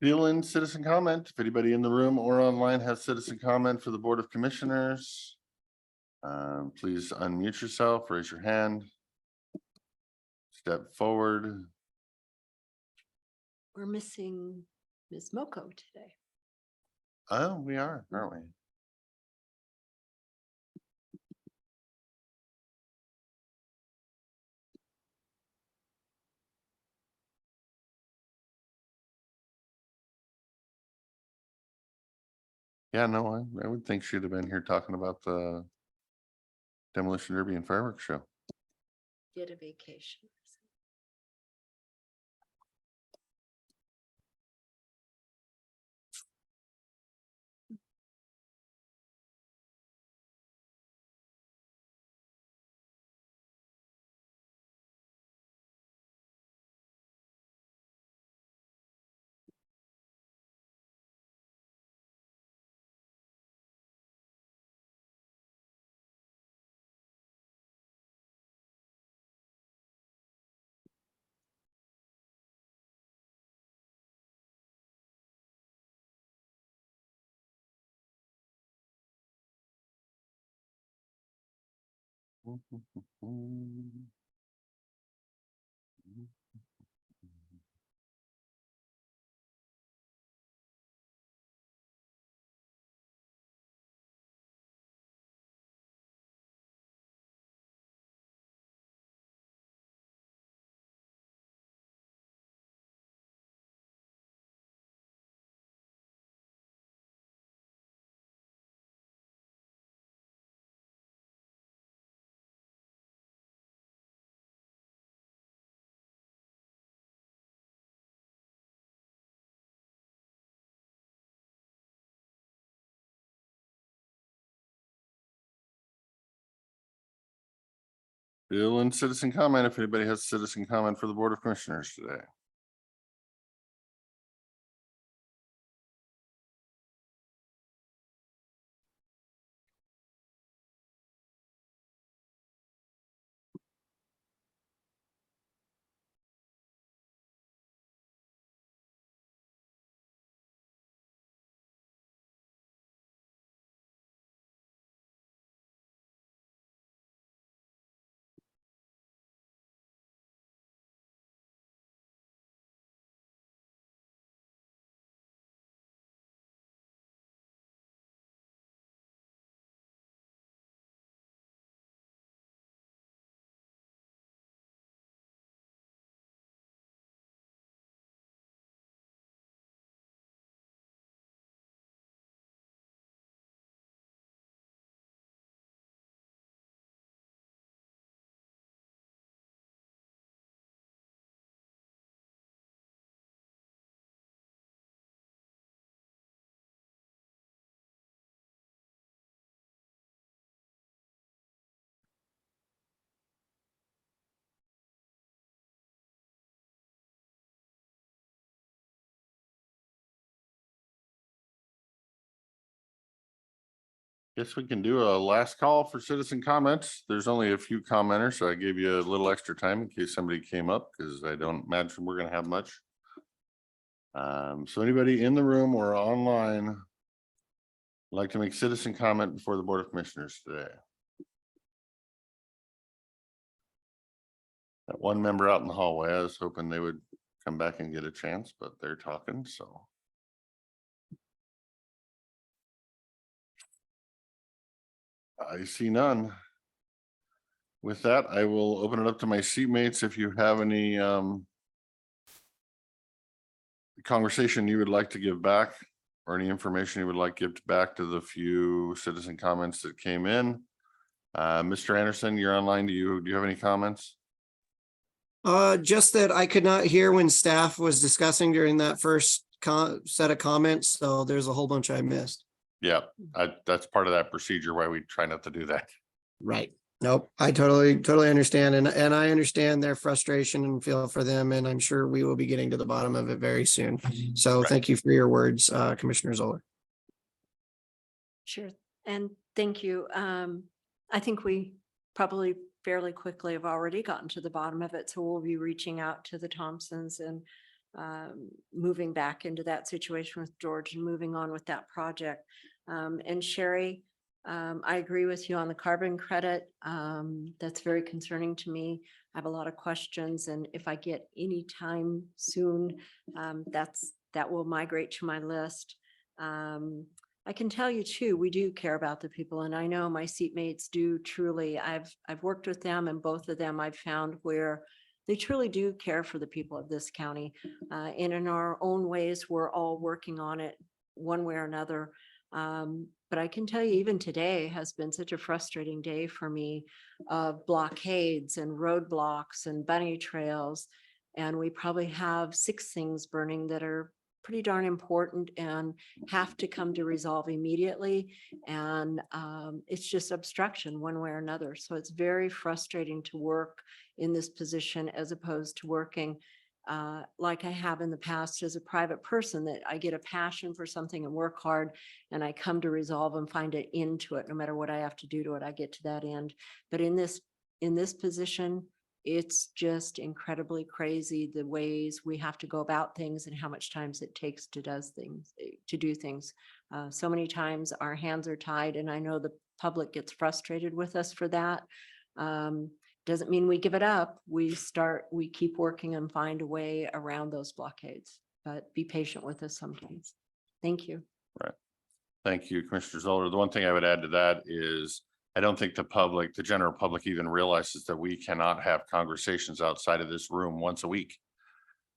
Fill in citizen comment. If anybody in the room or online has citizen comment for the Board of Commissioners, please unmute yourself, raise your hand. Step forward. We're missing Ms. Moko today. Oh, we are, aren't we? Yeah, no, I would think she'd have been here talking about the demolition derby and fireworks show. Get a vacation. Bill and citizen comment, if anybody has citizen comment for the Board of Commissioners today. Guess we can do a last call for citizen comments. There's only a few commenters, so I gave you a little extra time in case somebody came up, because I don't imagine we're gonna have much. So anybody in the room or online would like to make citizen comment before the Board of Commissioners today? That one member out in the hallway, I was hoping they would come back and get a chance, but they're talking, so. I see none. With that, I will open it up to my seatmates. If you have any conversation you would like to give back or any information you would like to give back to the few citizen comments that came in. Mr. Anderson, you're online. Do you have any comments? Just that I could not hear when staff was discussing during that first set of comments, so there's a whole bunch I missed. Yeah, that's part of that procedure why we try not to do that. Right. Nope, I totally understand. And I understand their frustration and feel for them, and I'm sure we will be getting to the bottom of it very soon. So Right. thank you for your words, Commissioner Zoller. Sure, and thank you. I think we probably fairly quickly have already gotten to the bottom of it, so we'll be reaching out to the Thompsons and moving back into that situation with George and moving on with that project. And Sherry, I agree with you on the carbon credit. That's very concerning to me. I have a lot of questions, and if I get any time soon, that will migrate to my list. I can tell you too, we do care about the people, and I know my seatmates do truly. I've worked with them, and both of them I've found where they truly do care for the people of this county. And in our own ways, we're all working on it one way or another. But I can tell you, even today has been such a frustrating day for me of blockades and roadblocks and bunny trails. And we probably have 6 things burning that are pretty darn important and have to come to resolve immediately. And it's just obstruction one way or another. So it's very frustrating to work in this position as opposed to working like I have in the past as a private person, that I get a passion for something and work hard, and I come to resolve and find an end to it. No matter what I have to do to it, I get to that end. But in this position, it's just incredibly crazy the ways we have to go about things and how much time it takes to do things. So many times our hands are tied, and I know the public gets frustrated with us for that. Doesn't mean we give it up. We keep working and find a way around those blockades, but be patient with us sometimes. Thank you. Thank you, Commissioner Zoller. The one thing I would add to that is I don't think the general public even realizes that we cannot have conversations outside of this room once a week.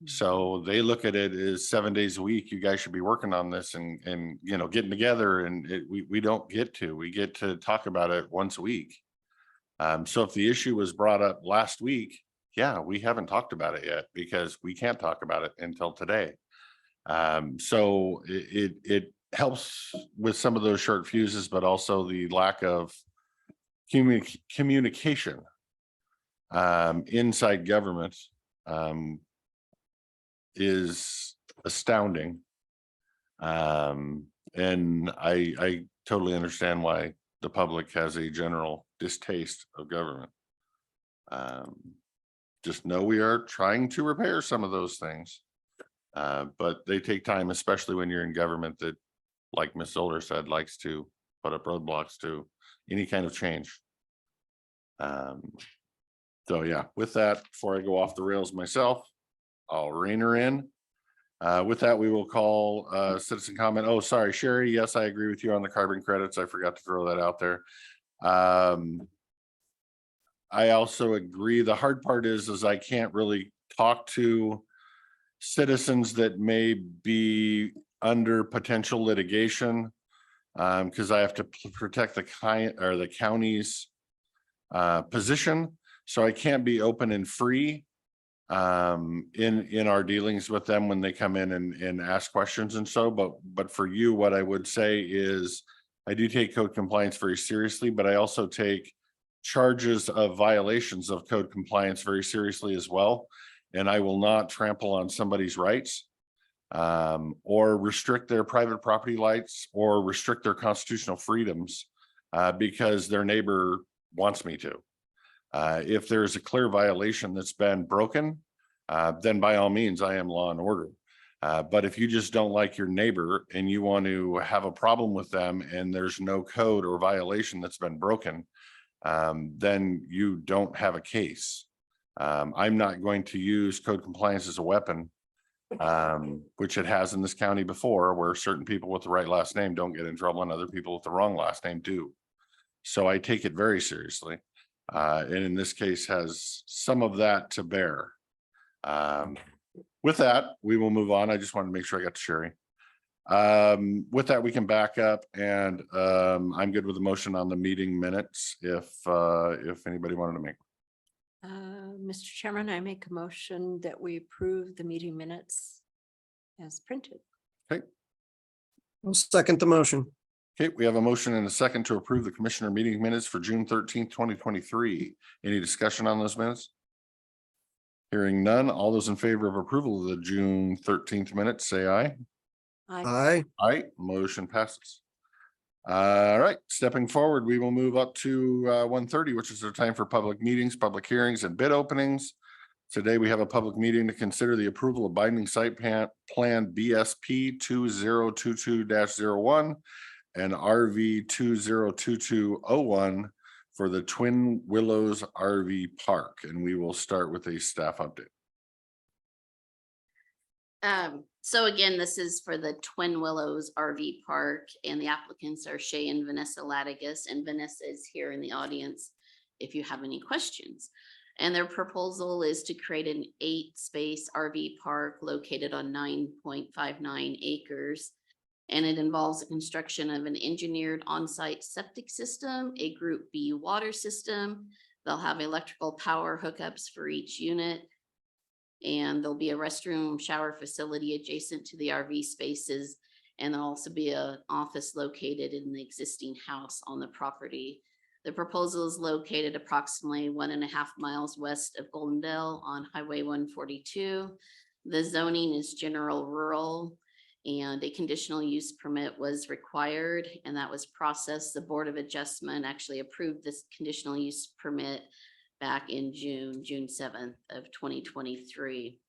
So they look at it as 7 days a week. You guys should be working on this and getting together, and we don't get to. We get to talk about it once a week. So if the issue was brought up last week, yeah, we haven't talked about it yet because we can't talk about it until today. So it helps with some of those short fuses, but also the lack of communication inside government is astounding. And I totally understand why the public has a general distaste of government. Just know we are trying to repair some of those things. But they take time, especially when you're in government that, like Ms. Zoller said, likes to put up roadblocks to any kind of change. So yeah, with that, before I go off the rails myself, I'll rein her in. With that, we will call citizen comment. Oh, sorry, Sherry. Yes, I agree with you on the carbon credits. I forgot to throw that out there. I also agree. The hard part is I can't really talk to citizens that may be under potential litigation because I have to protect the county's position. So I can't be open and free in our dealings with them when they come in and ask questions and so, but for you, what I would say is I do take code compliance very seriously, but I also take charges of violations of code compliance very seriously as well. And I will not trample on somebody's rights or restrict their private property rights or restrict their constitutional freedoms because their neighbor wants me to. If there's a clear violation that's been broken, then by all means, I am law and order. But if you just don't like your neighbor and you want to have a problem with them and there's no code or violation that's been broken, then you don't have a case. I'm not going to use code compliance as a weapon, which it has in this county before, where certain people with the right last name don't get in trouble and other people with the wrong last name do. So I take it very seriously. And in this case has some of that to bear. With that, we will move on. I just wanted to make sure I got to Sherry. With that, we can back up and I'm good with the motion on the meeting minutes if anybody wanted to make. Mr. Chairman, I make a motion that we approve the meeting minutes as printed. I'll second the motion. Okay, we have a motion and a second to approve the commissioner meeting minutes for June 13th, 2023. Any discussion on those minutes? Hearing none, all those in favor of approval of the June 13th minutes, say aye. Aye. Aye, motion passes. All right, stepping forward, we will move up to 1:30, which is our time for public meetings, public hearings, and bid openings. Today, we have a public meeting to consider the approval of binding site plan BSP 2022-01 and RV 2022-01 for the Twin Willows RV Park. And we will start with a staff update. So again, this is for the Twin Willows RV Park and the applicants are Shay and Vanessa Latigas, and Vanessa is here in the audience if you have any questions. And their proposal is to create an 8-space RV park located on 9.59 acres. And it involves the construction of an engineered on-site septic system, a Group B water system. They'll have electrical power hookups for each unit. And there'll be a restroom shower facility adjacent to the RV spaces. And there'll also be an office located in the existing house on the property. The proposal is located approximately 1.5 miles west of Goldendale on Highway 142. The zoning is general rural and a conditional use permit was required and that was processed. The Board of Adjustment actually approved this conditional use permit back in June 7th of 2023.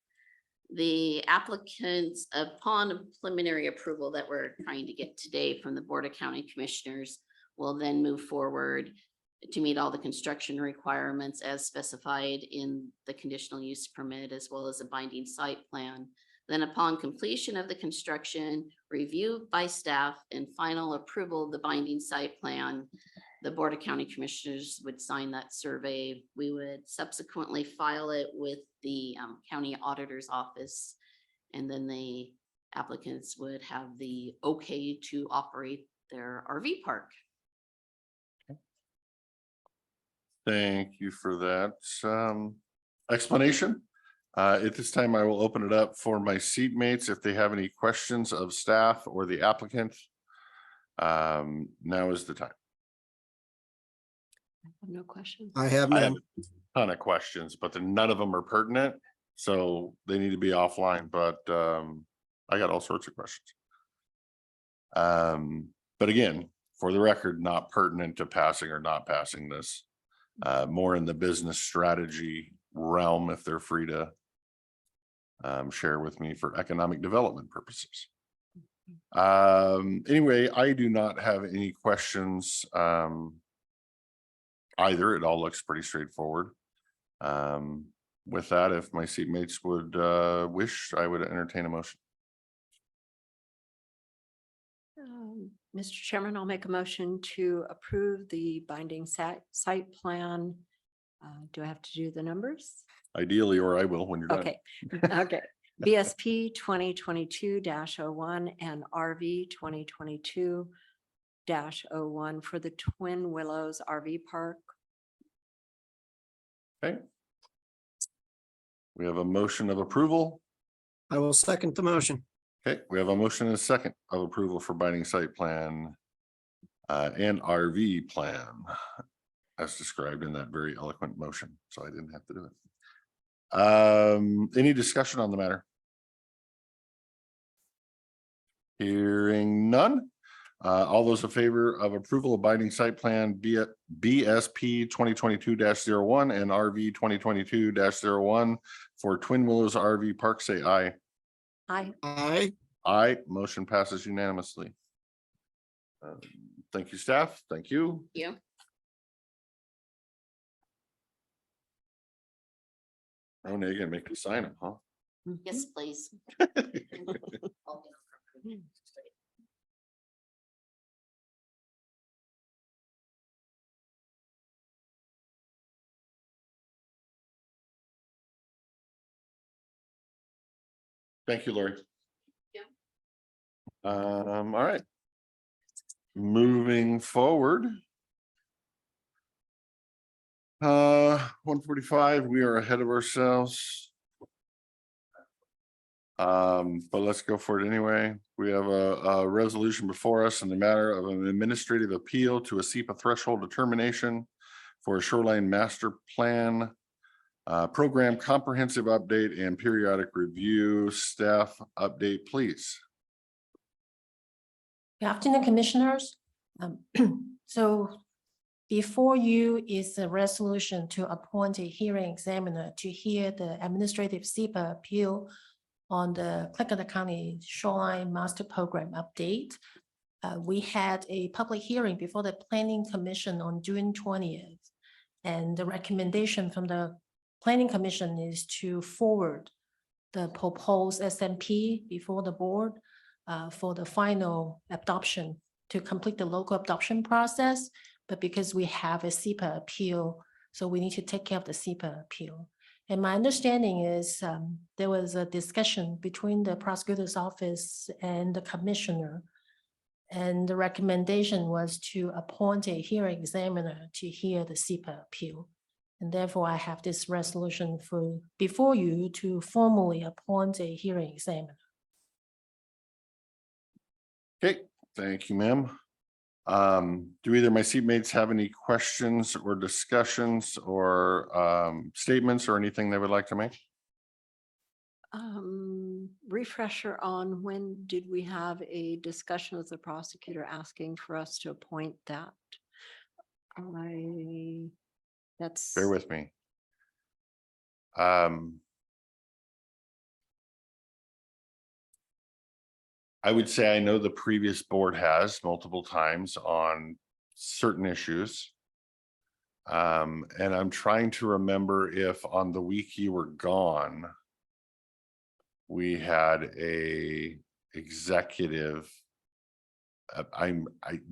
The applicants, upon preliminary approval that we're trying to get today from the Board of County Commissioners, will then move forward to meet all the construction requirements as specified in the conditional use permit as well as a binding site plan. Then upon completion of the construction, review by staff and final approval of the binding site plan, the Board of County Commissioners would sign that survey. We would subsequently file it with the county auditor's office. And then the applicants would have the okay to operate their RV park. Thank you for that explanation. At this time, I will open it up for my seatmates if they have any questions of staff or the applicant. Now is the time. No question. I have I have none. a ton of questions, but then none of them are pertinent, so they need to be offline, but I got all sorts of questions. But again, for the record, not pertinent to passing or not passing this. More in the business strategy realm, if they're free to share with me for economic development purposes. Anyway, I do not have any questions either. It all looks pretty straightforward. With that, if my seatmates would wish, I would entertain a motion. Mr. Chairman, I'll make a motion to approve the binding site plan. Do I have to do the numbers? Ideally, or I will when you're done. Okay, okay. BSP 2022-01 and RV 2022-01 for the Twin Willows RV Park. Okay. We have a motion of approval. I will second the motion. Okay, we have a motion and a second of approval for binding site plan and RV plan as described in that very eloquent motion. So I didn't have to do it. Any discussion on the matter? Hearing none. All those in favor of approval of binding site plan BSP 2022-01 and RV 2022-01 for Twin Willows RV Park, say aye. Aye. Aye. Aye, motion passes unanimously. Thank you, staff. Thank you. You. Oh, now you're gonna make me sign them, huh? Yes, please. Thank you, Lori. Yeah. All right. Moving forward. 145, we are ahead of ourselves. But let's go for it anyway. We have a resolution before us in the matter of an administrative appeal to a SEPA threshold determination for a shoreline master plan program comprehensive update and periodic review. Staff update, please. Good afternoon, Commissioners. So before you is a resolution to appoint a hearing examiner to hear the administrative SEPA appeal on the Klickitat County Shoreline Master Program update. We had a public hearing before the Planning Commission on June 20th. And the recommendation from the Planning Commission is to forward the proposed SMP before the board for the final adoption to complete the local adoption process. But because we have a SEPA appeal, so we need to take care of the SEPA appeal. And my understanding is there was a discussion between the prosecutor's office and the commissioner. And the recommendation was to appoint a hearing examiner to hear the SEPA appeal. And therefore, I have this resolution before you to formally appoint a hearing examiner. Okay, thank you, ma'am. Do either my seatmates have any questions or discussions or statements or anything they would like to make? Refresher on when did we have a discussion with the prosecutor asking for us to appoint that? That's. Bear with me. I would say I know the previous board has multiple times on certain issues. And I'm trying to remember if on the week you were gone, we had a executive. I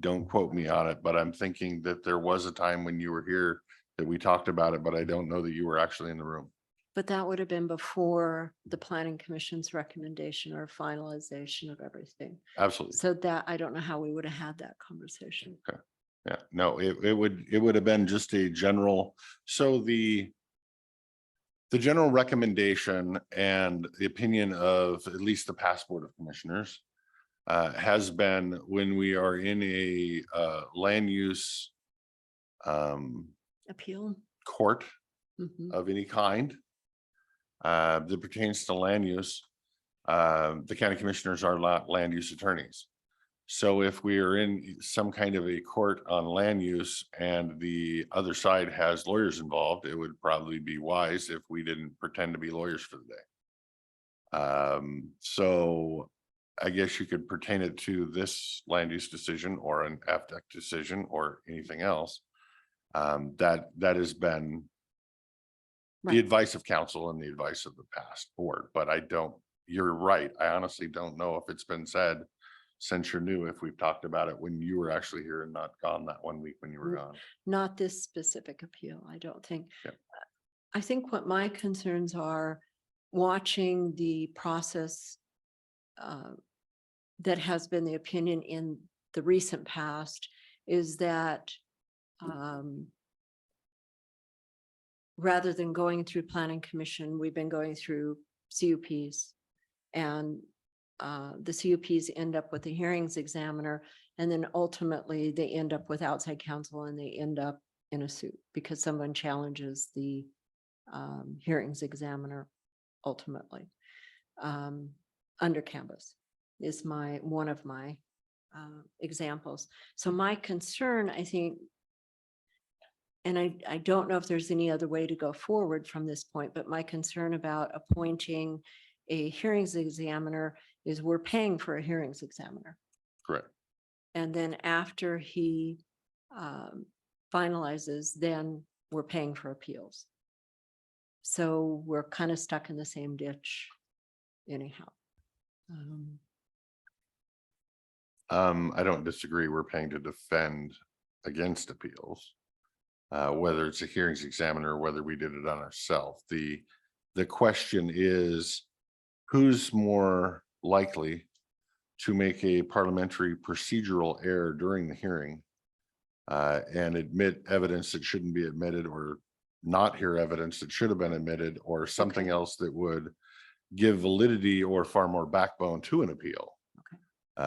don't quote me on it, but I'm thinking that there was a time when you were here that we talked about it, but I don't know that you were actually in the room. But that would have been before the planning commission's recommendation or finalization of everything. Absolutely. So that, I don't know how we would have had that conversation. Yeah, no, it would have been just a general, so the general recommendation and the opinion of at least the past Board of Commissioners has been when we are in a land use Appeal. court Mhm. of any kind that pertains to land use, the county commissioners are not land use attorneys. So if we are in some kind of a court on land use and the other side has lawyers involved, it would probably be wise if we didn't pretend to be lawyers for the day. So I guess you could pertain it to this land use decision or an FDEC decision or anything else. That has been the Right. advice of counsel and the advice of the past board, but you're right. I honestly don't know if it's been said since you're new, if we've talked about it when you were actually here and not gone that one week when you were gone. Not this specific appeal, I don't think. Yep. I think what my concerns are, watching the process that has been the opinion in the recent past is that rather than going through planning commission, we've been going through CUPs. And the CUPs end up with the hearings examiner, and then ultimately they end up with outside counsel and they end up in a suit because someone challenges the hearings examiner ultimately. Under canvas is one of my examples. So my concern, I think, and I don't know if there's any other way to go forward from this point, but my concern about appointing a hearings examiner is we're paying for a hearings examiner. Correct. And then after he finalizes, then we're paying for appeals. So we're kind of stuck in the same ditch anyhow. I don't disagree. We're paying to defend against appeals. Whether it's a hearings examiner, or whether we did it on ourselves. The question is, who's more likely to make a parliamentary procedural error during the hearing and admit evidence that shouldn't be admitted, or not hear evidence that should have been admitted, or something else that would give validity or far more backbone to an appeal?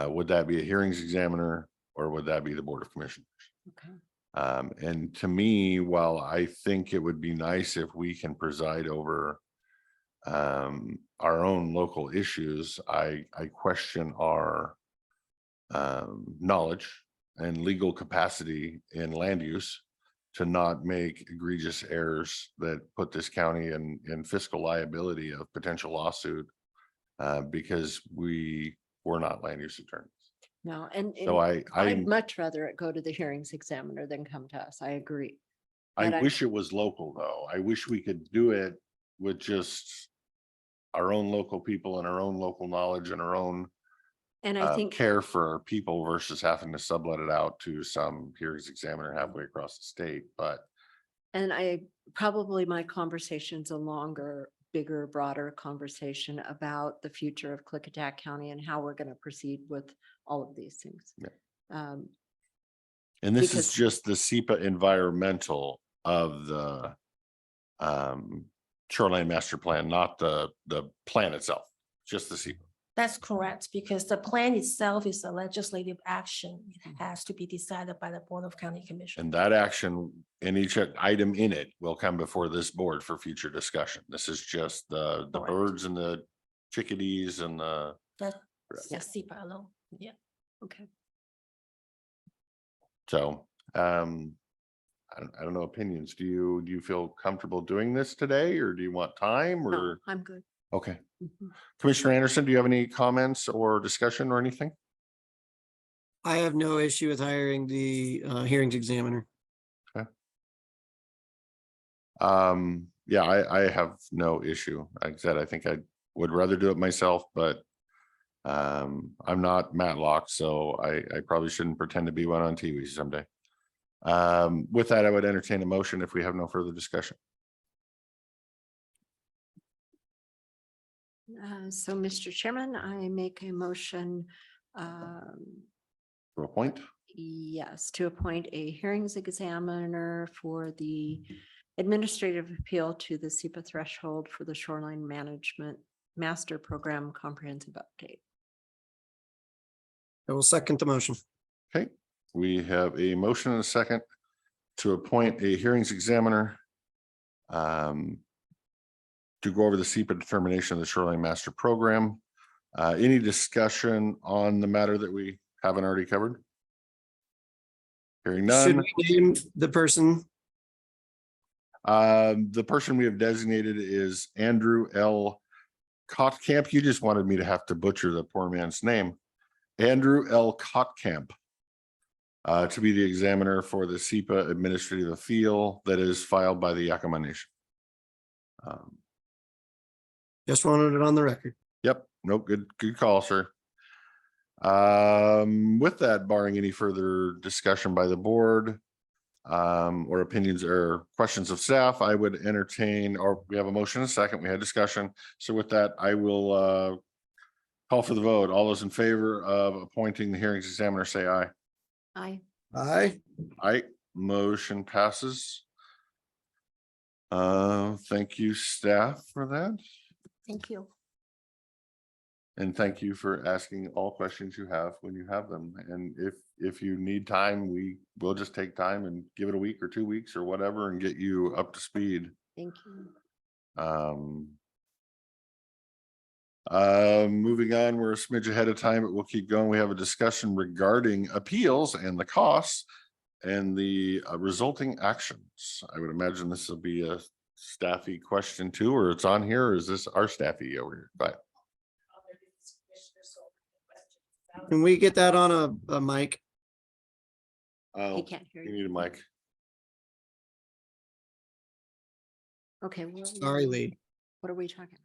Would that be a hearings examiner or would that be the Board of Commissioners? Okay. And to me, while I think it would be nice if we can preside over our own local issues, I question our knowledge and legal capacity in land use to not make egregious errors that put this county in fiscal liability of potential lawsuit because we're not land use attorneys. No, and So I'd much rather it go to the hearings examiner than come to us. I agree. But I wish it was local though. I wish we could do it with just our own local people and our own local knowledge and our own And I think, care for our people versus having to sublet it out to some hearings examiner halfway across the state. But and probably my conversation's a longer, bigger, broader conversation about the future of Klickitat County and how we're going to proceed with all of these things. Yeah. And this is because- just the SEPA environmental of the shoreline master plan, not the plan itself, just the SEPA. That's correct, because the plan itself is a legislative action. It has to be decided by the Board of County Commission. And that action and each item in it will come before this board for future discussion. This is just the Correct. birds and the chickadees and the. That's Yeah. the SEPA alone, yeah. Okay. So, I don't know opinions. Do you feel comfortable doing this today or do you want time No, or? I'm good. Okay. Mhm. Commissioner Anderson, do you have any comments or discussion or anything? I have no issue with hiring the hearings examiner. Yeah, I have no issue. Like I said, I think I would rather do it myself, but I'm not Matlock, so I probably shouldn't pretend to be one on TV someday. With that, I would entertain a motion if we have no further discussion. So, Mr. Chairman, I make a motion, To a point. yes, to appoint a hearings examiner for the administrative appeal to the SEPA threshold for the Shoreline Management Master Program Comprehensive Update. I will second the motion. Okay, we have a motion and a second to appoint a hearings examiner to go over the SEPA determination of the Shoreline Master Program. Any discussion on the matter that we haven't already covered? Hearing Should none. we name the person? The person we have designated is Andrew L. Kotkamp. You just wanted me to have to butcher the poor man's name. Andrew L. Kotkamp to be the examiner for the SEPA administrative appeal that is filed by the Yakama Nation. Just wanted it on the record. Yep, no, good call, sir. With that, barring any further discussion by the board, or opinions or questions of staff, I would entertain, or we have a motion and a second, we had discussion. So with that, I will call for the vote. All those in favor of appointing the hearings examiner, say aye. Aye. Aye. Aye, motion passes. Thank you, staff, for that. Thank you. And thank you for asking all questions you have when you have them. And if you need time, we will just take time and give it a week or 2 weeks or whatever and get you up to speed. Thank you. Moving on, we're a smidge ahead of time, but we'll keep going. We have a discussion regarding appeals and the costs and the resulting actions. I would imagine this will be a staffy question too, or it's on here, or is this our staffy over here? But Can we get that on a mic? He oh, can't hear you you. need a mic. Okay. Sorry, Lee. What are we talking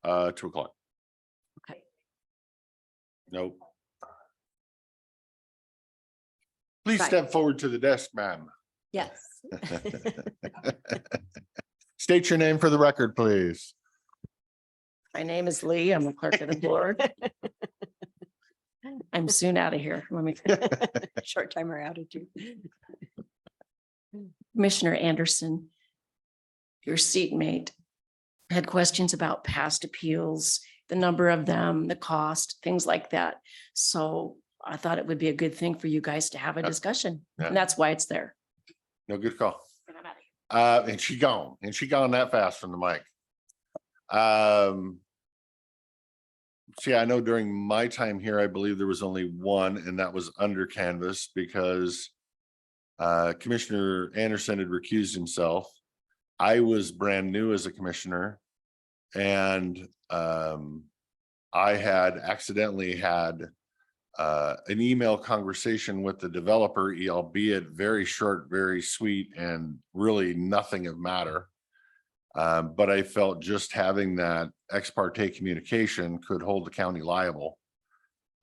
2 o'clock. about? Okay. Nope. Please Right. step forward to the desk, ma'am. Yes. State your name for the record, please. My name is Lee. I'm the clerk of the board. I'm soon out of here. Let me. Short timer attitude. Commissioner Anderson, your seatmate, had questions about past appeals, the number of them, the cost, things like that. So I thought it would be a good thing for you guys to have a discussion, Yeah. and that's why it's there. No, good call. And I'm out of here. And she gone that fast from the mic. See, I know during my time here, I believe there was only one, and that was under canvas because Commissioner Anderson had recused himself. I was brand new as a commissioner, and I had accidentally had an email conversation with the developer, albeit very short, very sweet, and really nothing of matter. But I felt just having that ex parte communication could hold the county liable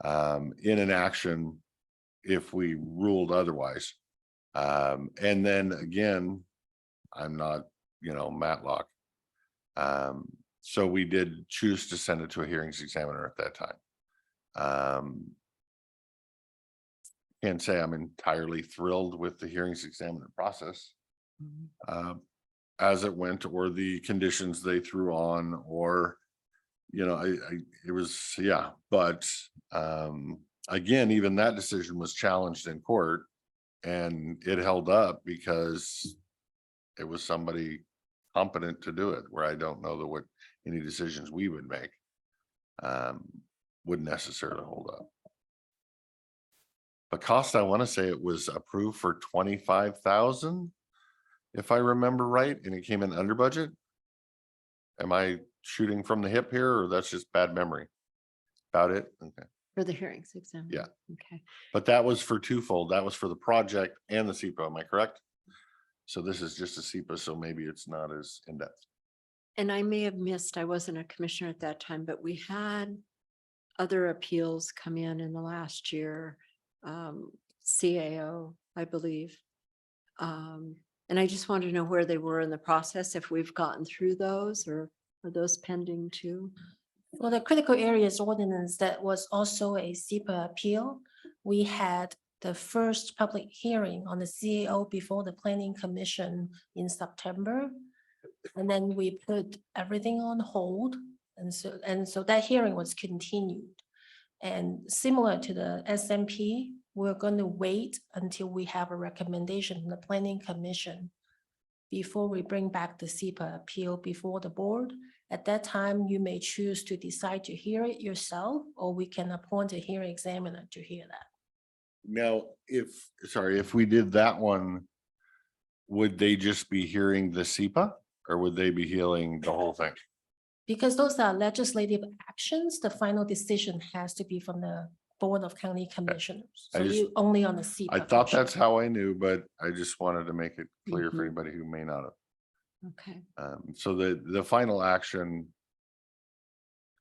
in an action if we ruled otherwise. And then again, I'm not, Matlock. So we did choose to send it to a hearings examiner at that time. Can't say I'm entirely thrilled with the hearings examiner process. As it went, or the conditions they threw on, or, it was, yeah, but again, even that decision was challenged in court and it held up because it was somebody competent to do it, where I don't know that what any decisions we would make would necessarily hold up. The cost, I want to say it was approved for 25,000. If I remember right, and it came in under budget. Am I shooting from the hip here, or that's just bad memory? About it? Okay. For the hearings exam. Yeah. Okay. But that was for twofold. That was for the project and the SEPA, am I correct? So this is just a SEPA, so maybe it's not as in-depth. And I may have missed, I wasn't a commissioner at that time, but we had other appeals come in the last year. CAO, I believe. And I just wanted to know where they were in the process, if we've gotten through those, or are those pending too? For the critical areas ordinance, that was also a SEPA appeal. We had the first public hearing on the CAO before the planning commission in September. And then we put everything on hold. And so that hearing was continued. And similar to the SMP, we're going to wait until we have a recommendation from the planning commission before we bring back the SEPA appeal before the board. At that time, you may choose to decide to hear it yourself, or we can appoint a hearing examiner to hear that. Now, if we did that one, would they just be hearing the SEPA or would they be hearing the whole thing? Because those are legislative actions, the final decision has to be from the Board of County Commissioners. I So just- you only on the SEPA. I thought portion. that's how I knew, but I just wanted to make it clear for Mhm. anybody who may not have. Okay. So the final action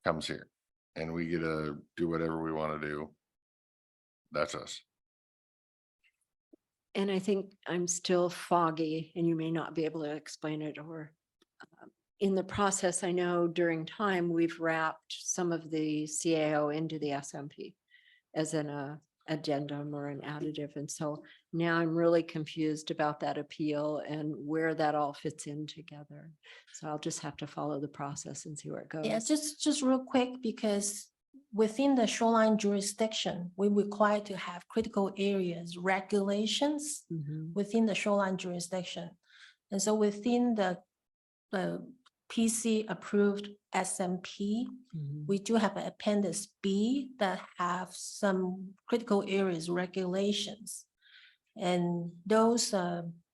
comes here and we get to do whatever we want to do. That's us. And I think I'm still foggy and you may not be able to explain it, or in the process, I know during time, we've wrapped some of the CAO into the SMP as an addendum or an additive. And so now I'm really confused about that appeal and where that all fits in together. So I'll just have to follow the process and see where it goes. Yeah, just real quick, because within the shoreline jurisdiction, we require to have critical areas regulations Mhm. within the shoreline jurisdiction. And so within the PC approved SMP, Mhm. we do have an appendix B that have some critical areas regulations. And those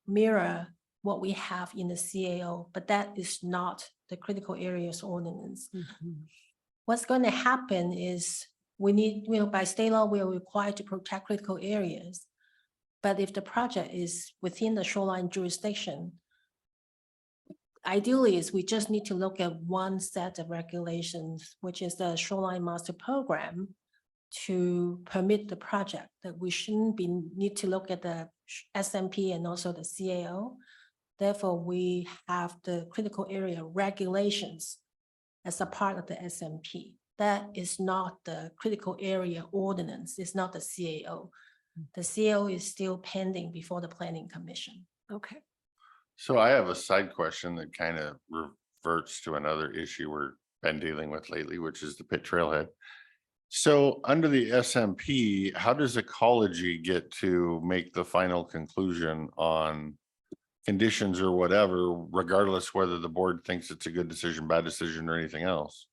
mirror what we have in the CAO, but that is not the critical areas ordinance. Mhm. What's going to happen is we need, by state law, we are required to protect critical areas. But if the project is within the shoreline jurisdiction, ideally is we just need to look at one set of regulations, which is the shoreline master program, to permit the project. That we shouldn't need to look at the SMP and also the CAO. Therefore, we have the critical area regulations as a part of the SMP. That is not the critical area ordinance. It's not the CAO. The CAO is still pending before the planning commission. Okay. So I have a side question that kind of reverts to another issue we've been dealing with lately, which is the pit trailhead. So under the SMP, how does ecology get to make the final conclusion on conditions or whatever, regardless whether the board thinks it's a good decision, bad decision, or anything else?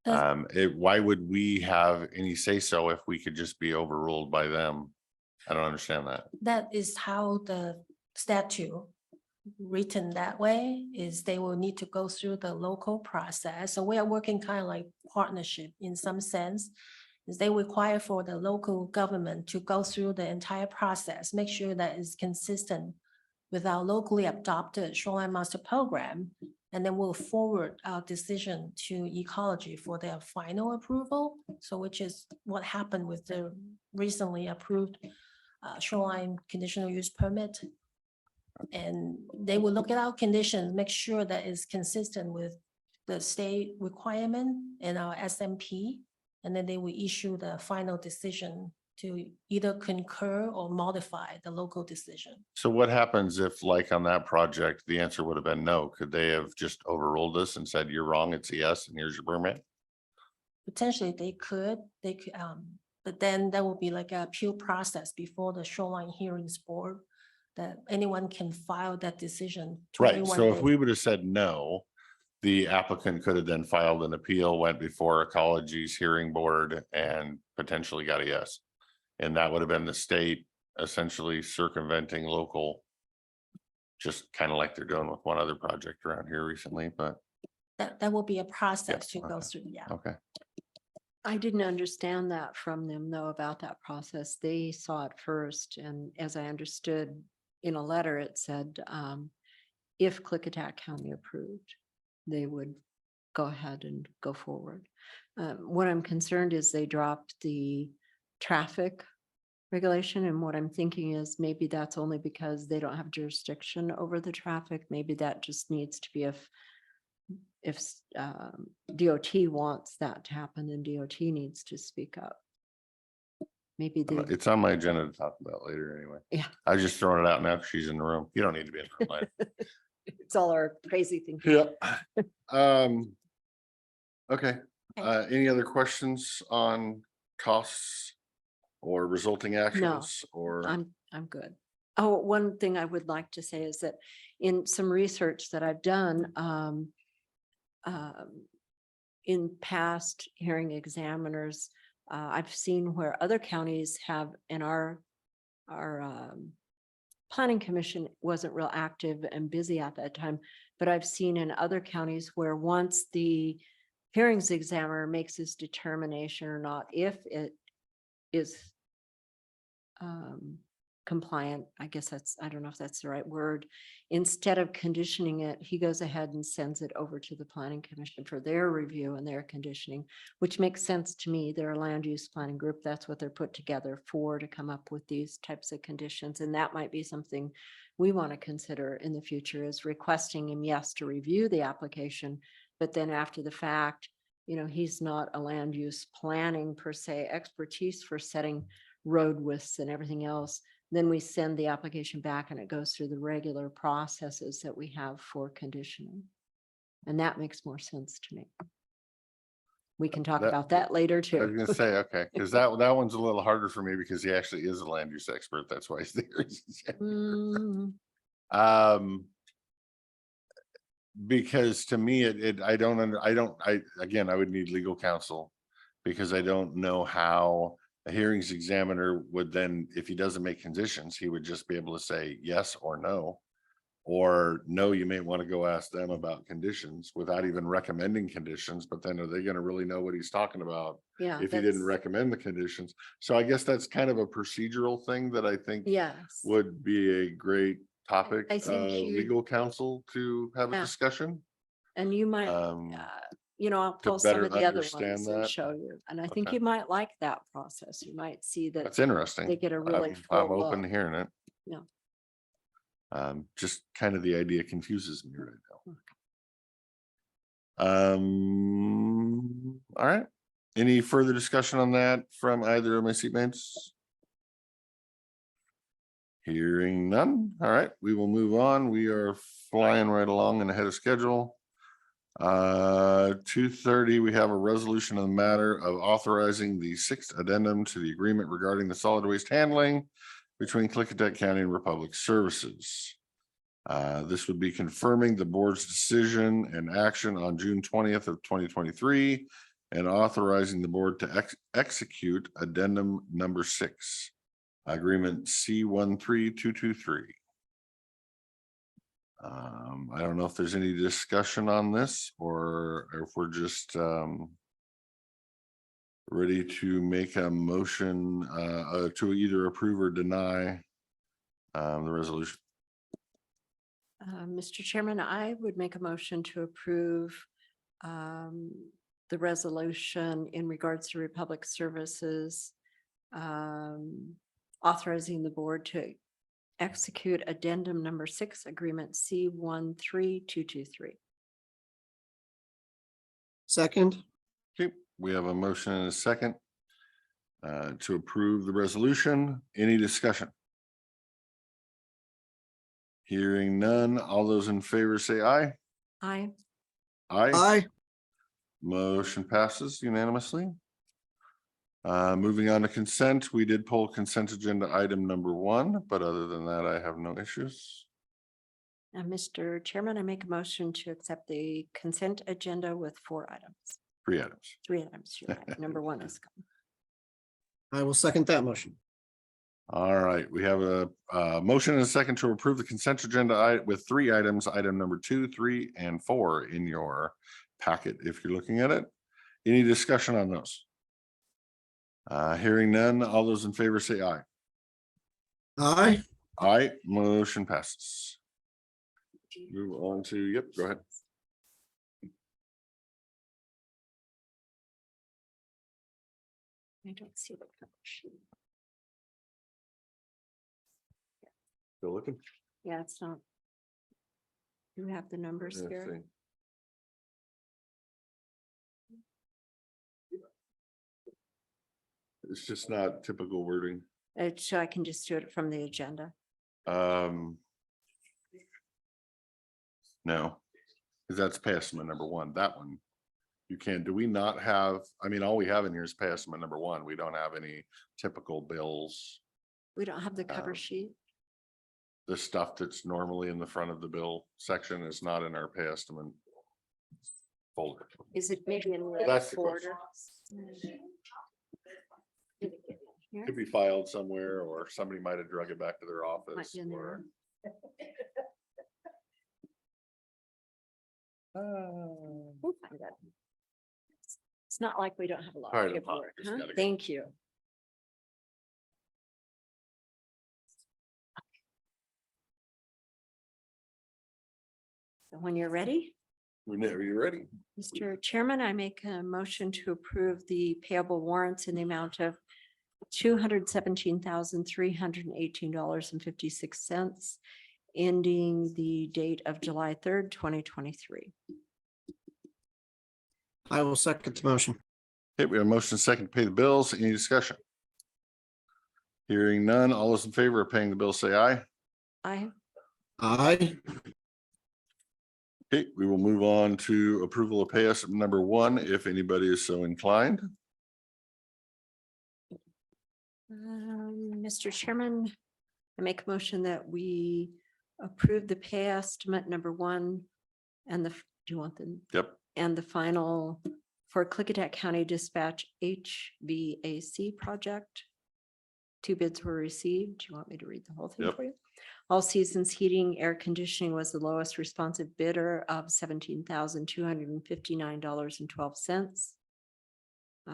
Why would we have any say so if we could just be overruled by them? I don't understand that. That is how the statute written that way, is they will need to go through the local process. So we are working kind of like partnership in some sense, is they require for the local government to go through the entire process, make sure that is consistent with our locally adopted shoreline master program. And then we'll forward our decision to ecology for their final approval. So which is what happened with the recently approved shoreline conditional use permit. And they will look at our conditions, make sure that is consistent with the state requirement and our SMP. And then they will issue the final decision to either concur or modify the local decision. So what happens if, like on that project, the answer would have been no? Could they have just overruled us and said, you're wrong, it's a yes, and here's your permit? Potentially they could, but then there will be like a appeal process before the shoreline hearings board, that anyone can file that decision. Right, 21 so if days. we would have said no, the applicant could have then filed an appeal, went before ecology's hearing board and potentially got a yes. And that would have been the state essentially circumventing local, just kind of like they're doing with one other project around here recently, but That will be a process to go okay. through, yeah. okay. I didn't understand that from them though, about that process. They saw it first, and as I understood, in a letter, it said, if Klickitat County approved, they would go ahead and go forward. What I'm concerned is they dropped the traffic regulation, and what I'm thinking is maybe that's only because they don't have jurisdiction over the traffic. Maybe that just needs to be if DOT wants that to happen, then DOT needs to speak up. Maybe they, It's on my agenda to talk about later anyway. yeah, I was just throwing it out now because she's in the room. You don't need to be in the room. later. it's all our crazy thinking. Yeah. Okay. Any other questions on costs or resulting actions or? I'm good. Oh, one thing I would like to say is that in some research that I've done, in past hearing examiners, I've seen where other counties have, in our planning commission wasn't real active and busy at that time, but I've seen in other counties where once the hearings examiner makes his determination or not, if it is compliant, I guess I don't know if that's the right word. Instead of conditioning it, he goes ahead and sends it over to the planning commission for their review and their conditioning, which makes sense to me. They're a land use planning group. That's what they're put together for, to come up with these types of conditions. And that might be something we want to consider in the future, is requesting him, yes, to review the application, but then after the fact, he's not a land use planning per se expertise for setting road widths and everything else. Then we send the application back and it goes through the regular processes that we have for conditioning. And that makes more sense to me. We can talk about that later I was too. gonna say, okay, because that one's a little harder for me because he actually is a land use expert. That's why he's there. Mm, Because to me, I would need legal counsel because I don't know how a hearings examiner would then, if he doesn't make conditions, he would just be able to say yes or no. Or no, you may want to go ask them about conditions without even recommending conditions, but then are they going to really know what he's talking about yeah. if he didn't recommend the conditions? So I guess that's kind of a procedural thing that I think Yes. would be a great topic, I think legal counsel to have a Yeah. discussion. And you might, I'll to pull some better of the other understand ones and that. show you. And I think Okay. you might like that process. You might see that That's interesting. they get a really I'm full open to look. hearing it. Yeah. Just kind of the idea confuses me right now. All right. Any further discussion on that from either of my seatmates? Hearing none. All right, we will move on. We are flying right along and ahead of schedule. 2:30, we have a resolution of the matter of authorizing the 6th addendum to the agreement regarding the solid waste handling between Klickitat County and Republic Services. This would be confirming the board's decision and action on June 20th of 2023 and authorizing the board to execute addendum number 6, agreement C13223. I don't know if there's any discussion on this or if we're just ready to make a motion to either approve or deny the resolution. Mr. Chairman, I would make a motion to approve the resolution in regards to Republic Services, authorizing the board to execute addendum number 6, agreement C13223. Second. Okay, we have a motion and a second to approve the resolution. Any discussion? Hearing none. All those in favor say aye. Aye. Aye. Motion passes unanimously. Moving on to consent, we did pull consent agenda item number 1, but other than that, I have no issues. And Mr. Chairman, I make a motion to accept the consent agenda with 4 items. 3 items. 3 items. You're right. Number 1 is gone. I will second that motion. All right, we have a motion and a second to approve the consent agenda with 3 items, item number 2, 3, and 4 in your packet if you're looking at it. Any discussion on those? Hearing none, all those in favor say aye. Aye. Aye, motion passes. Move on to, yep, go ahead. I don't see the cover sheet. Still looking? Yeah, it's not. You have the numbers Let's here. see. It's just not typical wording. So I can just do it from the agenda. No. Because that's pay estimate number one, that one. You can, do we not have, I mean, all we have in here is pay estimate number one. We don't have any typical bills. We don't have the cover Um, sheet. The stuff that's normally in the front of the bill section is not in our pay estimate folder. Is it maybe in the That's the question. border? Here? Could be filed somewhere, or somebody might have drug it back to their Might office, be in there. or. We'll find it. It's not like we don't have a lot Fire of department paperwork, just huh? gotta go. Thank you. So when you're ready, Whenever you're ready. Mr. Chairman, I make a motion to approve the payable warrants in the amount of $217,318.56, ending the date of July 3rd, 2023. I will second the motion. Okay, we have a motion second to pay the bills. Any discussion? Hearing none, all those in favor of paying the bill, say aye. Aye. Aye. Okay, we will move on to approval of pay estimate number one, if anybody is so inclined. Mr. Chairman, I make a motion that we approve the pay estimate number one and do you want the? Yep. And the final for Klickitat County Dispatch HVAC project. 2 bids were received. Do you want me to read the whole thing Yep. for you? All Seasons Heating Air Conditioning was the lowest responsive bidder of $17,259.12.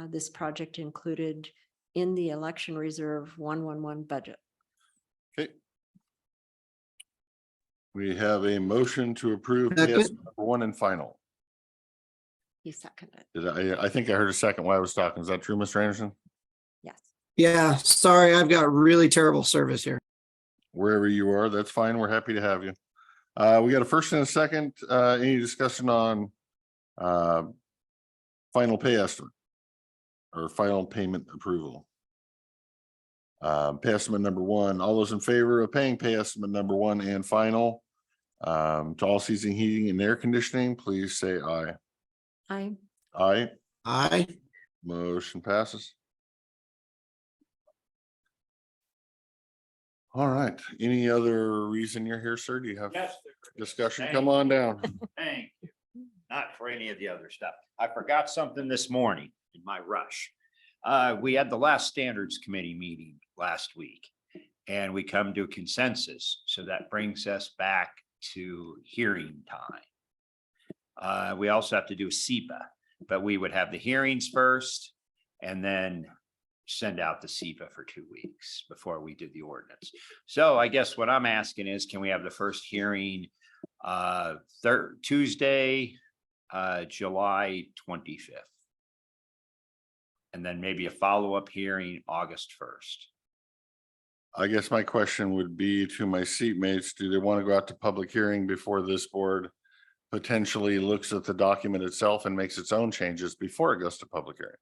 This project included in the election reserve 111 budget. Okay. We have a motion to approve pay Second. estimate number one and final. He seconded. I think I heard a second while I was talking. Is that true, Mr. Anderson? Yes. Yeah, sorry, I've got really terrible service here. Wherever you are, that's fine. We're happy to have you. We got a first and a second. Any discussion on final pay estimate or final payment approval? Pay estimate number one, all those in favor of paying pay estimate number one and final to All Season Heating and Air Conditioning, please say aye. Aye. Aye. Aye. Motion passes. All right. Any other reason you're here, sir? Do you have Yes. discussion? Thank Come you. on down. Thank you. Not for any of the other stuff. I forgot something this morning in my rush. We had the last standards committee meeting last week and we come to a consensus. So that brings us back to hearing time. We also have to do a SEPA, but we would have the hearings first and then send out the SEPA for 2 weeks before we did the ordinance. So I guess what I'm asking is, can we have the first hearing Tuesday, July 25th? And then maybe a follow-up hearing August 1st. I guess my question would be to my seatmates, do they want to go out to public hearing before this board potentially looks at the document itself and makes its own changes before it goes to public hearing?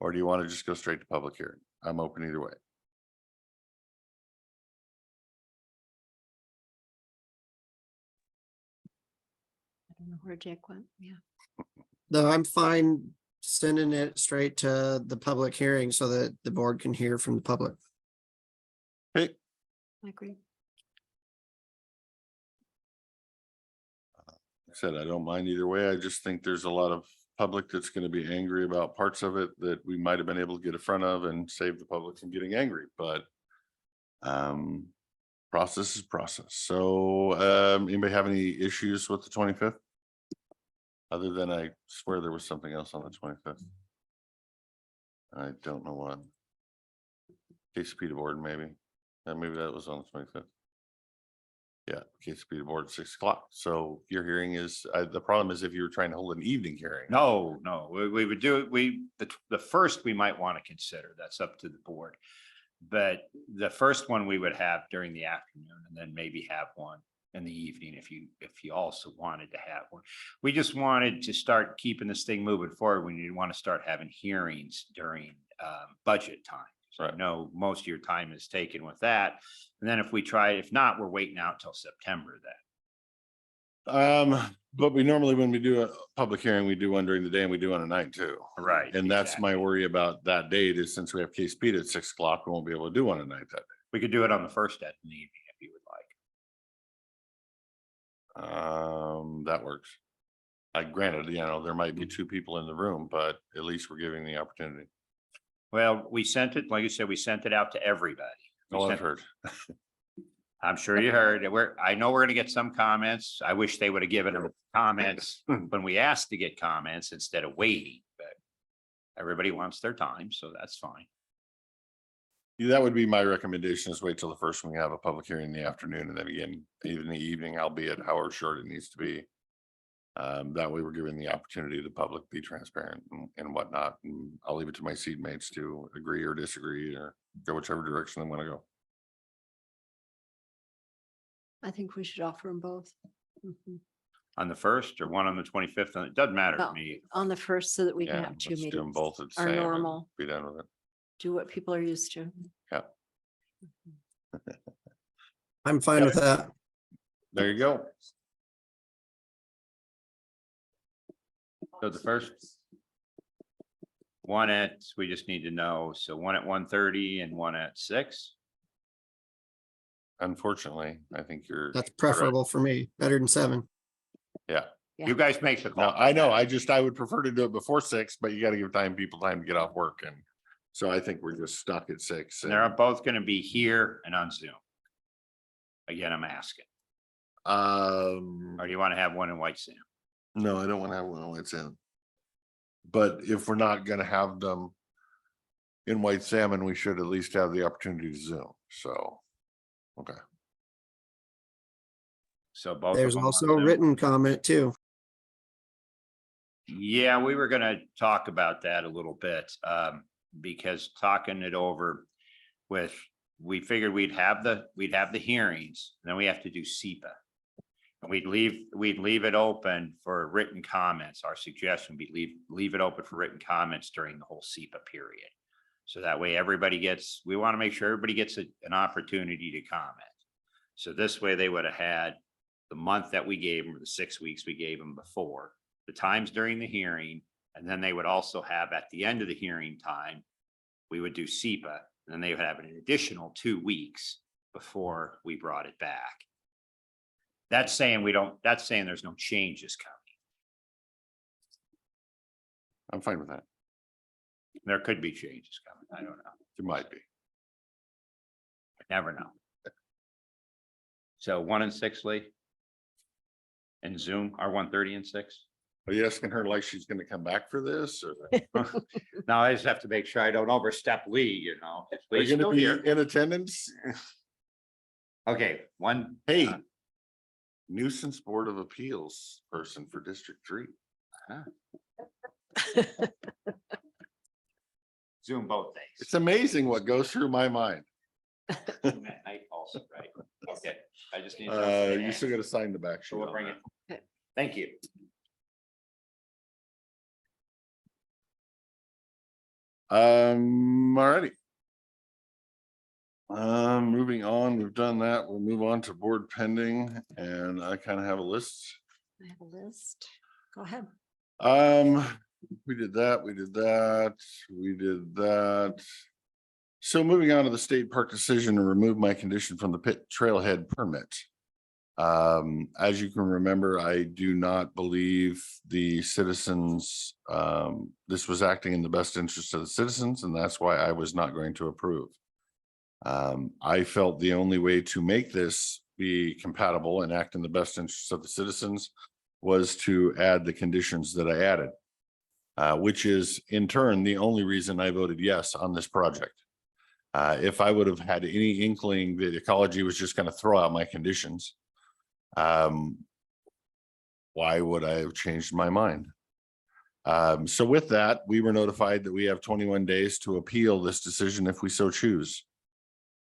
Or do you want to just go straight to public hearing? I'm open either way. I don't know where Jake went. Yeah. No, I'm fine sending it straight to the public hearing so that the board can hear from the public. Hey, I agree. like I said, I don't mind either way. I just think there's a lot of public that's going to be angry about parts of it that we might have been able to get in front of and save the public from getting angry, but process is process. So anybody have any issues with the 25th? Other than I swear there was something else on the 25th. I don't know what. Case speed board, maybe. Maybe that was on the 25th. Yeah, case speed board at 6 o'clock. So your hearing is, the problem is if you were trying to hold an evening hearing. No, we would do it. The first we might want to consider, that's up to the board. But the first one we would have during the afternoon and then maybe have one in the evening if you also wanted to have one. We just wanted to start keeping this thing moving forward when you want to start having hearings during budget time. So I Right. know most of your time is taken with that. And then if not, we're waiting out till September then. But we normally, when we do a public hearing, we do one during the day and we do one at night too. Right. And that's my exactly. worry about that date is since we have case speed at 6 o'clock, we won't be able to do one at night that We could do it on the first at the evening if you would like. day. That works. Granted, there might be two people in the room, but at least we're giving the opportunity. Well, we sent it, like you said, we sent it out to everybody. We Oh, I've sent- heard. I'm sure you heard. I know we're gonna get some comments. I wish they would have given them comments when we asked to get comments instead of waiting, but everybody wants their time, so that's fine. Yeah, that would be my recommendation is wait till the first one. We have a public hearing in the afternoon and then again, even the evening, albeit however short it needs to be. That way we're giving the opportunity to the public be transparent and whatnot. And I'll leave it to my seat mates to agree or disagree or go whichever direction they want to go. I think we should offer them both. Mhm. On the first or one on the 25th, it doesn't matter to Well, me. On the first, so that we can Yeah, have two let's do them meetings, both at the our same and normal, be done with it. do what people are used to. I'm fine with that. There you go. So the first one we just need to know, so one at 1:30 and one at 6. Unfortunately, I think you're. That's correct. preferable for me, better than 7. Yeah. Yeah. You guys make the No, call. I know. I would prefer to do it before 6, but you got to give people time to get off work. And so I think we're just stuck at 6. And they're both gonna be here and on Zoom. Again, I'm asking, or do you want to have one in White Sand? No, I don't want to have one on White Salmon. But if we're not gonna have them in White Salmon, we should at least have the opportunity to Zoom. So, okay. So both. of There's them on also Zoom. written comment too. Yeah, we were gonna talk about that a little bit, because talking it over we figured we'd have the hearings, and then we have to do SEPA. And we'd leave it open for written comments. Our suggestion would be leave it open for written comments during the whole SEPA period. So that way we want to make sure everybody gets an opportunity to comment. So this way they would have had the month that we gave them, or the 6 weeks we gave them before, the times during the hearing, and then they would also have at the end of the hearing time, we would do SEPA, and then they would have an additional 2 weeks before we brought it back. That's saying there's no changes coming. I'm fine with that. There could be changes coming. I don't know. It might be. Never know. So 1 and 6, Lee? And Zoom are 1:30 and 6? Are you asking her like she's gonna come back for this or? Now I just have to make sure I don't overstep Lee, Are Lee's you still gonna be here. in attendance? Okay, one. Hey, nuisance board of appeals person for District 3. Zoom both days. It's amazing what goes through my mind. Zoom at night also, right? Okay, I just need. You still gotta sign the back sheet. So we'll on bring that. it. Thank you. Alrighty. Moving on, we've done that. We'll move on to board pending and I kind of have a list. I have a list. Go ahead. We did that, we did that, we did that. So moving on to the state park decision to remove my condition from the pit trailhead permit. As you can remember, I do not believe the citizens, this was acting in the best interest of the citizens, and that's why I was not going to approve. I felt the only way to make this be compatible and act in the best interest of the citizens was to add the conditions that I added, which is in turn the only reason I voted yes on this project. If I would have had any inkling that ecology was just going to throw out my conditions, Why would I have changed my mind? So with that, we were notified that we have 21 days to appeal this decision if we so choose.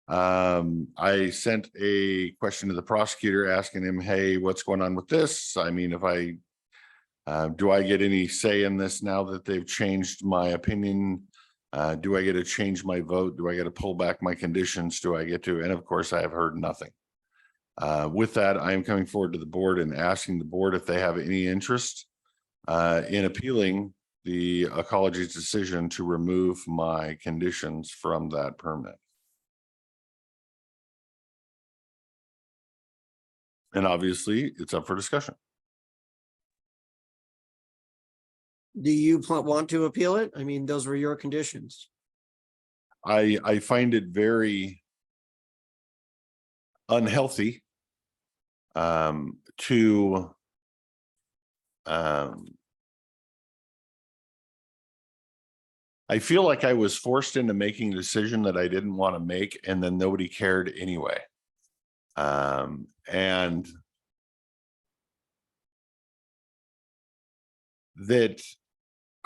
I sent a question to the prosecutor asking him, hey, what's going on with this? I mean, do I get any say in this now that they've changed my opinion? Do I get to change my vote? Do I get to pull back my conditions? Do I get to? And of course, I have heard nothing. With that, I am coming forward to the board and asking the board if they have any interest in appealing the ecology's decision to remove my conditions from that permit. And obviously, it's up for discussion. Do you want to appeal it? I mean, those were your conditions. I find it very unhealthy to I feel like I was forced into making a decision that I didn't want to make, and then nobody cared anyway. And that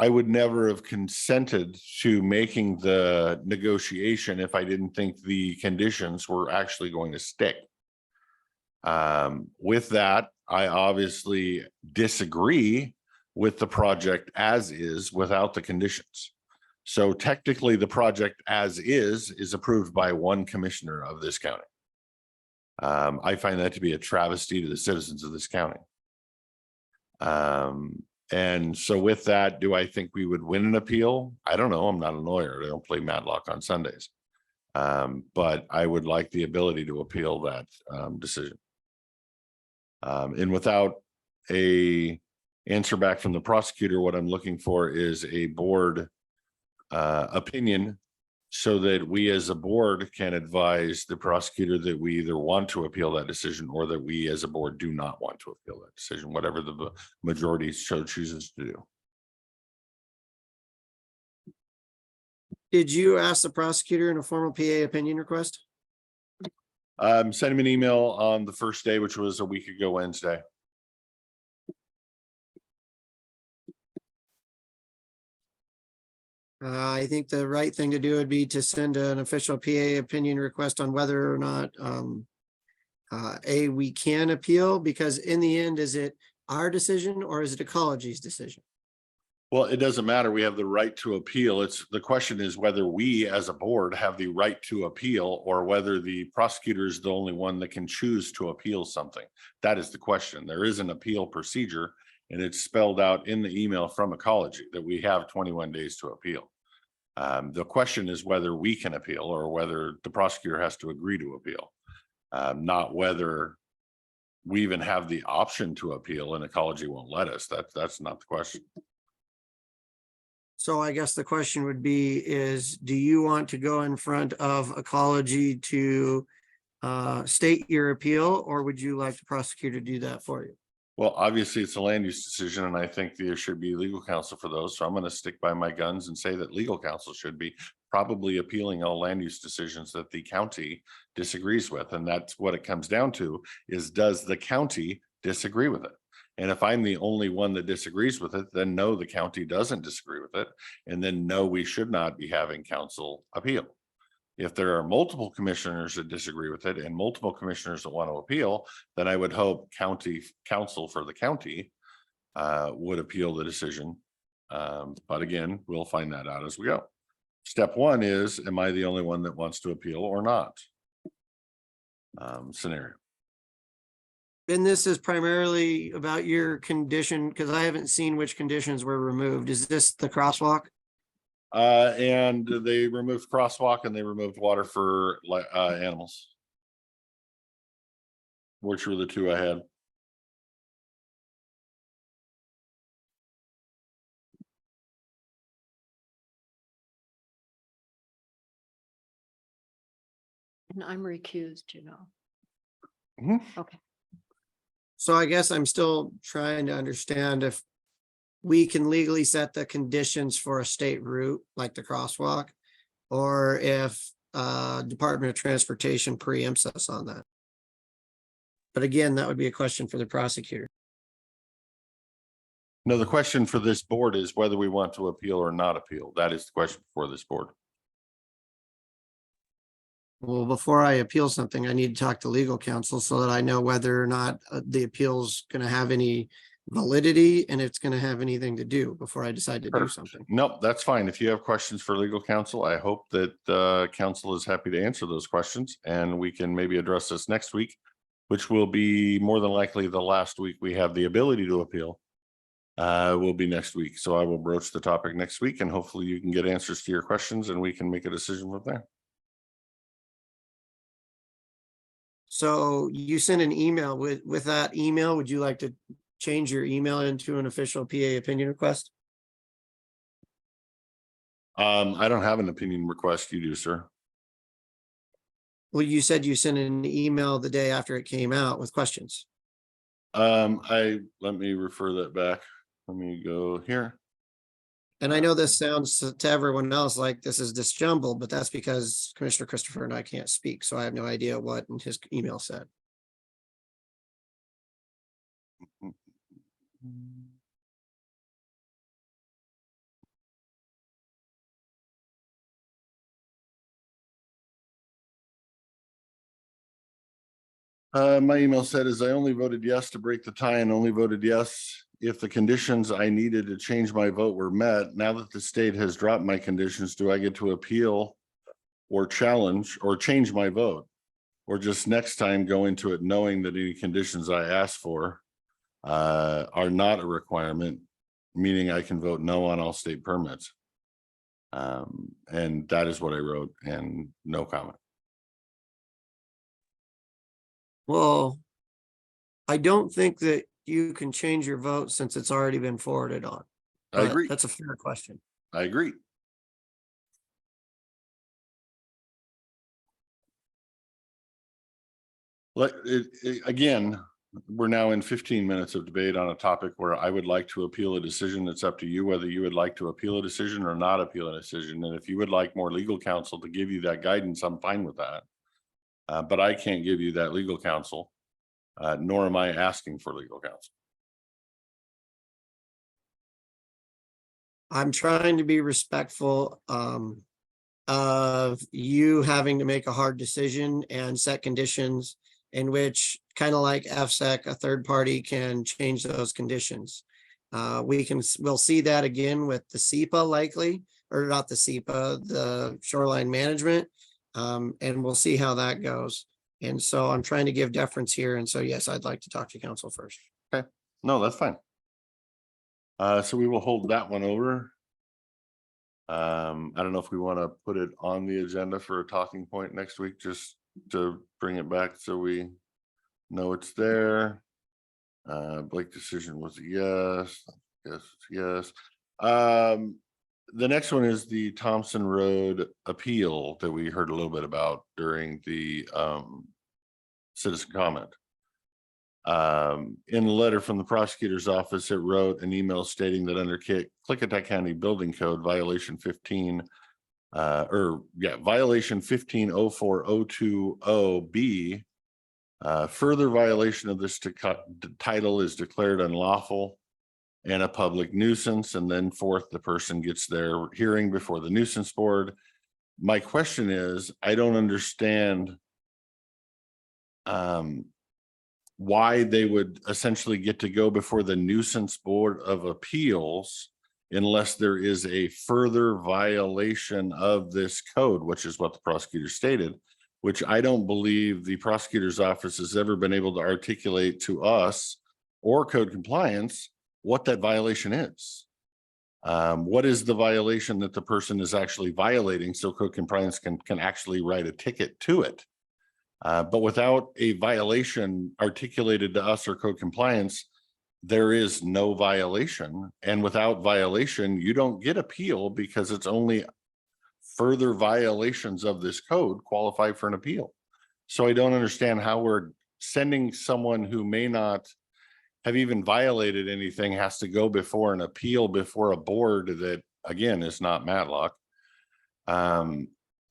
I would never have consented to making the negotiation if I didn't think the conditions were actually going to stick. With that, I obviously disagree with the project as is without the conditions. So technically the project as is approved by one commissioner of this county. I find that to be a travesty to the citizens of this county. And so with that, do I think we would win an appeal? I don't know. I'm not a lawyer. I don't play Matlock on Sundays. But I would like the ability to appeal that decision. And without a answer back from the prosecutor, what I'm looking for is a board opinion so that we as a board can advise the prosecutor that we either want to appeal that decision or that we as a board do not want to appeal that decision, whatever the majority chooses to do. Did you ask the prosecutor in a formal PA opinion request? Sent him an email on the first day, which was a week ago Wednesday. I think the right thing to do would be to send an official PA opinion request on whether or not we can appeal, because in the end, is it our decision or is it ecology's decision? Well, it doesn't matter. We have the right to appeal. The question is whether we as a board have the right to appeal or whether the prosecutor is the only one that can choose to appeal something. That is the question. There is an appeal procedure, and it's spelled out in the email from Ecology that we have 21 days to appeal. The question is whether we can appeal or whether the prosecutor has to agree to appeal, not whether we even have the option to appeal and Ecology won't let us. That's not the question. So I guess the question would be do you want to go in front of Ecology to state your appeal, or would you like the prosecutor to do that for you? Well, obviously it's a land use decision, and I think there should be legal counsel for those. So I'm going to stick by my guns and say that legal counsel should be probably appealing all land use decisions that the county disagrees with. And that's what it comes down to is, does the county disagree with it? And if I'm the only one that disagrees with it, then no, the county doesn't disagree with it. And then no, we should not be having council appeal. If there are multiple commissioners that disagree with it and multiple commissioners that want to appeal, then I would hope county counsel for the county would appeal the decision. But again, we'll find that out as we go. Step one is, am I the only one that wants to appeal or not? Scenario. And this is primarily about your condition, because I haven't seen which conditions were removed. Is this the crosswalk? And they removed crosswalk and they removed water for animals, which were the two I had. And I'm recused, Okay. So I guess I'm still trying to understand if we can legally set the conditions for a state route like the crosswalk, or if Department of Transportation preempts us on that. But again, that would be a question for the prosecutor. No, the question for this board is whether we want to appeal or not appeal. That is the question for this board. Well, before I appeal something, I need to talk to legal counsel so that I know whether or not the appeal's gonna have any validity and it's gonna have anything to do before I decide to do Perfect. something. Nope, that's fine. If you have questions for legal counsel, I hope that counsel is happy to answer those questions and we can maybe address this next week, which will be more than likely the last week we have the ability to appeal. Will be next week. So I will broach the topic next week and hopefully you can get answers to your questions and we can make a decision from there. So you sent an email with that email. Would you like to change your email into an official PA opinion request? I don't have an opinion request. You do, sir. Well, you said you sent an email the day after it came out with questions. Let me refer that back. Let me go here. And I know this sounds to everyone else like this is disjumbled, but that's because Commissioner Christopher and I can't speak, so I have no idea what his email said. My email said is I only voted yes to break the tie and only voted yes if the conditions I needed to change my vote were met. Now that the state has dropped my conditions, do I get to appeal or challenge or change my vote? Or just next time go into it knowing that any conditions I asked for are not a requirement, meaning I can vote no on all state permits. And that is what I wrote and no comment. Well, I don't think that you can change your vote since it's already been forwarded on. I But agree. That's a fair question. I agree. Again, we're now in 15 minutes of debate on a topic where I would like to appeal a decision. It's up to you whether you would like to appeal a decision or not appeal a decision. And if you would like more legal counsel to give you that guidance, I'm fine with that. But I can't give you that legal counsel, nor am I asking for legal counsel. I'm trying to be respectful of you having to make a hard decision and set conditions in which, kind of like FSEC, a third party can change those conditions. We'll see that again with the SEPA likely, or not the SEPA, the shoreline management. And we'll see how that goes. And so I'm trying to give deference here. And so, yes, I'd like to talk to counsel first. Okay, no, that's fine. So we will hold that one over. I don't know if we want to put it on the agenda for a talking point next week, just to bring it back so we know it's there. Blake decision was a yes. Yes. The next one is the Thompson Road appeal that we heard a little bit about during the citizen comment. In the letter from the prosecutor's office, it wrote an email stating that under Klickitat County Building Code violation 15, violation 150402O-B, further violation of this title is declared unlawful and a public nuisance, and then forth the person gets their hearing before the nuisance board. My question is, I don't understand why they would essentially get to go before the nuisance board of appeals unless there is a further violation of this code, which is what the prosecutor stated, which I don't believe the prosecutor's office has ever been able to articulate to us or code compliance what that violation is. What is the violation that the person is actually violating so code compliance can actually write a ticket to it? But without a violation articulated to us or code compliance, there is no violation. And without violation, you don't get appeal because it's only further violations of this code qualify for an appeal. So I don't understand how we're sending someone who may not have even violated anything has to go before an appeal before a board that, again, is not Matlock.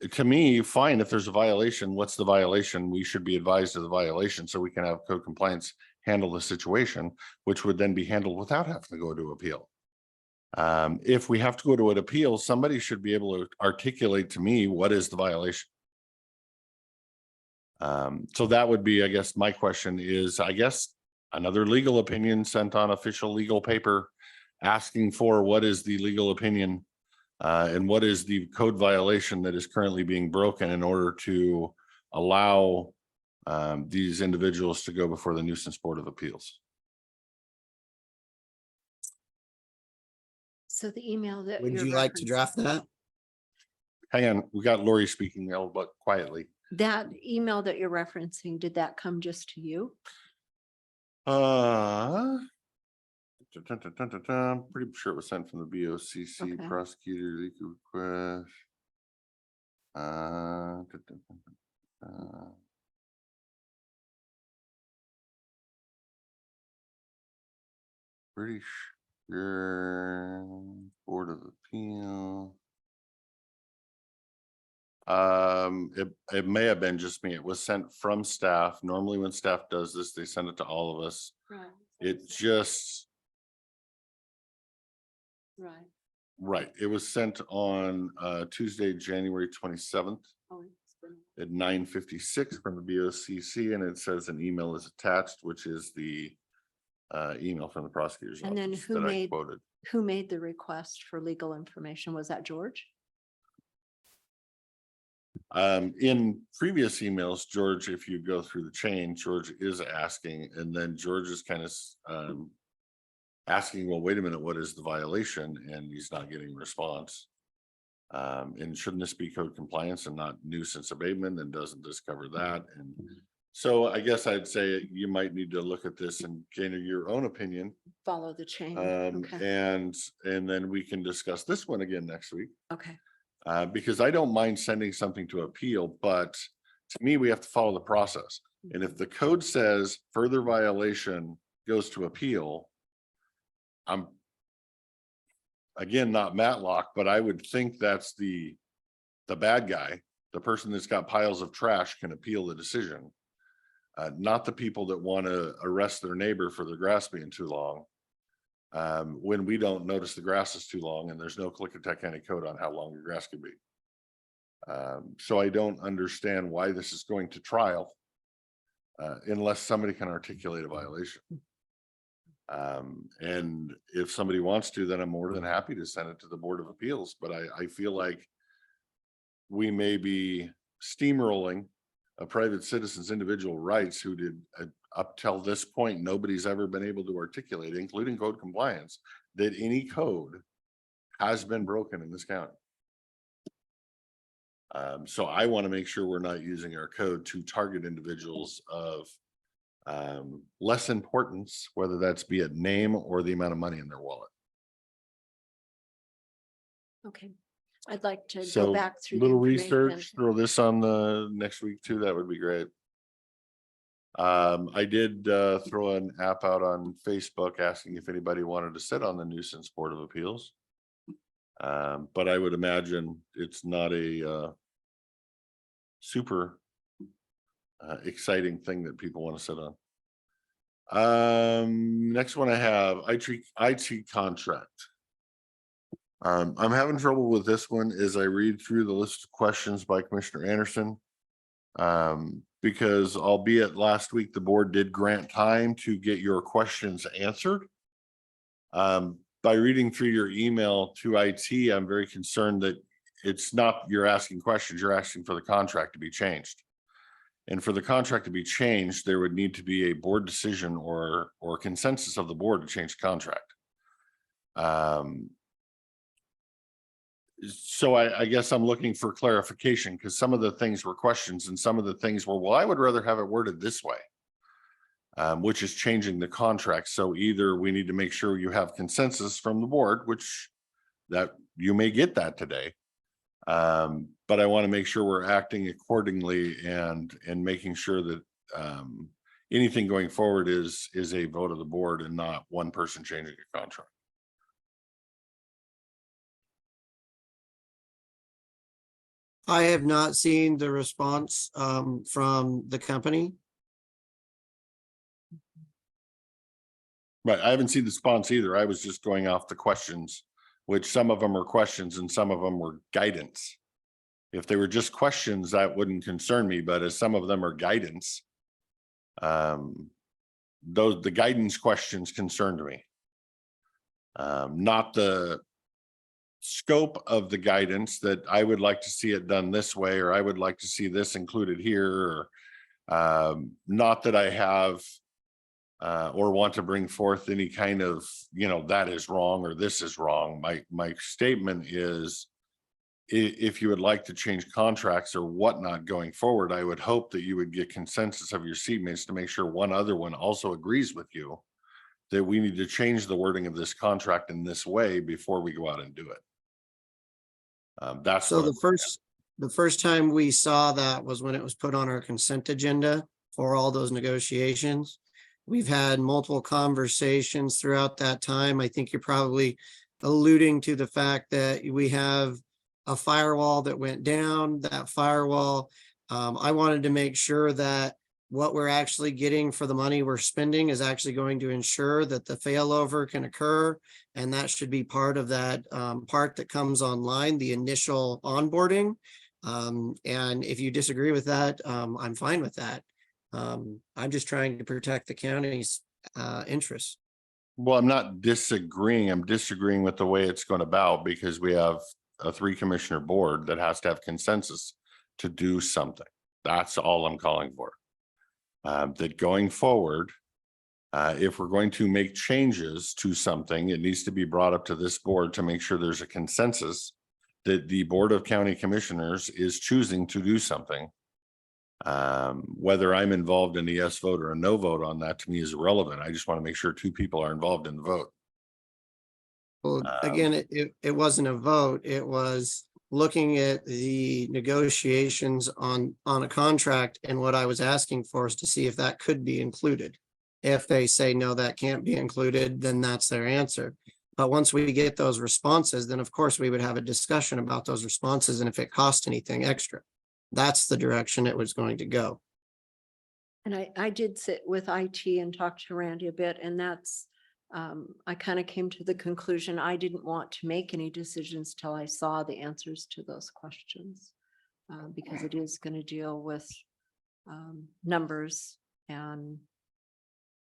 to me, fine, if there's a violation, what's the violation? We should be advised of the violation so we can have code compliance handle the situation, which would then be handled without having to go to appeal. If we have to go to an appeal, somebody should be able to articulate to me what is the violation. So that would be, I guess, my question is, I guess, another legal opinion sent on official legal paper asking for what is the legal opinion and what is the code violation that is currently being broken in order to allow these individuals to go before the Nuisance Board of Appeals. So the email that. Would you're you like to referencing- draft that? Hang on, we got Lori speaking now, but quietly. That email that you're referencing, did that come just to you? Pretty sure it was sent from the BOCC Okay. prosecutor legal request. Pretty sure Board of Appeal. It may have been just me. It was sent from staff. Normally when staff does this, they send it to all of us. Right. It just, Right. right, it was sent on Tuesday, January 27th Oh, it's been- at 9:56 from the BOCC, and it says an email is attached, which is the email from the prosecutor's And then office who that I made- quoted. Who made the request for legal information? Was that George? In previous emails, George, if you go through the chain, George is asking, and then George is kind of asking, well, wait a minute, what is the violation? And he's not getting a response. And shouldn't this be code compliance and not nuisance abatement? And doesn't this cover that? And so I guess I'd say you might need to look at this and gain your own opinion. Follow the chain. Okay. And then we can discuss this one again next week. Okay. Because I don't mind sending something to appeal, but to me, we have to follow the process. And if the code says further violation goes to appeal, I'm again, not Matlock, but I would think that's the bad guy. The person that's got piles of trash can appeal the decision. Not the people that want to arrest their neighbor for their grass being too long. When we don't notice the grass is too long and there's no Klickitat County code on how long your grass could be. So I don't understand why this is going to trial unless somebody can articulate a violation. And if somebody wants to, then I'm more than happy to send it to the Board of Appeals, but I feel like we may be steamrolling a private citizen's individual rights who did up till this point, nobody's ever been able to articulate, including code compliance, that any code has been broken in this county. So I want to make sure we're not using our code to target individuals of less importance, whether that's be it name or the amount of money in their wallet. Okay. I'd like to go So back through. the little information. research, throw this on the next week too. That would be great. I did throw an app out on Facebook asking if anybody wanted to sit on the Nuisance Board of Appeals. But I would imagine it's not a super exciting thing that people want to sit on. Next one I have IT contract. I'm having trouble with this one as I read through the list of questions by Commissioner Anderson. Because albeit last week, the board did grant time to get your questions answered. By reading through your email to IT, I'm very concerned that it's not you're asking questions, you're asking for the contract to be changed. And for the contract to be changed, there would need to be a board decision or consensus of the board to change the contract. So I guess I'm looking for clarification because some of the things were questions and some of the things were, well, I would rather have it worded this way. Which is changing the contract. So either we need to make sure you have consensus from the board, which that you may get that today. But I want to make sure we're acting accordingly and making sure that anything going forward is a vote of the board and not one person changing a contract. I have not seen the response from the company. Right, I haven't seen the response either. I was just going off the questions, which some of them are questions and some of them were guidance. If they were just questions, that wouldn't concern me, but as some of them are guidance, the guidance questions concerned me. Not the scope of the guidance that I would like to see it done this way, or I would like to see this included here, or not that I have or want to bring forth any kind of, that is wrong or this is wrong. My statement is, if you would like to change contracts or whatnot going forward, I would hope that you would get consensus of your seatmates to make sure one other one also agrees with you that we need to change the wording of this contract in this way before we go out and do it. That's So what the first time we saw that was when it was put on our consent agenda for all those negotiations. We've had multiple conversations throughout that time. I think you're probably alluding to the fact that we have a firewall that went down. That firewall, I wanted to make sure that what we're actually getting for the money we're spending is actually going to ensure that the failover can occur. And that should be part of that part that comes online, the initial onboarding. And if you disagree with that, I'm fine with that. I'm just trying to protect the county's interests. Well, I'm not disagreeing. I'm disagreeing with the way it's going about, because we have a 3-commissioner board that has to have consensus to do something. That's all I'm calling for. That going forward, if we're going to make changes to something, it needs to be brought up to this board to make sure there's a consensus that the Board of County Commissioners is choosing to do something. Whether I'm involved in a yes vote or a no vote on that, to me, is irrelevant. I just want to make sure 2 people are involved in the vote. Well, again, it wasn't a vote. It was looking at the negotiations on a contract, and what I was asking for is to see if that could be included. If they say, no, that can't be included, then that's their answer. But once we get those responses, then of course we would have a discussion about those responses and if it cost anything extra. That's the direction it was going to go. And I did sit with IT and talk to Randy a bit, and that's, I kind of came to the conclusion I didn't want to make any decisions till I saw the answers to those questions. Because it is going to deal with numbers and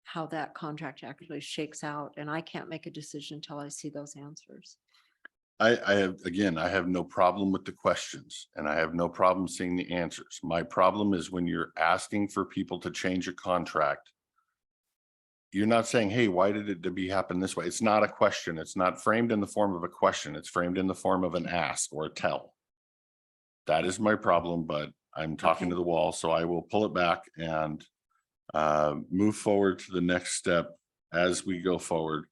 how that contract actually shakes out. And I can't make a decision till I see those answers. I have no problem with the questions, and I have no problem seeing the answers. My problem is when you're asking for people to change a contract, you're not saying, hey, why did it happen this way? It's not a question. It's not framed in the form of a question. It's framed in the form of an ask or a tell. That is my problem, but I'm talking to the wall, so I will pull it back and move forward to the next step as we go forward.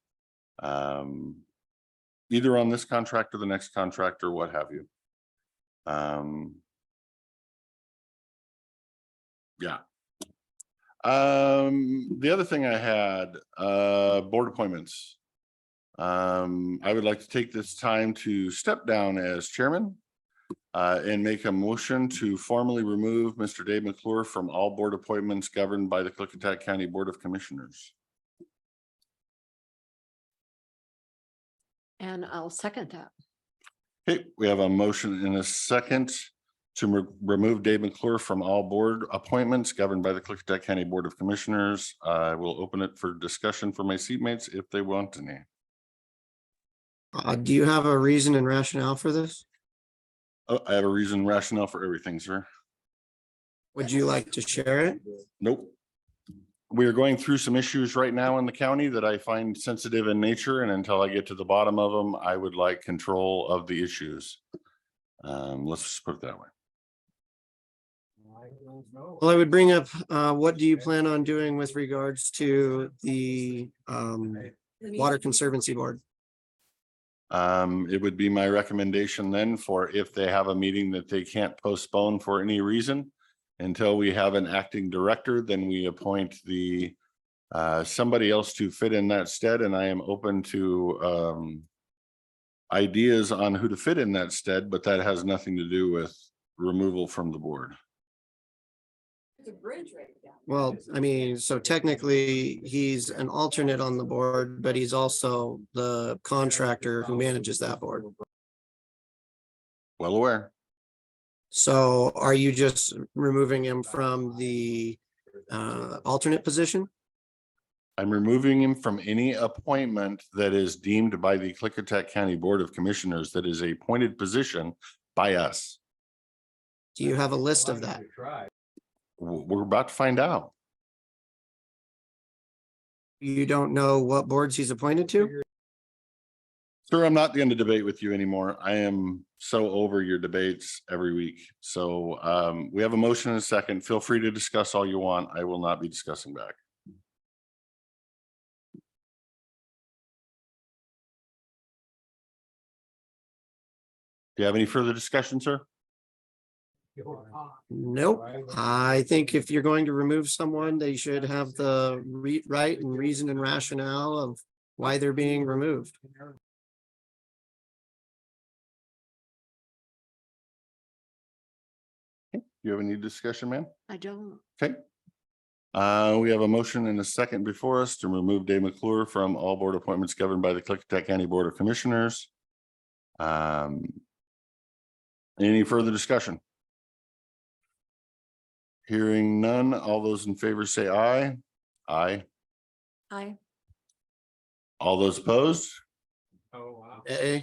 Either on this contract or the next contract or what have you. Yeah. The other thing I had, board appointments. I would like to take this time to step down as chairman and make a motion to formally remove Mr. Dave McClure from all board appointments governed by the Klickitat County Board of Commissioners. And I'll second that. Okay, we have a motion in a second to remove Dave McClure from all board appointments governed by the Klickitat County Board of Commissioners. I will open it for discussion for my seatmates if they want any. Do you have a reason and rationale for this? Oh, I have a reason rationale for everything, sir. Would you like to share it? Nope. We are going through some issues right now in the county that I find sensitive in nature, and until I get to the bottom of them, I would like control of the issues. Let's just put it that way. Well, I would bring up, what do you plan on doing with regards to the Water Conservancy Board? It would be my recommendation then for if they have a meeting that they can't postpone for any reason until we have an acting director, then we appoint the somebody else to fit in that stead. And I am open to ideas on who to fit in that stead, but that has nothing to do with removal from the board? Well, I mean, so technically, he's an alternate on the board, but he's also the contractor who manages that board. Well aware. So are you just removing him from the alternate position? I'm removing him from any appointment that is deemed by the Klickitat County Board of Commissioners that is a appointed position by us. Do you have a list of that? We're about to find out. You don't know what boards he's appointed to? Sir, I'm not going to debate with you anymore. I am so over your debates every week. So we have a motion and a second. Feel free to discuss all you want. I will not be discussing back. Do you have any further discussion, sir? Nope. I think if you're going to remove someone, they should have the right and reason and rationale of why they're being removed. You have any discussion, ma'am? I don't. Okay. We have a motion and a second before us to remove Dave McClure from all board appointments governed by the Klickitat County Board of Commissioners. Any further discussion? Hearing none, all those in favor say aye. Aye. I, All those opposed? Eh,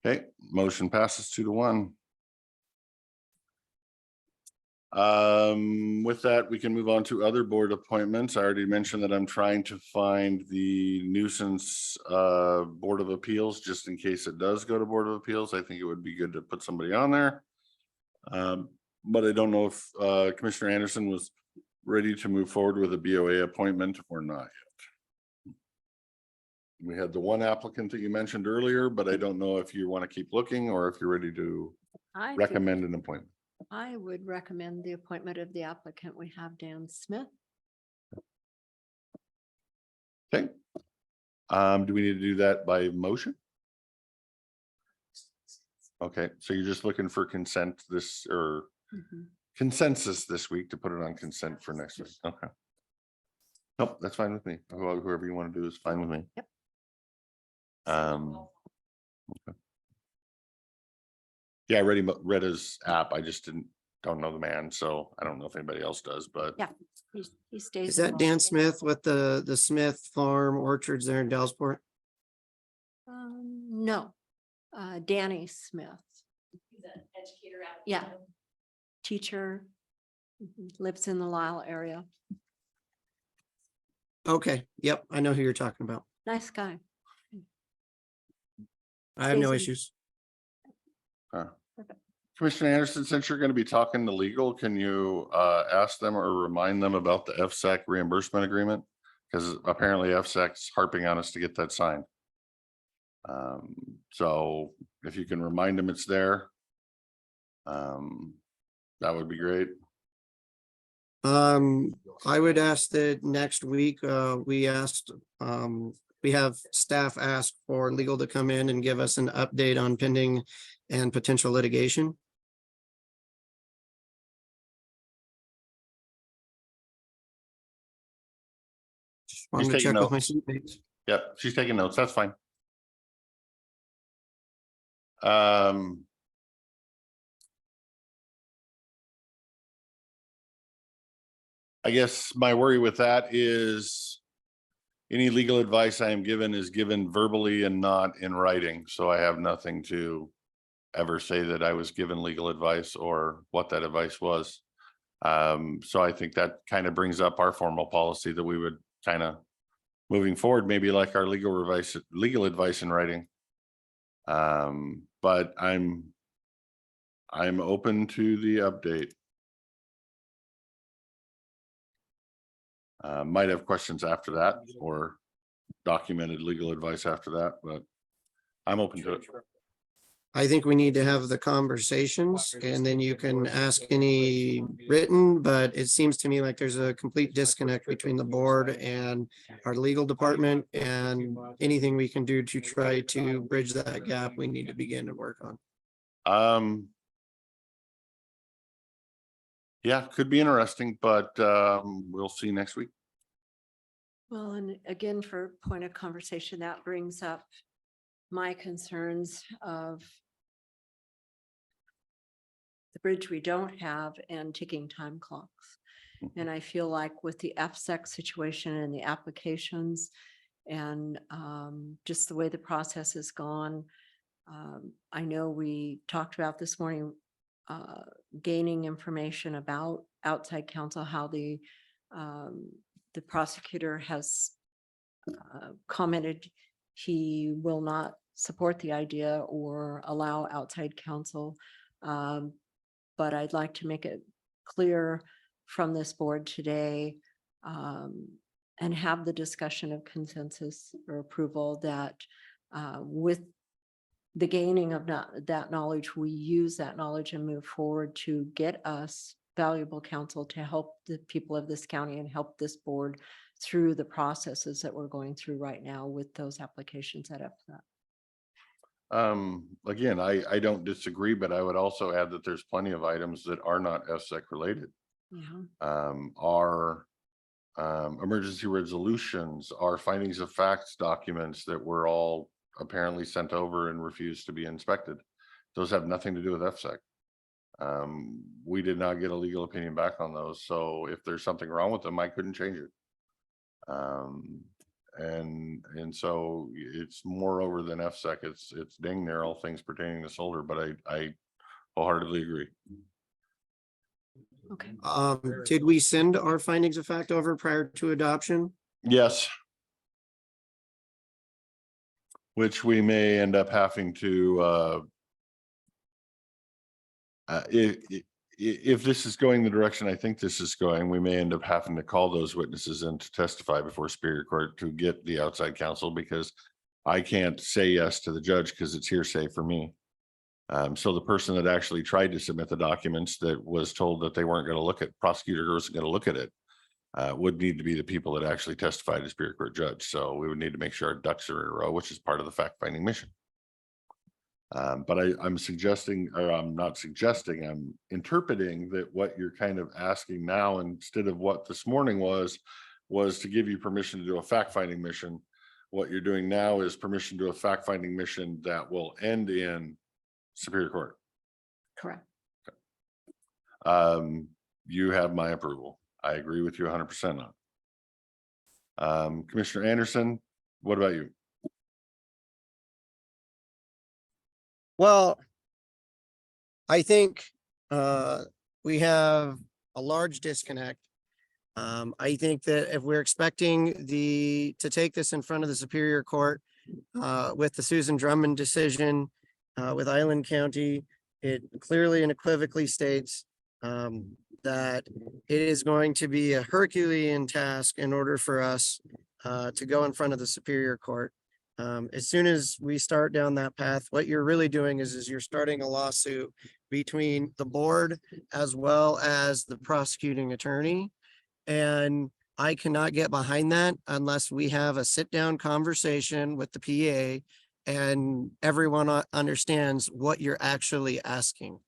Okay, motion passes 2-1. With that, we can move on to other board appointments. I already mentioned that I'm trying to find the nuisance Board of Appeals, just in case it does go to Board of Appeals. I think it would be good to put somebody on there. But I don't know if Commissioner Anderson was ready to move forward with a BOA appointment or not yet. We had the one applicant that you mentioned earlier, but I don't know if you want to keep looking or if you're ready to I think recommend an appointment. I would recommend the appointment of the applicant. We have Dan Smith. Okay. Do we need to do that by motion? Okay, so you're just looking for consent this or consensus this week to put it on consent for next week. Okay. Nope, that's fine with me. Whoever you want to do is fine with me. Yep. Okay. Yeah, I already read his app. I just don't know the man, so I don't know if anybody else does, but Yeah, he stays. is that in Dan Los Smith with the Smith Farm Orchards there in Dallasport? No, Danny Smith, He's an educator out. Yeah. teacher, lives in the Lisle area. Okay, yep, I know who you're talking about. Nice guy. I have no Stays in- issues. Commissioner Anderson, since you're going to be talking to legal, can you ask them or remind them about the FSAC reimbursement agreement? Because apparently FSAC's harping on us to get that signed. So if you can remind them it's there, that would be great. I would ask that next week, we have staff ask for legal to come in and give us an update on pending and potential litigation. Just wanted to taking check with my notes. seatmates. Yep, she's taking notes. That's fine. I guess my worry with that is any legal advice I am given is given verbally and not in writing. So I have nothing to ever say that I was given legal advice or what that advice was. So I think that kind of brings up our formal policy that we would kind of moving forward, maybe like our legal advice in writing. But I'm open to the update. Might have questions after that or documented legal advice after that, but I'm open to it. I think we need to have the conversations and then you can ask any written, but it seems to me like there's a complete disconnect between the board and our legal department, and anything we can do to try to bridge that gap, we need to begin to work on. Yeah, could be interesting, but we'll see next week. Well, and again, for point of conversation, that brings up my concerns of the bridge we don't have and ticking time clocks. And I feel like with the FSEC situation and the applications and just the way the process has gone, I know we talked about this morning, gaining information about outside counsel, how the prosecutor has commented he will not support the idea or allow outside counsel. But I'd like to make it clear from this board today and have the discussion of consensus or approval that with the gaining of that knowledge, we use that knowledge and move forward to get us valuable counsel to help the people of this county and help this board through the processes that we're going through right now with those applications at FSEC. Again, I don't disagree, but I would also add that there's plenty of items that are not FSEC related. Yeah. Our emergency resolutions, our findings of facts documents that were all apparently sent over and refused to be inspected. Those have nothing to do with FSEC. We did not get a legal opinion back on those. So if there's something wrong with them, I couldn't change it. And so it's moreover than FSEC. It's dang near all things pertaining to solar, but I wholeheartedly agree. Okay. Did we send our findings of fact over prior to adoption? Yes. Which we may end up having to, if this is going the direction I think this is going, we may end up having to call those witnesses in to testify before Superior Court to get the outside counsel, because I can't say yes to the judge because it's hearsay for me. So the person that actually tried to submit the documents that was told that they weren't going to look at, prosecutor wasn't going to look at it, would need to be the people that actually testified as Superior Court judge. So we would need to make sure our ducks are in a row, which is part of the fact finding mission. But I'm suggesting, or I'm not suggesting, I'm interpreting that what you're kind of asking now, instead of what this morning was to give you permission to do a fact finding mission. What you're doing now is permission to do a fact finding mission that will end in Superior Court. Correct. You have my approval. I agree with you 100% on. Commissioner Anderson, what about you? Well, I think we have a large disconnect. I think that if we're expecting to take this in front of the Superior Court with the Susan Drummond decision with Island County, it clearly and unequivocally states that it is going to be a Herculean task in order for us to go in front of the Superior Court. As soon as we start down that path, what you're really doing is you're starting a lawsuit between the board as well as the prosecuting attorney. And I cannot get behind that unless we have a sit-down conversation with the PA and everyone understands what you're actually asking.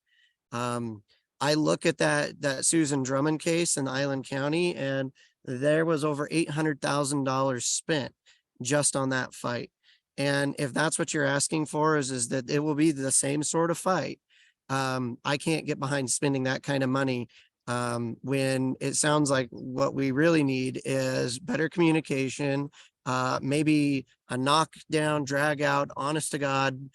I look at that Susan Drummond case in Island County, and there was over $800,000 spent just on that fight. And if that's what you're asking for is that it will be the same sort of fight. I can't get behind spending that kind of money when it sounds like what we really need is better communication, maybe a knockdown, drag out, honest to God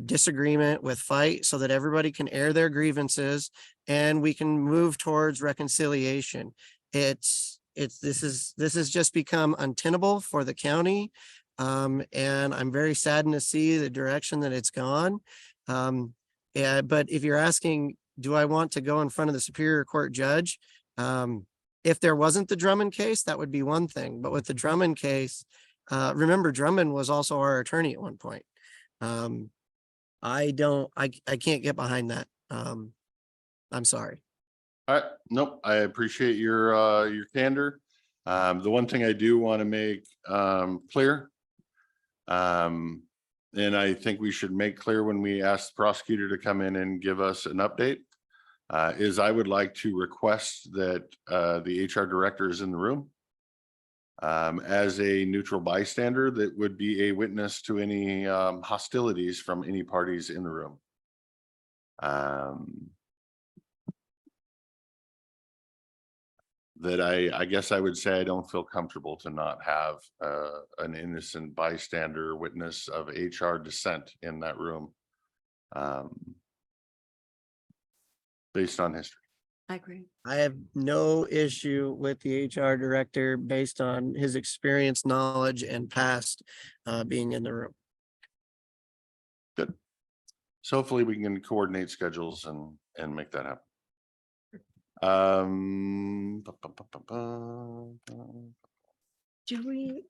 disagreement with fight so that everybody can air their grievances and we can move towards reconciliation. This has just become untenable for the county. And I'm very saddened to see the direction that it's gone. But if you're asking, do I want to go in front of the Superior Court judge? If there wasn't the Drummond case, that would be one thing. But with the Drummond case, remember Drummond was also our attorney at one point. I can't get behind that. I'm sorry. All right, nope, I appreciate your candor. The one thing I do want to make clear, and I think we should make clear when we ask the prosecutor to come in and give us an update, is I would like to request that the HR director is in the room as a neutral bystander that would be a witness to any hostilities from any parties in the room. That I guess I would say I don't feel comfortable to not have an innocent bystander witness of HR dissent in that room. Based on history. I agree. I have no issue with the HR director based on his experience, knowledge, and past being in the room. Good. So hopefully we can coordinate schedules and make that happen. Do we,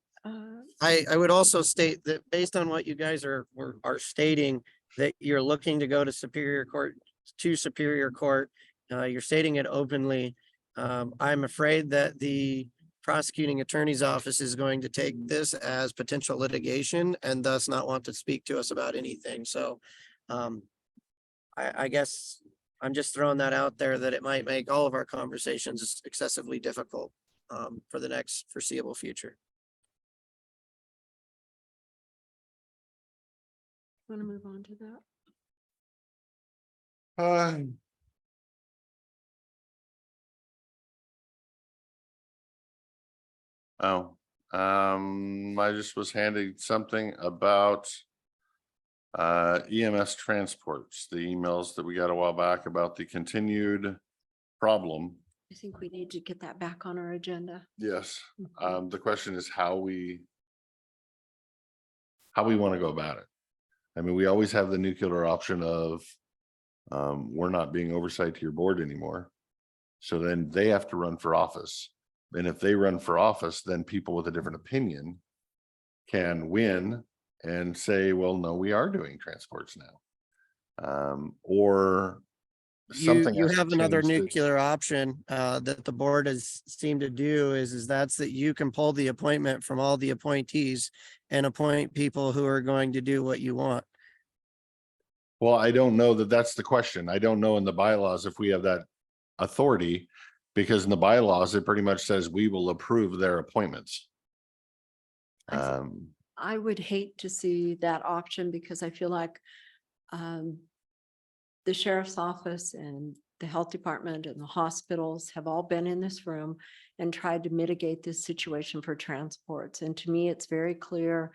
I would also state that based on what you guys are stating, that you're looking to go to Superior Court, you're stating it openly. I'm afraid that the prosecuting attorney's office is going to take this as potential litigation and thus not want to speak to us about anything. So I guess I'm just throwing that out there that it might make all of our conversations excessively difficult for the next foreseeable future. want to move on to that? I just was handing something about EMS transports, the emails that we got a while back about the continued problem. I think we need to get that back on our agenda. Yes. The question is how we want to go about it. I mean, we always have the nuclear option of we're not being oversight to your board anymore. So then they have to run for office. And if they run for office, then people with a different opinion can win and say, well, no, we are doing transports now. Or something. You has to have another change that- nuclear option that the board has seemed to do is that's that you can pull the appointment from all the appointees and appoint people who are going to do what you want. Well, I don't know that that's the question. I don't know in the bylaws if we have that authority, because in the bylaws, it pretty much says we will approve their appointments. I would hate to see that option because I feel like the sheriff's office and the health department and the hospitals have all been in this room and tried to mitigate this situation for transports. And to me, it's very clear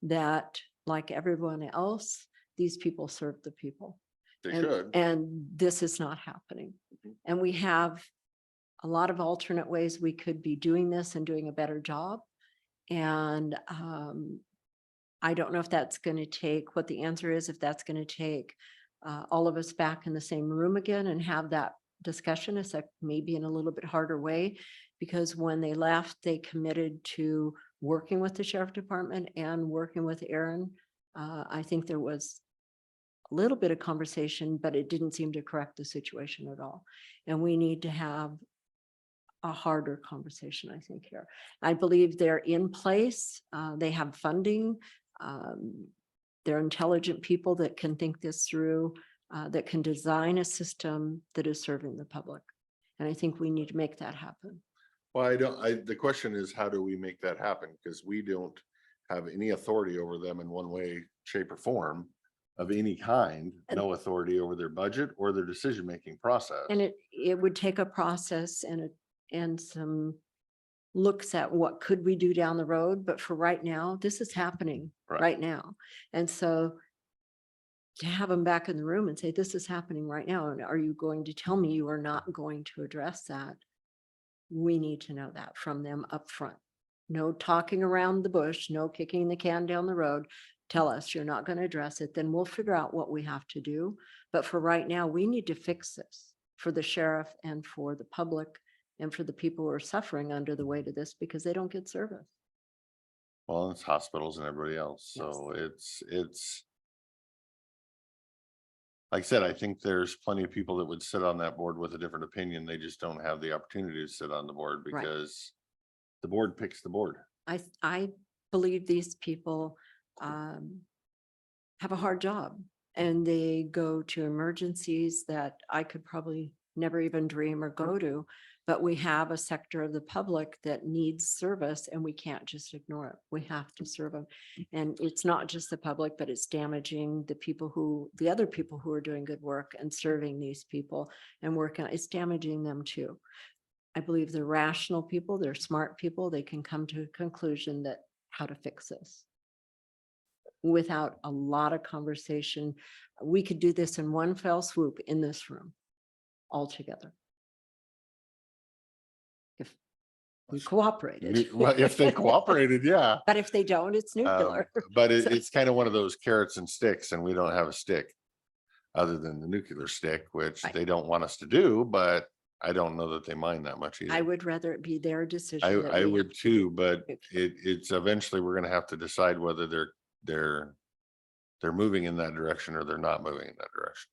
that like everyone else, these people serve the people. They And- should. And this is not happening. And we have a lot of alternate ways we could be doing this and doing a better job. And I don't know if that's going to take, what the answer is, if that's going to take all of us back in the same room again and have that discussion. It's like maybe in a little bit harder way, because when they left, they committed to working with the sheriff department and working with Aaron. I think there was a little bit of conversation, but it didn't seem to correct the situation at all. And we need to have a harder conversation, I think, here. I believe they're in place. They have funding. They're intelligent people that can think this through, that can design a system that is serving the public. And I think we need to make that happen. Well, the question is, how do we make that happen? Because we don't have any authority over them in one way, shape or form of any kind, no authority over their budget or their decision-making process. And it would take a process and some looks at what could we do down the road. But for right now, this is happening right now. And so to have them back in the room and say, this is happening right now, and are you going to tell me you are not going to address that? We need to know that from them up front. No talking around the bush, no kicking the can down the road. Tell us you're not going to address it, then we'll figure out what we have to do. But for right now, we need to fix this for the sheriff and for the public and for the people who are suffering under the weight of this because they don't get service. Well, it's hospitals and everybody else. So it's like I said, I think there's plenty of people that would sit on that board with a different opinion. They just don't have the opportunity to sit on the board Right. because the board picks the board. I believe these people have a hard job and they go to emergencies that I could probably never even dream or go to. But we have a sector of the public that needs service and we can't just ignore it. We have to serve them. And it's not just the public, but it's damaging the other people who are doing good work and serving these people and working. It's damaging them too. I believe they're rational people, they're smart people. They can come to a conclusion that how to fix this. Without a lot of conversation, we could do this in one fell swoop in this room altogether. If we cooperated. Well, if they cooperated, yeah. But if they don't, it's nuclear. But So- it's kind of one of those carrots and sticks, and we don't have a stick other than the nuclear stick, which Right. they don't want us to do, but I don't know that they mind that much either. I would rather it be their decision. that I we would have to too, but make. it's eventually we're gonna have to decide whether they're moving in that direction or they're not moving in that direction.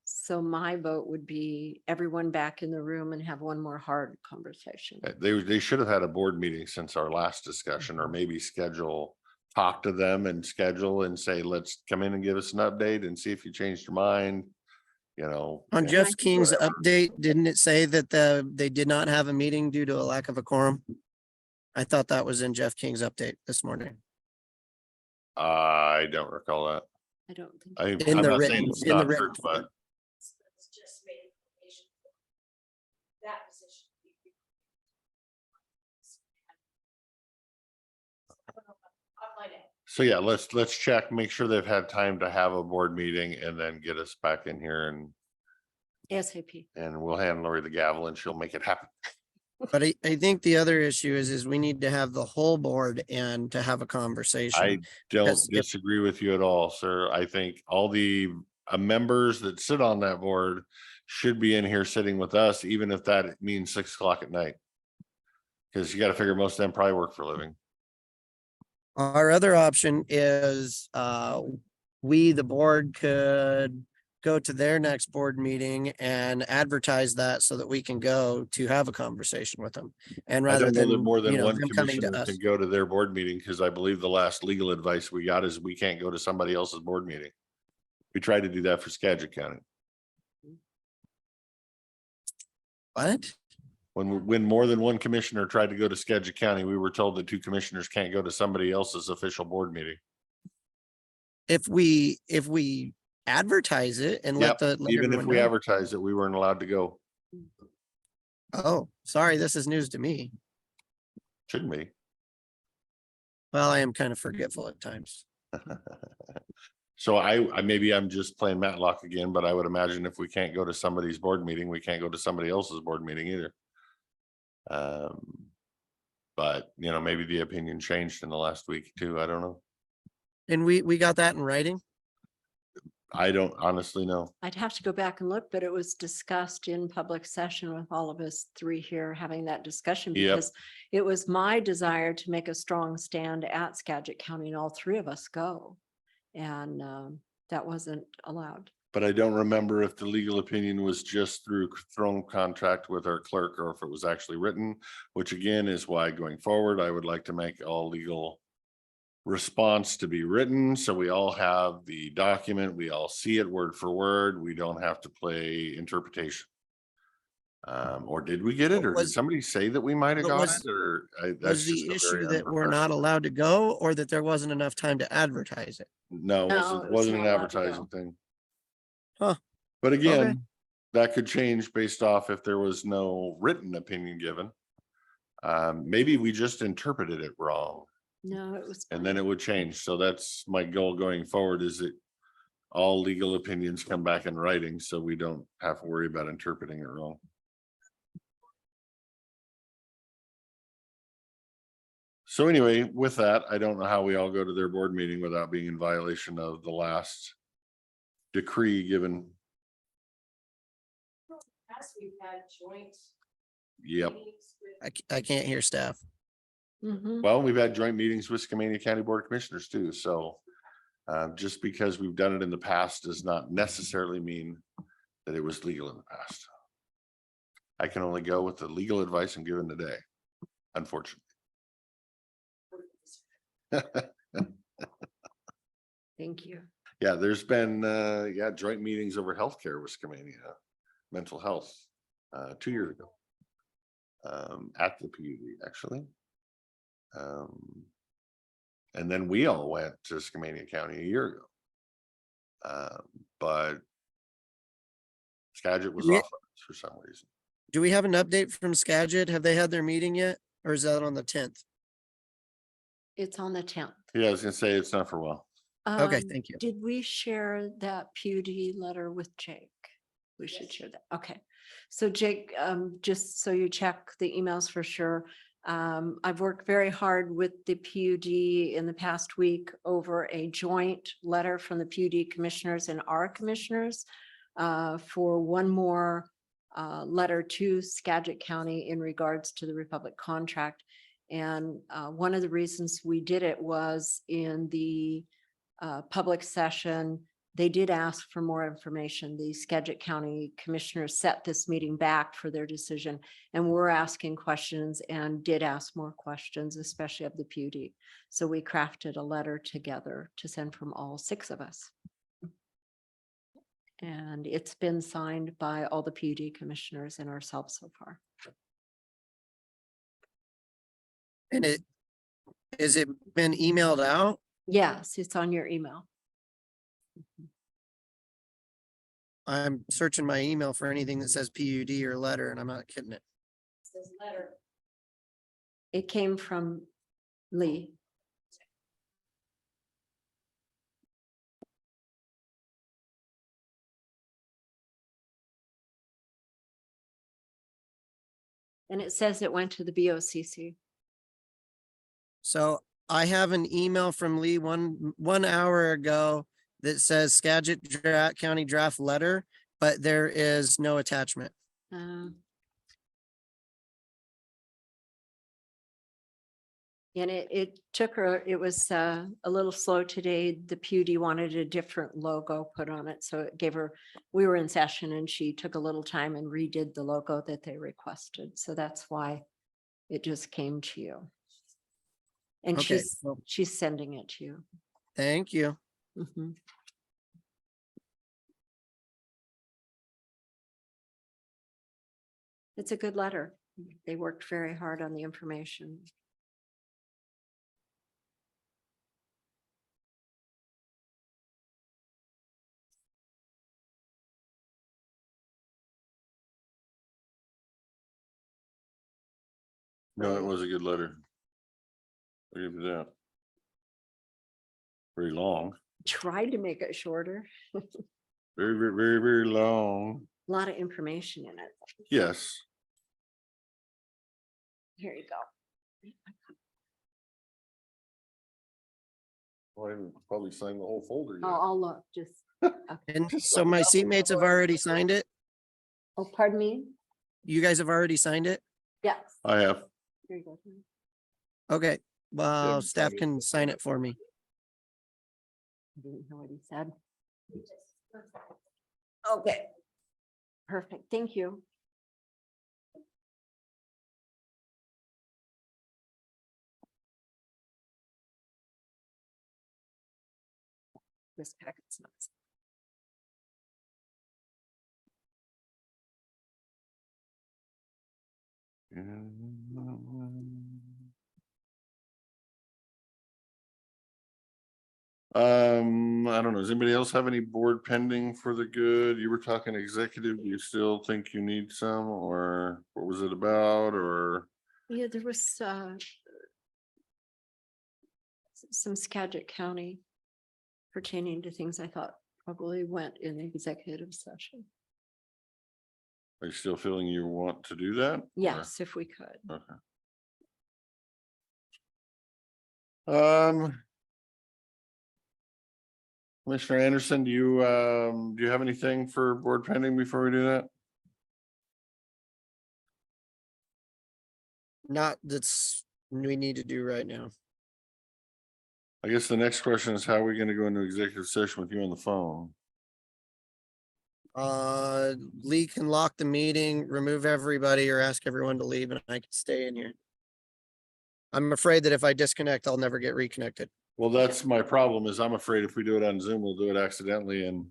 So my vote would be everyone back in the room and have one more hard conversation. They should have had a board meeting since our last discussion, or maybe talk to them and schedule and say, let's come in and give us an update and see if you changed your mind. You know. On and- Jeff King's update, didn't it say that they did not have a meeting due to a lack of a quorum? I thought that was in Jeff King's update this morning. I don't recall that. I don't think. In I'm the not written- saying it's in the not written true, but It's just made information. That position. I'll find out. so yeah, let's check, make sure they've had time to have a board meeting and then get us back in here ASAP. and we'll hand Lori the gavel and she'll make it happen. But I think the other issue is we need to have the whole board and to have a I conversation. don't Because if- disagree with you at all, sir. I think all the members that sit on that board should be in here sitting with us, even if that means 6 o'clock at night. Because you got to figure most of them probably work for a living. Our other option is, we, the board, could go to their next board meeting and advertise that so that we can go to have a conversation with them. And I rather don't know that than, more than you know, one them coming to commissioner us. can go to their board meeting, because I believe the last legal advice we got is we can't go to somebody else's board meeting. We tried to do that for Skagit County. What? When more than one commissioner tried to go to Skagit County, we were told that 2 commissioners can't go to somebody else's official board meeting. If we advertise it and Yep, let even if everyone we know. advertise it, we weren't allowed to go. Oh, sorry, this is news to me. Shouldn't be. Well, I am kind of forgetful at times. So maybe I'm just playing Matlock again, but I would imagine if we can't go to somebody's board meeting, we can't go to somebody else's board meeting either. But you know, maybe the opinion changed in the last week too. I don't know. And we got that in writing? I don't honestly know. I'd have to go back and look, but it was discussed in public session with all of us 3 here having that discussion. Yep. Because it was my desire to make a strong stand at Skagit County and all 3 of us go. And that wasn't allowed. But I don't remember if the legal opinion was just through thrown contract with our clerk or if it was actually written, which again is why going forward, I would like to make all legal response to be written. So we all have the document, we all see it word for word. We don't have to play interpretation. Or did we get it? Or did Was- somebody say that we might have but got was- it? Or Was that's the just a very issue that we're not unprofessional- allowed to go or that there wasn't enough time to advertise it? No, No, it it was wasn't an not allowed to advertising go. thing. Huh. But again, that could change based off if there was no written opinion given. Maybe we just interpreted it wrong No, it was. and then it would change. So that's my goal going forward, is that all legal opinions come back in writing, so we don't have to worry about interpreting it wrong. So anyway, with that, I don't know how we all go to their board meeting without being in violation of the last decree given. As we've had joint. Yep. meetings with I can't hear staff. Mhm. Well, we've had joint meetings with Skamania County Board of Commissioners too, so just because we've done it in the past does not necessarily mean that it was legal in the past. I can only go with the legal advice I'm given today, unfortunately. Thank you. Yeah, there's been, joint meetings over healthcare with Skamania, mental health, 2 years ago. At the PUD, actually. And then we all went to Skamania County a year ago. But Skagit was We- off for some reason. Do we have an update from Skagit? Have they had their meeting yet? Or is that on the 10th? It's on the 10th. Yeah, I was gonna say it's not for a while. Okay, Um, thank you. Did we share that PUD letter with Jake? We should share that. Okay. So Jake, just so you check the emails for sure. I've worked very hard with the PUD in the past week over a joint letter from the PUD commissioners and our commissioners for one more letter to Skagit County in regards to the Republic contract. And one of the reasons we did it was in the public session, they did ask for more information. The Skagit County Commissioners set this meeting back for their decision, and we're asking questions and did ask more questions, especially of the PUD. So we crafted a letter together to send from all 6 of us. And it's been signed by all the PUD commissioners and ourselves so far. And is it been emailed out? Yes, it's on your email. I'm searching my email for anything that says PUD or letter, and I'm not kidding it. Says letter. It came from Lee. And it says it went to the BOCC. So I have an email from Lee one hour ago that says Skagit County draft letter, but there is no attachment. And it took her, it was a little slow today. The PUD wanted a different logo put on it. So it gave her, we were in session and she took a little time and redid the logo that they requested. So that's why it just came to you. And Okay, well- she's sending it to you. Thank you. Mhm. It's a good letter. They worked very hard on the information. No, it was a good letter. I'll give you that. Very long, Tried to make it shorter. very, very, very, very long. A lot of information in it. Yes. Here you go. Well, I haven't probably signed the whole folder yet. I'll look, just. And so my seatmates have already signed it. Oh, pardon me? You guys have already signed it? Yes. I have. Here you go. Okay, well, Yeah, staff can sign it for me. I didn't know what he said. Okay. Perfect, thank you. This packet's nuts. I don't know. Does anybody else have any board pending for the good? You were talking executive. Do you still think you need some, or what was it about, or? Yeah, there was some Skagit County pertaining to things I thought probably went in the executive session. Are you still feeling you want to do that? or- Yes, if we could. Okay. Commissioner Anderson, do you have anything for board pending before we do that? Not that's we need to do right now. I guess the next question is how are we gonna go into executive session with you on the phone? Lee can lock the meeting, remove everybody or ask everyone to leave and I can stay in here. I'm afraid that if I disconnect, I'll never get reconnected. Well, that's my problem is I'm afraid if we do it on Zoom, we'll do it accidentally and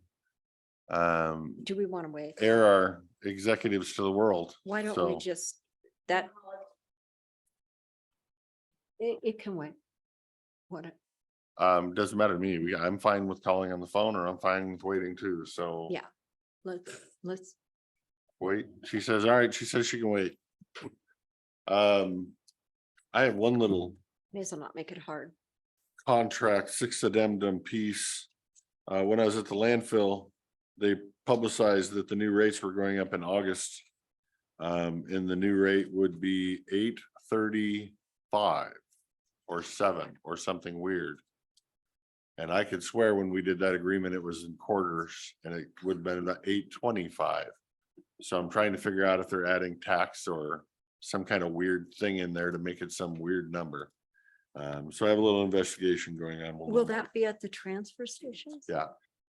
Do we want to wait? air our executives to the world. Why don't we So, just, that? It can wait. What, doesn't matter to me. I'm fine with calling on the phone or I'm fine with waiting too. So. yeah, let's, Wait, she says, all right, she says she can wait. I have one little may as well not make it hard. contract, sixth addendum piece. When I was at the landfill, they publicized that the new rates were going up in August. And the new rate would be $8.35 or $7 or something weird. And I could swear when we did that agreement, it was in quarters and it would have been about $8.25. So I'm trying to figure out if they're adding tax or some kind of weird thing in there to make it some weird number. So I have a little investigation going on. Will that be at the transfer stations? Yeah,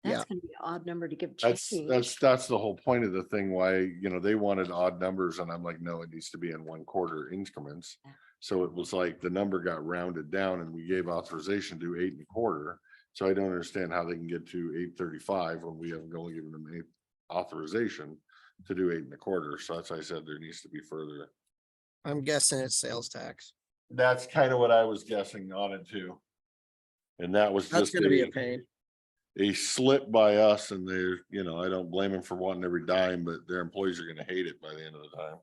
Yeah. That's gonna be an odd number to give. that's change. the whole point of the thing, why, they wanted odd numbers and I'm like, no, it needs to be in 1/4 increments. Yeah. So it was like the number got rounded down and we gave authorization to 8.25. So I don't understand how they can get to 8.35 when we haven't only given them authorization to do 8.25. So that's why I said there needs to be further. I'm guessing it's sales tax. That's kind of what I was guessing on it too. And that was That's just gonna be a pain. a slip by us and they're, I don't blame them for wanting every dime, but their employees are gonna hate it by the end of the time.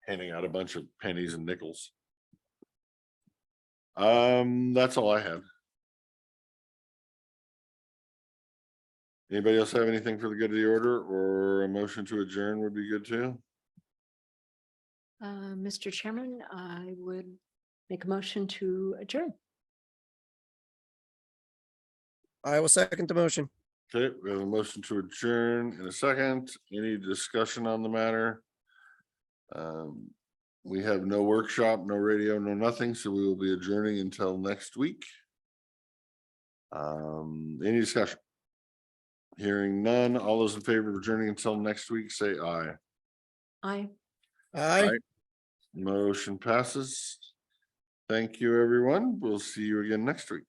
Handing out a bunch of pennies and nickels. That's all I had. Anybody else have anything for the good of the order or a motion to adjourn would be good too? Mr. Chairman, I would make a motion to adjourn. I will second the motion. Okay, we have a motion to adjourn in a second. Any discussion on the matter? We have no workshop, no radio, no nothing, so we will be adjourning until next week. Any discussion? Hearing none, all those in favor of adjourning until next week, say aye. Aye. Aye. Motion passes. Thank you, everyone. We'll see you again next week.